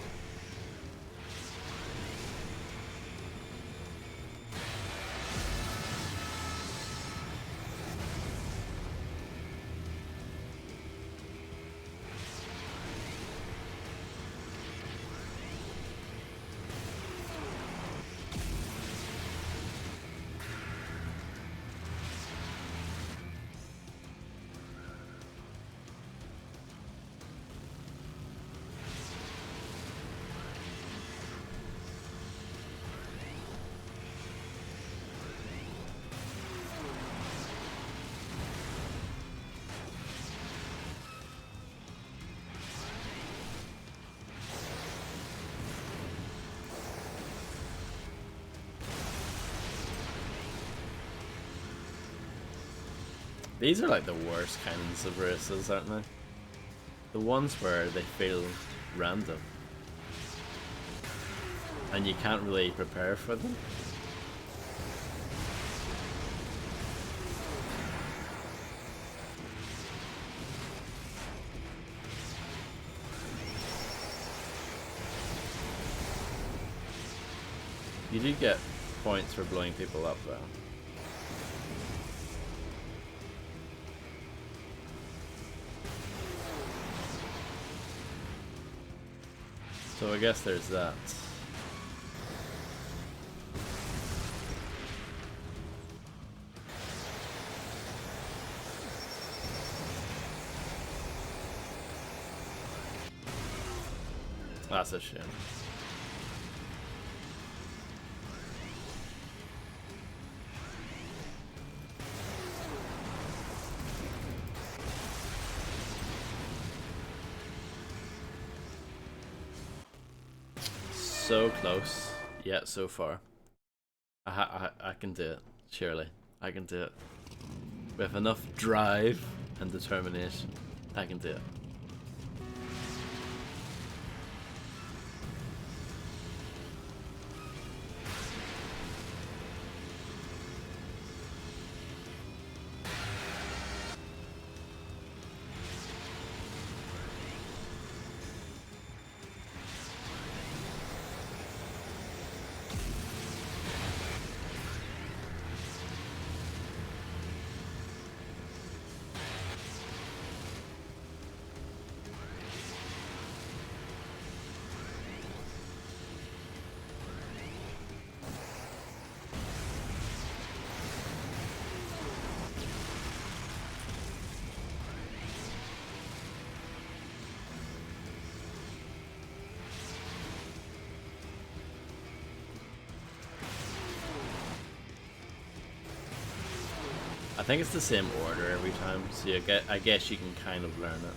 These are like the worst kinds of races, aren't they? The ones where they feel random and you can't really prepare for them. You do get points for blowing people up though. So I guess there's that. That's a shame. So close, yet so far. I can do it, surely. I can do it. With enough drive and determination, I can do it. I think it's the same order every time, so I guess you can kind of learn it.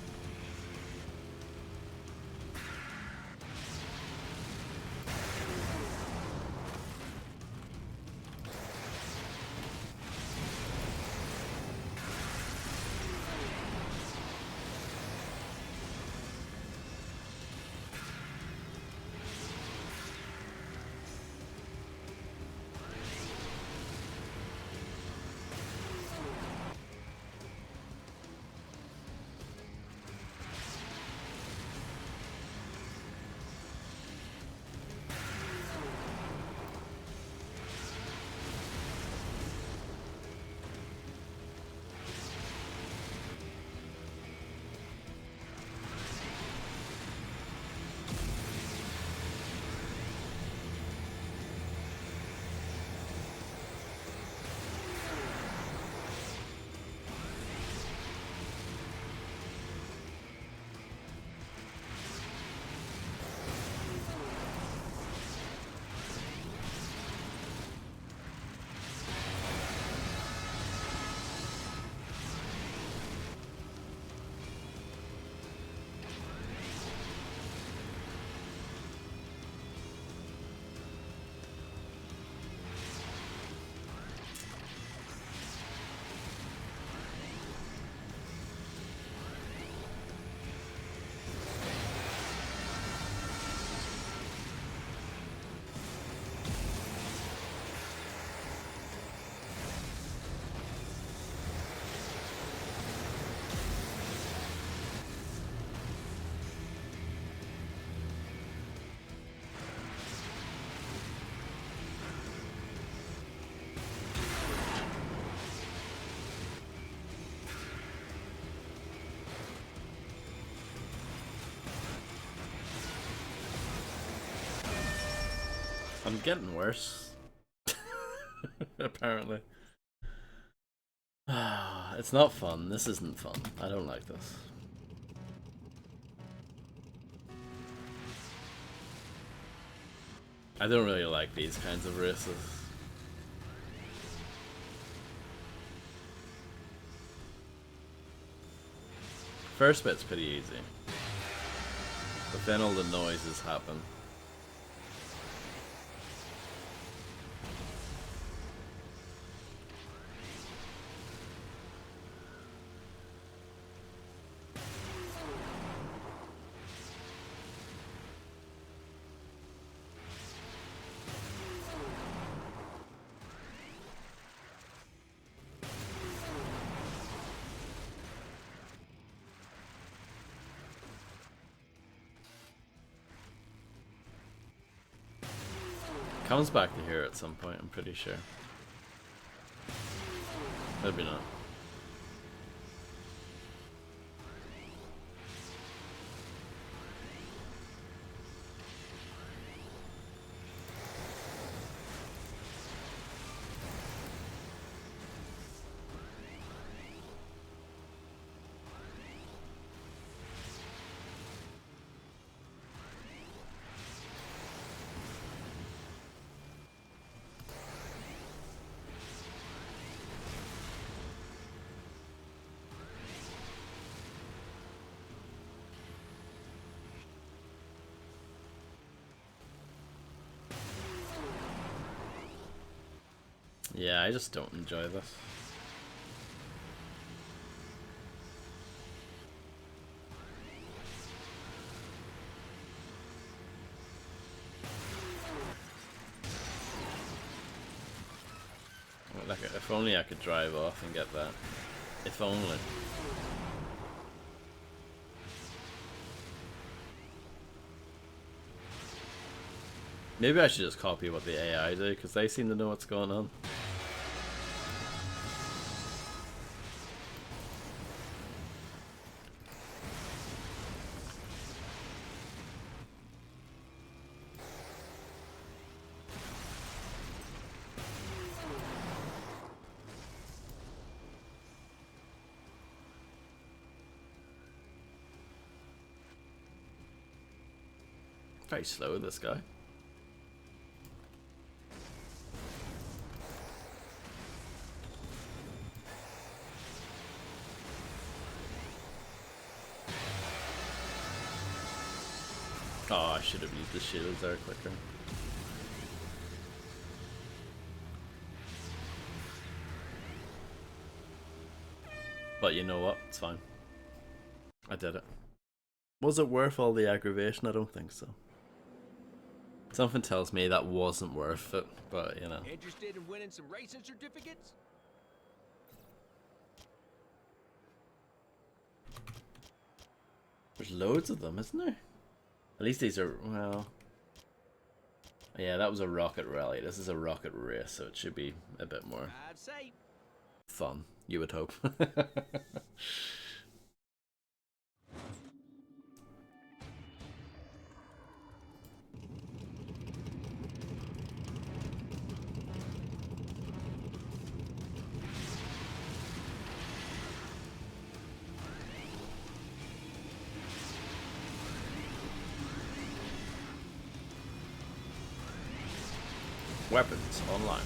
I'm getting worse. Apparently. It's not fun. This isn't fun. I don't like this. I don't really like these kinds of races. First bit's pretty easy. But then all the noises happen. Comes back to here at some point, I'm pretty sure. Maybe not. Yeah, I just don't enjoy this. Like, if only I could drive off and get that. If only. Maybe I should just copy what the AI do, because they seem to know what's going on. Very slow, this guy. Oh, I should have used the shields there quicker. But you know what? It's fine. I did it. Was it worth all the aggravation? I don't think so. Something tells me that wasn't worth it, but you know. Interested in winning some racing certificates? There's loads of them, isn't there? At least these are, well... Yeah, that was a rocket rally. This is a rocket race, so it should be a bit more fun, you would hope. Weapons online.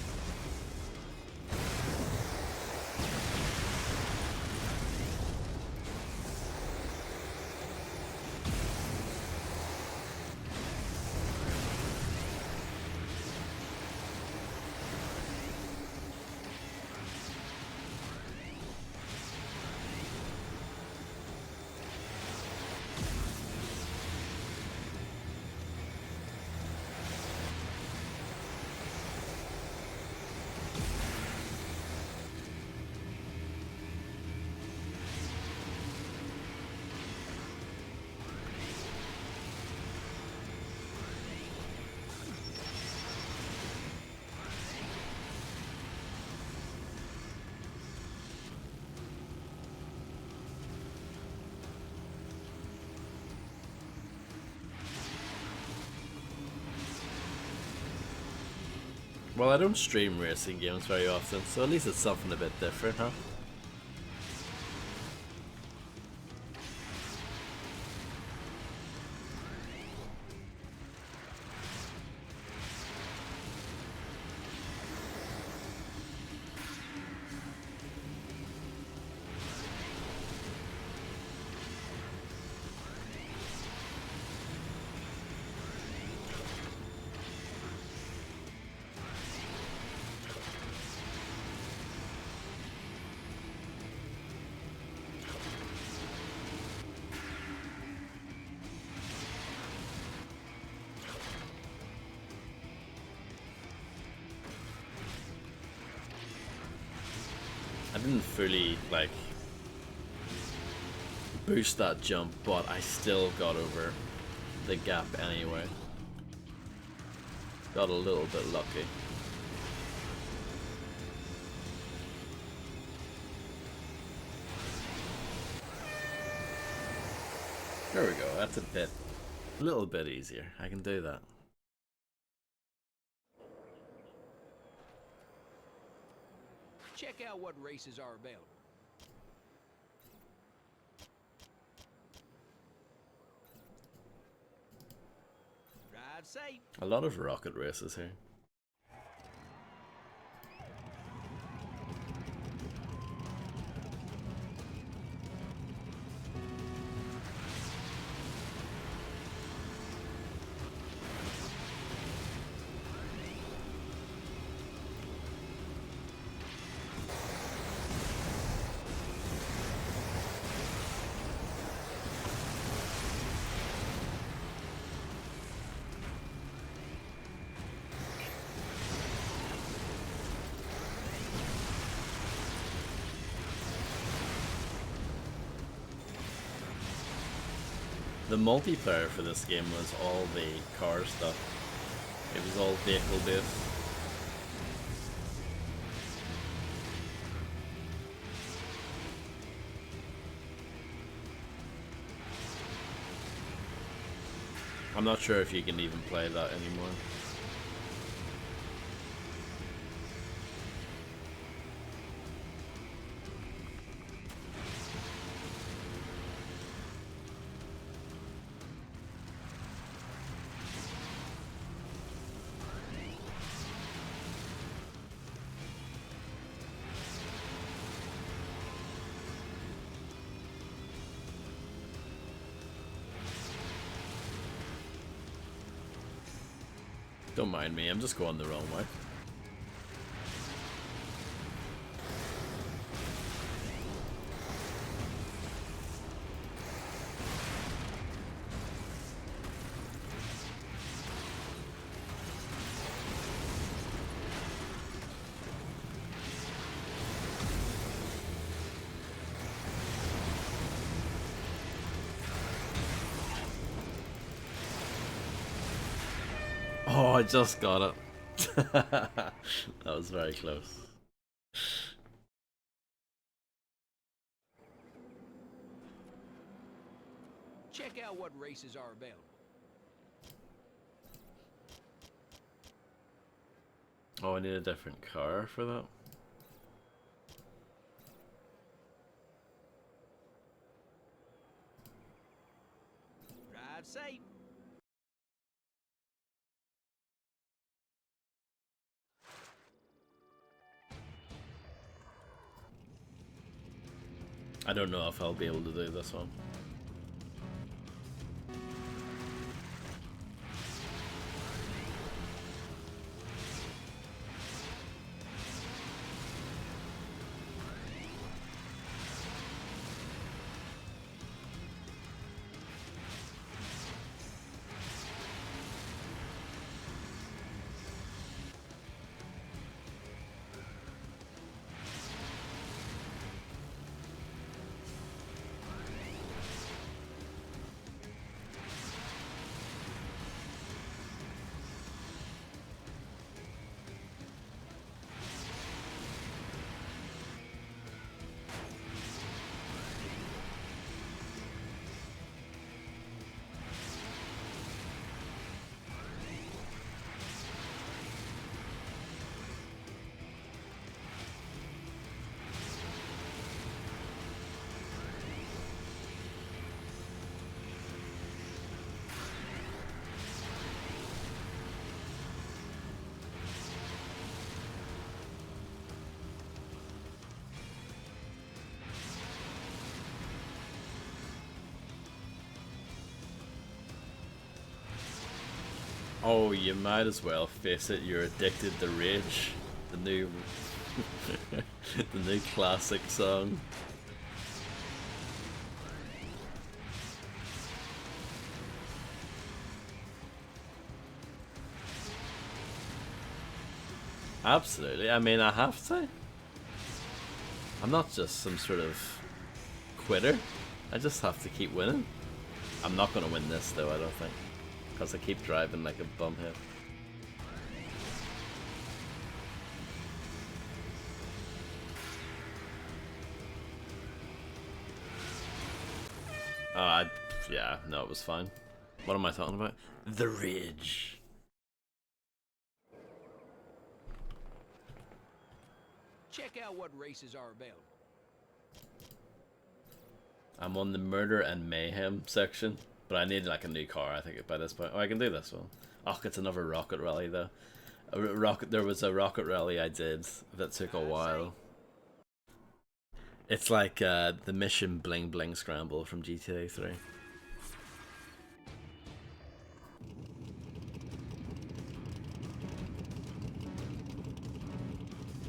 Well, I don't stream racing games very often, so at least it's something a bit different, huh? I didn't fully, like, boost that jump, but I still got over the gap anyway. Got a little bit lucky. There we go, that's a little bit easier. I can do that. Check out what races are available. Drive safe. A lot of rocket races here. The multiplayer for this game was all the car stuff. It was all vehicle based. I'm not sure if you can even play that anymore. Don't mind me, I'm just going the wrong way. Oh, I just got it. That was very close. Check out what races are available. Oh, I need a different car for that. Drive safe. I don't know if I'll be able to do this one. Oh, you might as well face it, you're addicted to Rage. The new the new classic song. Absolutely, I mean I have to. I'm not just some sort of quitter. I just have to keep winning. I'm not gonna win this though, I don't think. Because I keep driving like a bumhead. Yeah, no, it was fine. What am I talking about? The Ridge. Check out what races are available. I'm on the Murder and Mayhem section. But I need like a new car, I think, by this point. Oh, I can do this one. Oh, it's another rocket rally though. There was a rocket rally I did that took a while. It's like the Mission Bling Bling Scramble from GTA 3.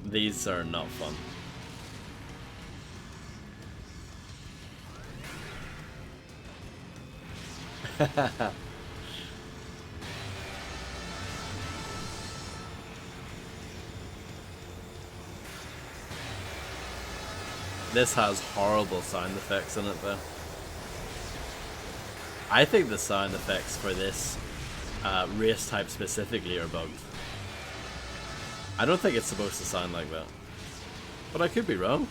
These are not fun. This has horrible sound effects in it though. I think the sound effects for this race type specifically are bugged. I don't think it's supposed to sound like that. But I could be wrong.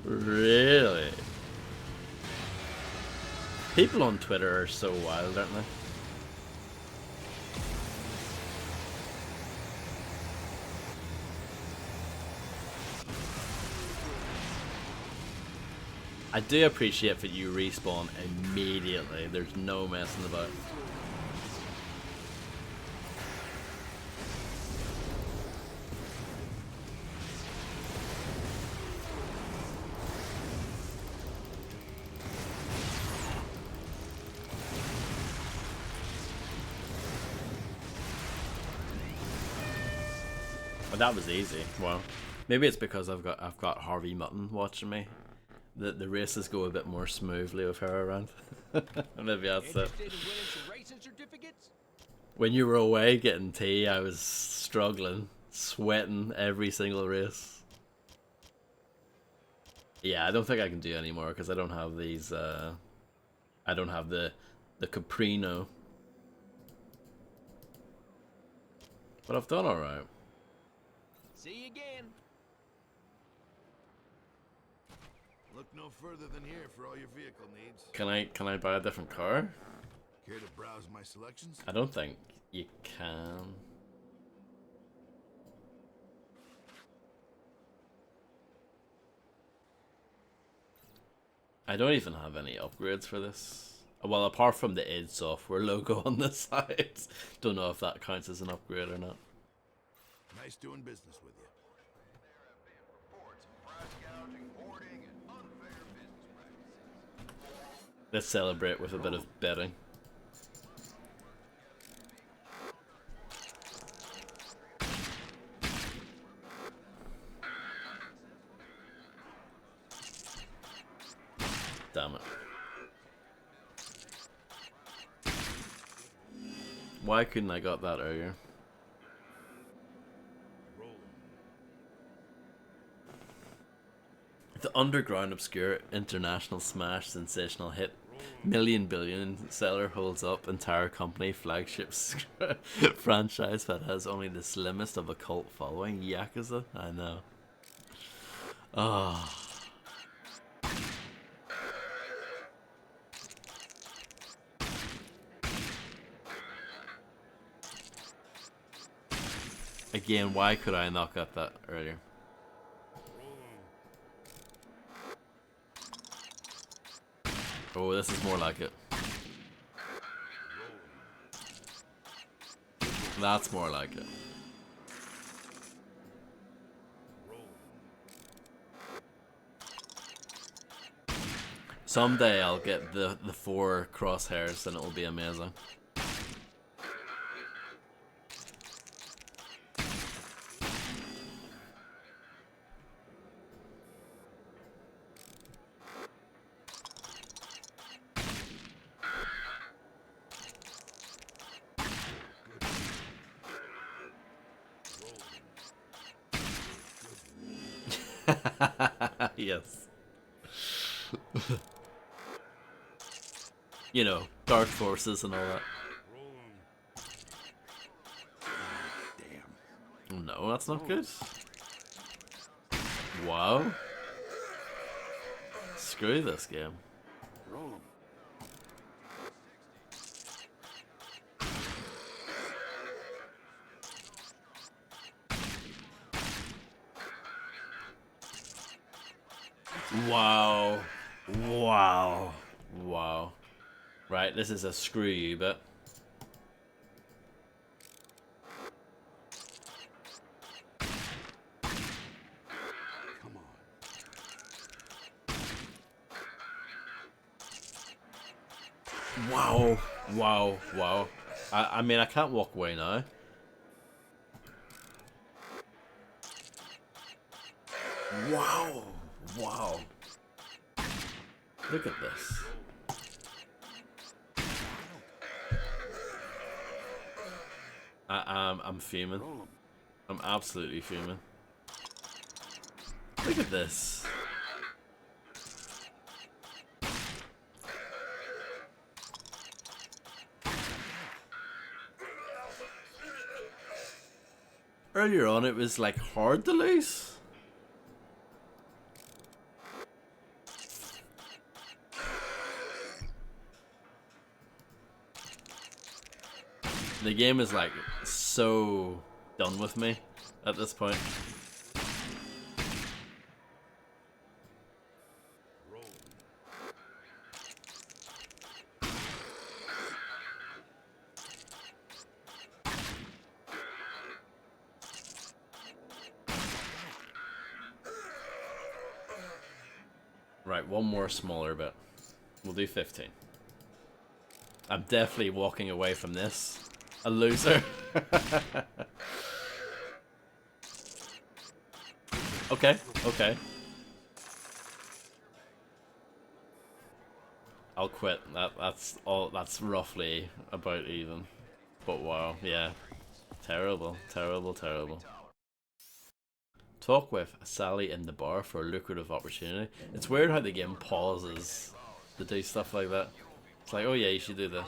Really? People on Twitter are so wild, aren't they? I do appreciate that you respawn immediately. There's no messing about. But that was easy. Well, maybe it's because I've got Harvey Mutton watching me. The races go a bit more smoothly with her around. Maybe that's it. When you were away getting tea, I was struggling, sweating every single race. Yeah, I don't think I can do any more because I don't have these. I don't have the Caprino. But I've done all right. See you again. Look no further than here for all your vehicle needs. Can I buy a different car? Care to browse my selections? I don't think you can. I don't even have any upgrades for this. Well, apart from the id Software logo on the side. Don't know if that counts as an upgrade or not. Nice doing business with you. Let's celebrate with a bit of betting. Damn it. Why couldn't I got that earlier? The underground obscure international smash sensational hit million billion seller holds up entire company flagship franchise that has only the slimmest of a cult following. Yakuza? I know. Ah. Again, why could I not get that earlier? Oh, this is more like it. That's more like it. Someday I'll get the 4 crosshairs and it'll be amazing. Yes. You know, dark forces and all that. Damn. No, that's not good. Wow. Screw this game. Wow. Wow. Wow. Right, this is a screw you bit. Come on. Wow. Wow. Wow. I mean, I can't walk away now. Wow. Wow. Look at this. I'm fuming. I'm absolutely fuming. Look at this. Earlier on it was like hard to lose. The game is like so done with me at this point. Right, one more smaller bit. We'll do 15. I'm definitely walking away from this a loser. Okay, okay. I'll quit. That's all. That's roughly about even. But wow, yeah. Terrible, terrible, terrible. Talk with Sally in the bar for a lucrative opportunity. It's weird how the game pauses to do stuff like that. It's like, oh yeah, you should do this.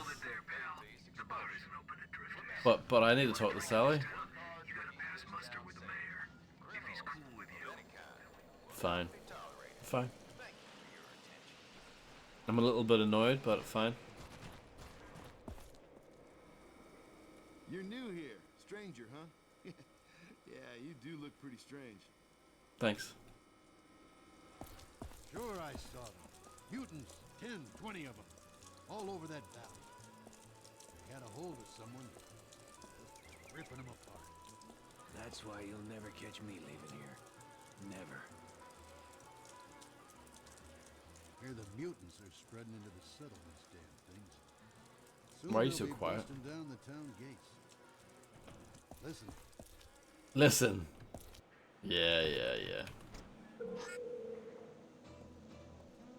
But I need to talk to Sally. Fine. Fine. I'm a little bit annoyed, but fine. You're new here, stranger, huh? Yeah, you do look pretty strange. Thanks. Sure, I saw them. Mutants, 10, 20 of them. All over that valley. They had a hold of someone, ripping them apart. That's why you'll never catch me leaving here. Never. Here the mutants are spreading into the settlements, damn things. Soon Why are you they'll so be quiet? busting down the town gates. Listen. Listen. Yeah, yeah, yeah.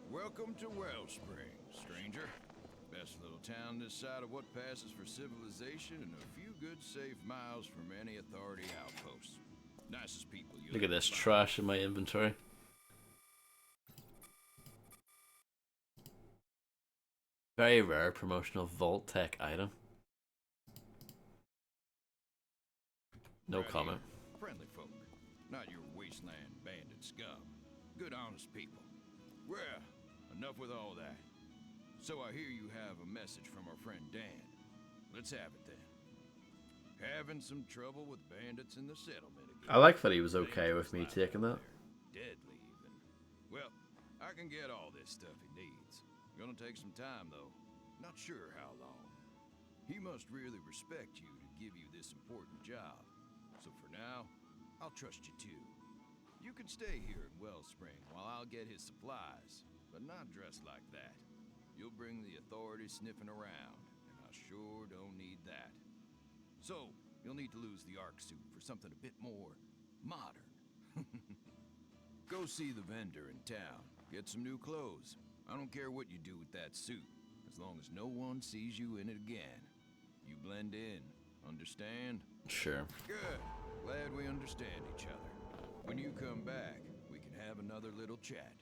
Welcome to Wellspring, stranger. Best little town this side of what passes for civilization and a few good safe miles from any authority outposts. Nicest people you'll Look at ever this find. trash in my inventory. Very rare promotional Vault Tech item. No Right comment. here, friendly folk, not your wasteland bandit scum. Good, honest people. Well, enough with all that. So I hear you have a message from our friend Dan. Let's have it then. Having some trouble with bandits in the settlement again. I like that he was okay with me taking that. Deadly even. Well, I can get all this stuff he needs. Gonna take some time though. Not sure how long. He must really respect you to give you this important job. So for now, I'll trust you too. You can stay here in Wellspring while I'll get his supplies, but not dressed like that. You'll bring the authorities sniffing around, and I sure don't need that. So, you'll need to lose the Ark suit for something a bit more modern. Go see the vendor in town. Get some new clothes. I don't care what you do with that suit, as long as no one sees you in it again. You blend in. Understand? Sure. Good. Glad we understand each other. When you come back, we can have another little chat.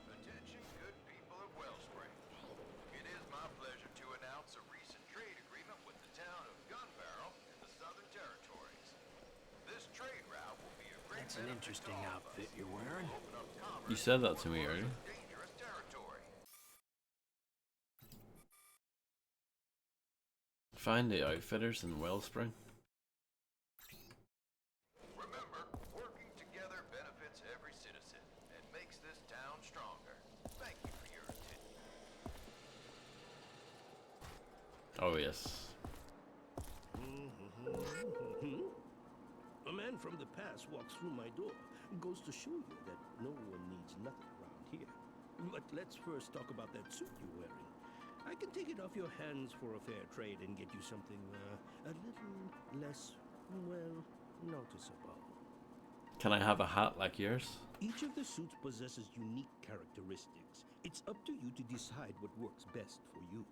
Attention, good people of Wellspring. It is my pleasure to announce a recent trade agreement with the town of Gunbarrel in the Southern Territories. This trade route will be a great That's an interesting outfit you're wearing. You said that to me earlier. dangerous territory. Find the outfitters in Wellspring. Remember, working together benefits every citizen and makes this town stronger. Thank you for your attention. Oh yes. A man from the past walks through my door. Goes to show you that no one needs nothing around here. But let's first talk about that suit you're wearing. I can take it off your hands for a fair trade and get you something a little less, well, noticeable. Can I have a hat like yours? Each of the suits possesses unique characteristics. It's up to you to decide what works best for you.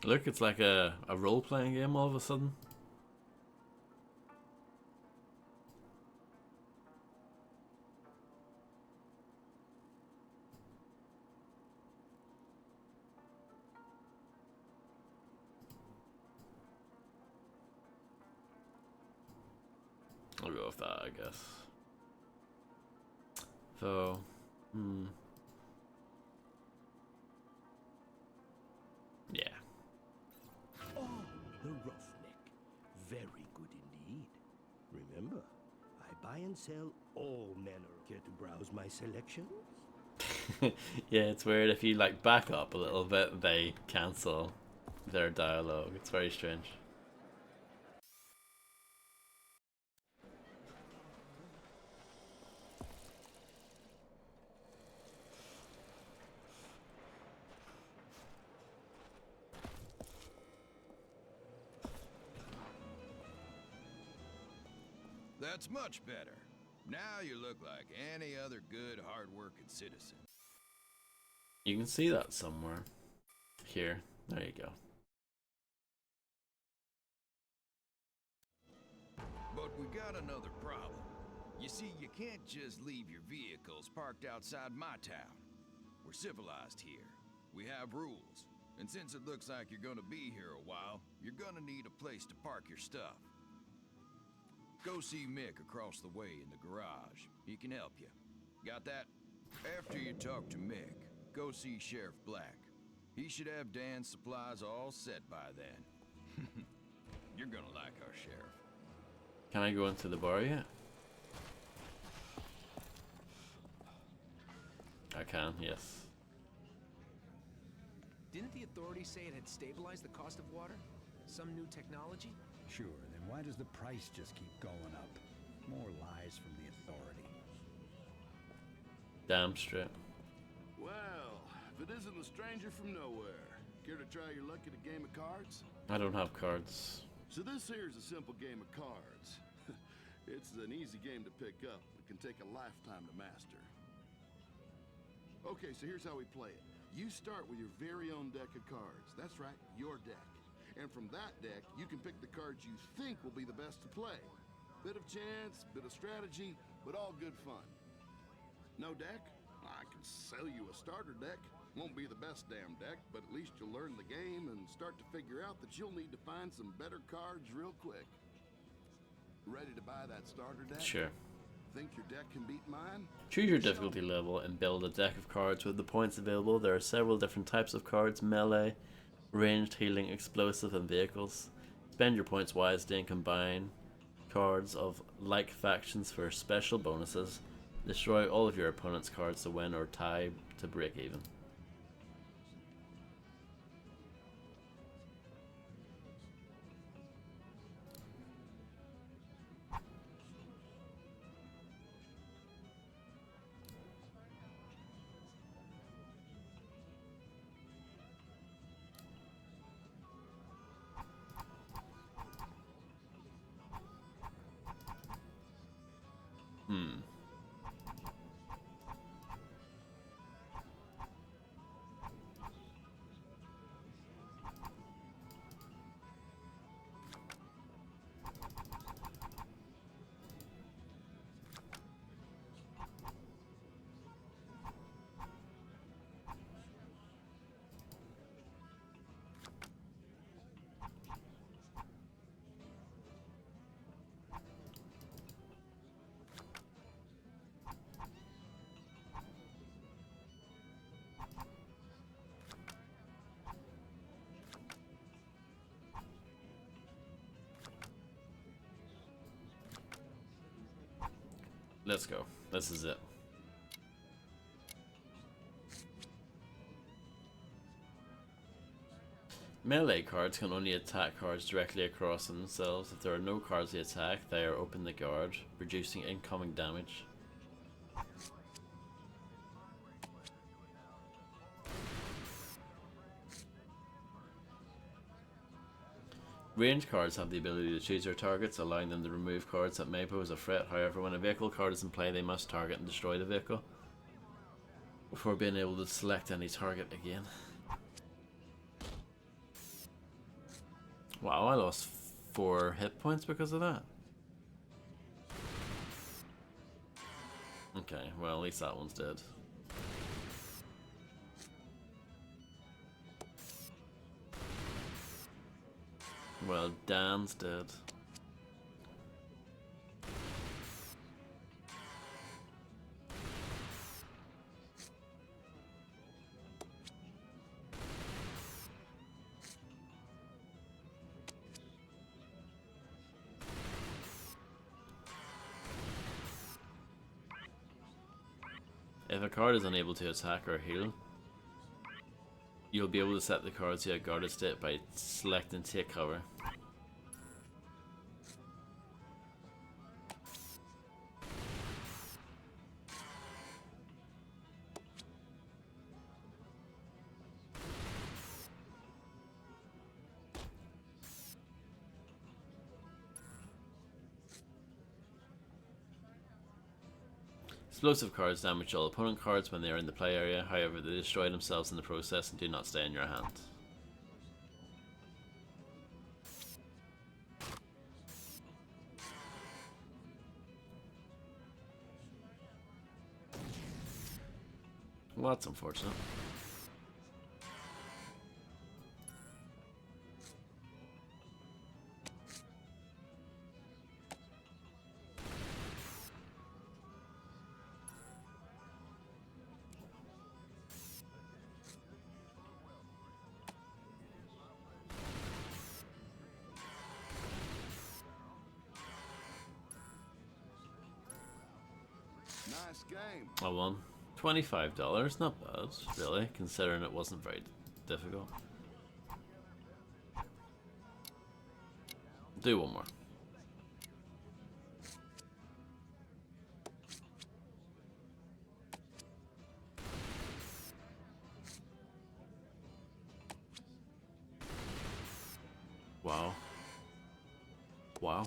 Look, it's like a role-playing game all of a sudden. I'll go with that, I guess. So, yeah. Oh, the roughneck. Very good indeed. Remember, I buy and sell all manner. Care to browse my selection? Yeah, it's weird if you like back up a little bit, they cancel their dialogue. It's very strange. That's much better. Now you look like any other good, hard-working citizen. You can see that somewhere. Here. There you go. But we got another problem. You see, you can't just leave your vehicles parked outside my town. We're civilized here. We have rules. And since it looks like you're gonna be here a while, you're gonna need a place to park your stuff. Go see Mick across the way in the garage. He can help you. Got that? After you talk to Mick, go see Sheriff Black. He should have Dan's supplies all set by then. You're gonna like our sheriff. Can I go into the bar yet? I can, yes. Didn't the authorities say it had stabilized the cost of water? Some new technology? Sure, then why does the price just keep going up? More lies from the authority. Damn straight. Well, if it isn't the stranger from nowhere, care to try your luck at a game of cards? I don't have cards. So this here's a simple game of cards. It's an easy game to pick up. It can take a lifetime to master. Okay, so here's how we play it. You start with your very own deck of cards. That's right, your deck. And from that deck, you can pick the cards you think will be the best to play. Bit of chance, bit of strategy, but all good fun. No deck? I can sell you a starter deck. Won't be the best damn deck, but at least you'll learn the game and start to figure out that you'll need to find some better cards real quick. Ready to buy that starter deck? Sure. Think your deck can beat mine? Choose your difficulty level and build a deck of cards with the points available. There are several different types of cards: melee, ranged, healing, explosive, and vehicles. Spend your points wisely and combine cards of like factions for special bonuses. Destroy all of your opponent's cards to win or tie to break even. Let's go. This is it. Melee cards can only attack cards directly across themselves. If there are no cards they attack, they are open the guard, reducing incoming damage. Range cards have the ability to choose their targets, allowing them to remove cards that may pose a threat. However, when a vehicle card is in play, they must target and destroy the vehicle before being able to select any target again. Wow, I lost 4 hit points because of that. Okay, well at least that one's dead. Well, Dan's dead. If a card is unable to attack or heal, You'll be able to set the cards to a guarded state by selecting take cover. Explosive cards damage all opponent cards when they are in the play area, however they destroy themselves in the process and do not stay in your hand. Well, that's unfortunate. Nice game. I won. $25, not bad, really, considering it wasn't very difficult. Do one more. Wow. Wow.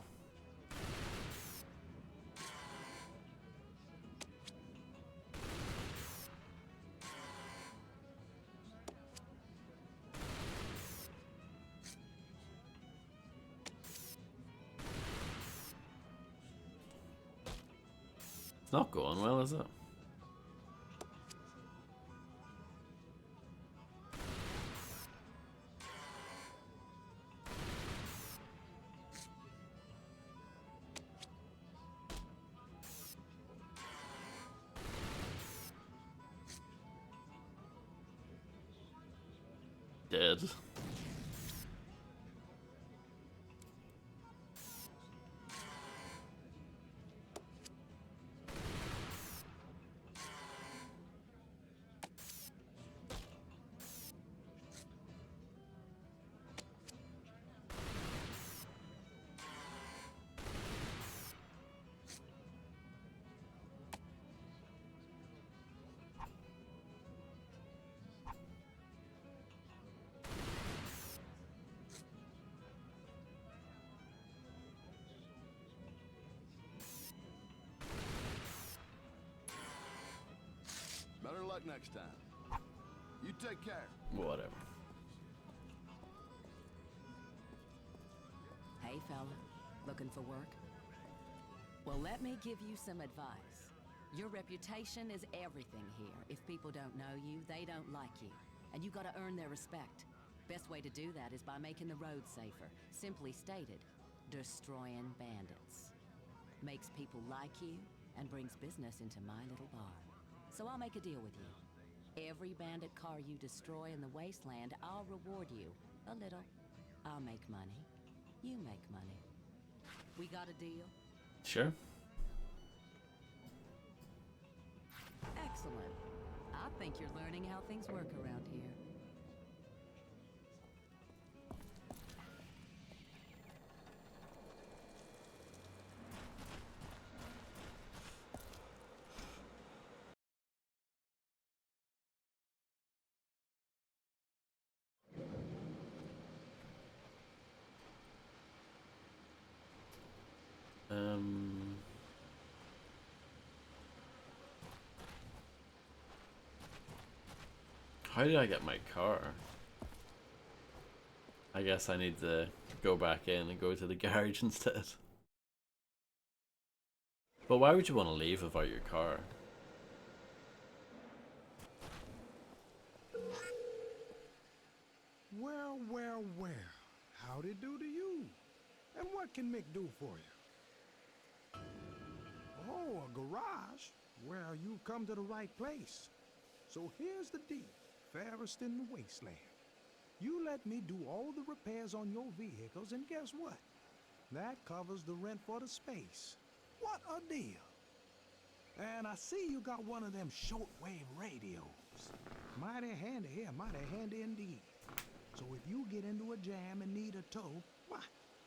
It's not going well, is it? Dead. Better luck next time. You take care. Whatever. Hey, fella. Looking for work? Well, let me give you some advice. Your reputation is everything here. If people don't know you, they don't like you. And you gotta earn their respect. Best way to do that is by making the road safer. Simply stated, destroying bandits. Makes people like you and brings business into my little bar. So I'll make a deal with you. Every bandit car you destroy in the wasteland, I'll reward you. A little. I'll make money. You make money. We got a deal? Sure. Excellent. I think you're learning how things work around here. How did I get my car? I guess I need to go back in and go to the garage instead. But why would you want to leave without your car? Well, well, well. How'd it do to you? And what can Mick do for you? Oh, a garage? Well, you've come to the right place. So here's the deal, fairest in the wasteland. You let me do all the repairs on your vehicles, and guess what? That covers the rent for the space. What a deal. And I see you got one of them shortwave radios. Mighty handy here, mighty handy indeed. So if you get into a jam and need a tow, why,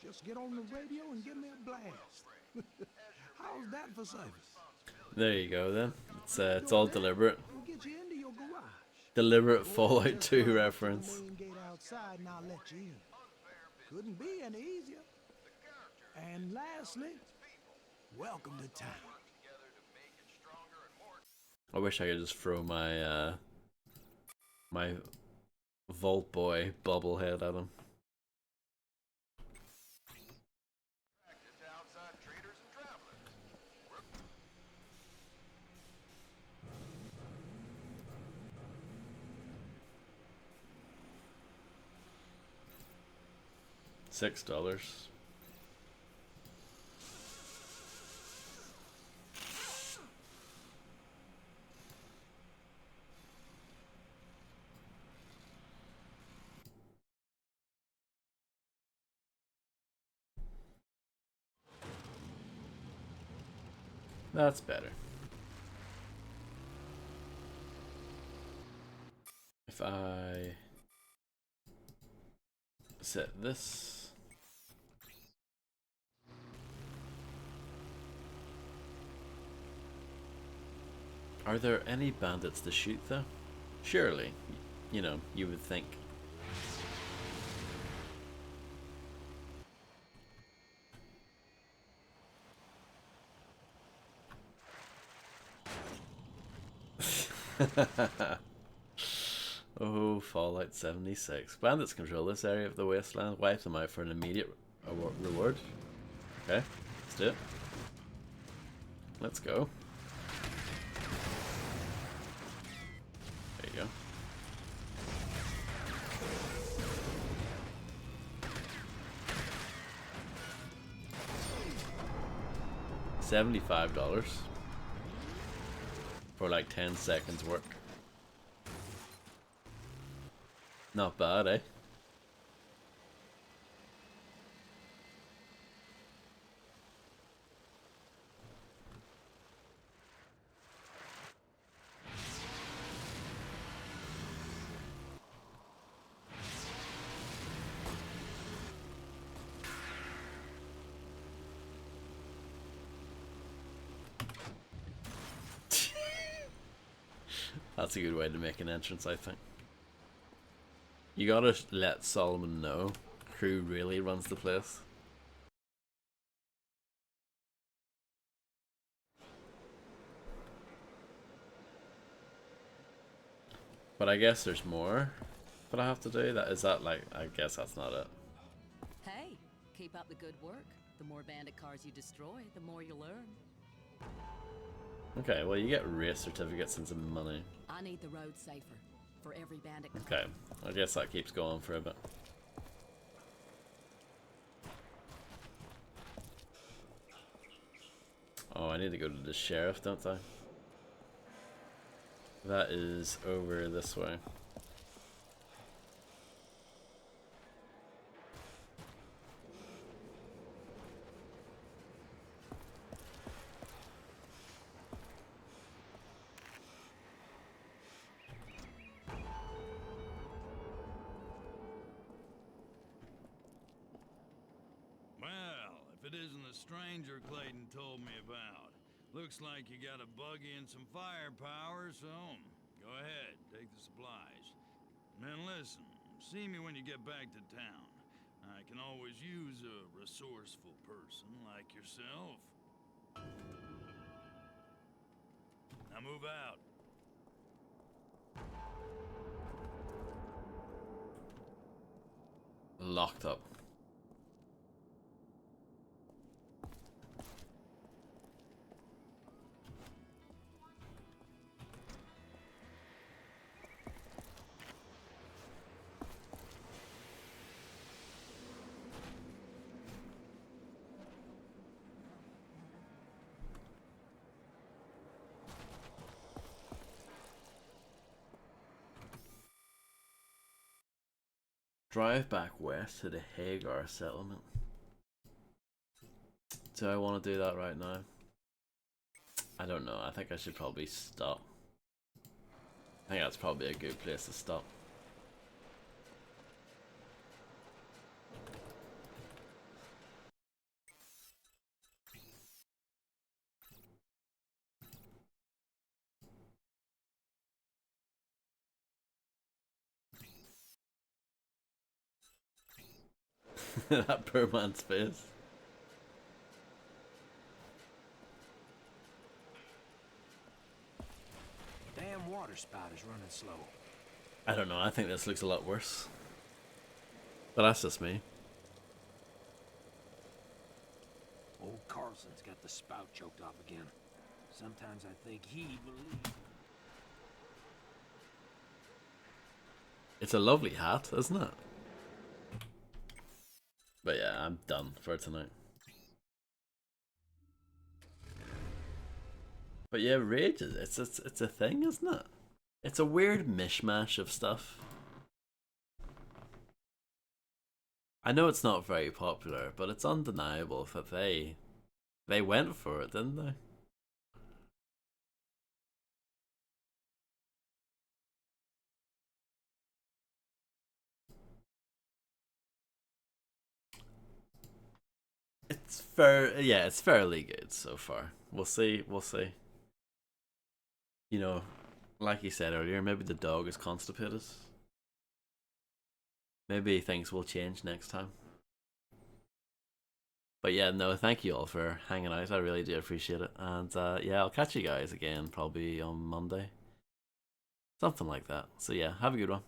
just get on the radio and give me a blast. How's that for service? There you go then. It's all deliberate. We'll get you into your garage. Deliberate Fallout 2 reference. Main gate outside and I'll let you in. Couldn't be any easier. And lastly, welcome to town. I wish I could just throw my my Vault Boy bobblehead at him. $6. That's better. If I set this. Are there any bandits to shoot though? Surely, you know, you would think. Oh, Fallout 76. Bandits control this area of the wasteland. Wipe them out for an immediate reward. Okay, let's do it. Let's go. There you go. $75 for like 10 seconds work. Not bad, eh? That's a good way to make an entrance, I think. You gotta let Solomon know who really runs the place. But I guess there's more that I have to do. Is that like, I guess that's not it. Hey, keep up the good work. The more bandit cars you destroy, the more you learn. Okay, well you get race certificates and some money. I need the road safer for every bandit car. Okay, I guess that keeps going for a bit. Oh, I need to go to the sheriff, don't I? That is over this way. Stranger Clayton told me about. Looks like you got a buggy and some firepower, so go ahead, take the supplies. And listen, see me when you get back to town. I can always use a resourceful person like yourself. Now move out. Locked up. Drive back west to the Hagar settlement. Do I want to do that right now? I don't know. I think I should probably stop. I think that's probably a good place to stop. That poor man's face. Damn water spout is running slow. I don't know, I think this looks a lot worse. But that's just me. Old Carlson's got the spout choked off again. Sometimes I think he believes. It's a lovely hat, isn't it? But yeah, I'm done for tonight. But yeah, Rage, it's a thing, isn't it? It's a weird mishmash of stuff. I know it's not very popular, but it's undeniable that they went for it, didn't they? It's fairly good so far. We'll see. You know, like you said earlier, maybe the dog is constipated. Maybe things will change next time. But yeah, no, thank you all for hanging out. I really do appreciate it. And yeah, I'll catch you guys again probably on Monday. Something like that. So yeah, have a good one.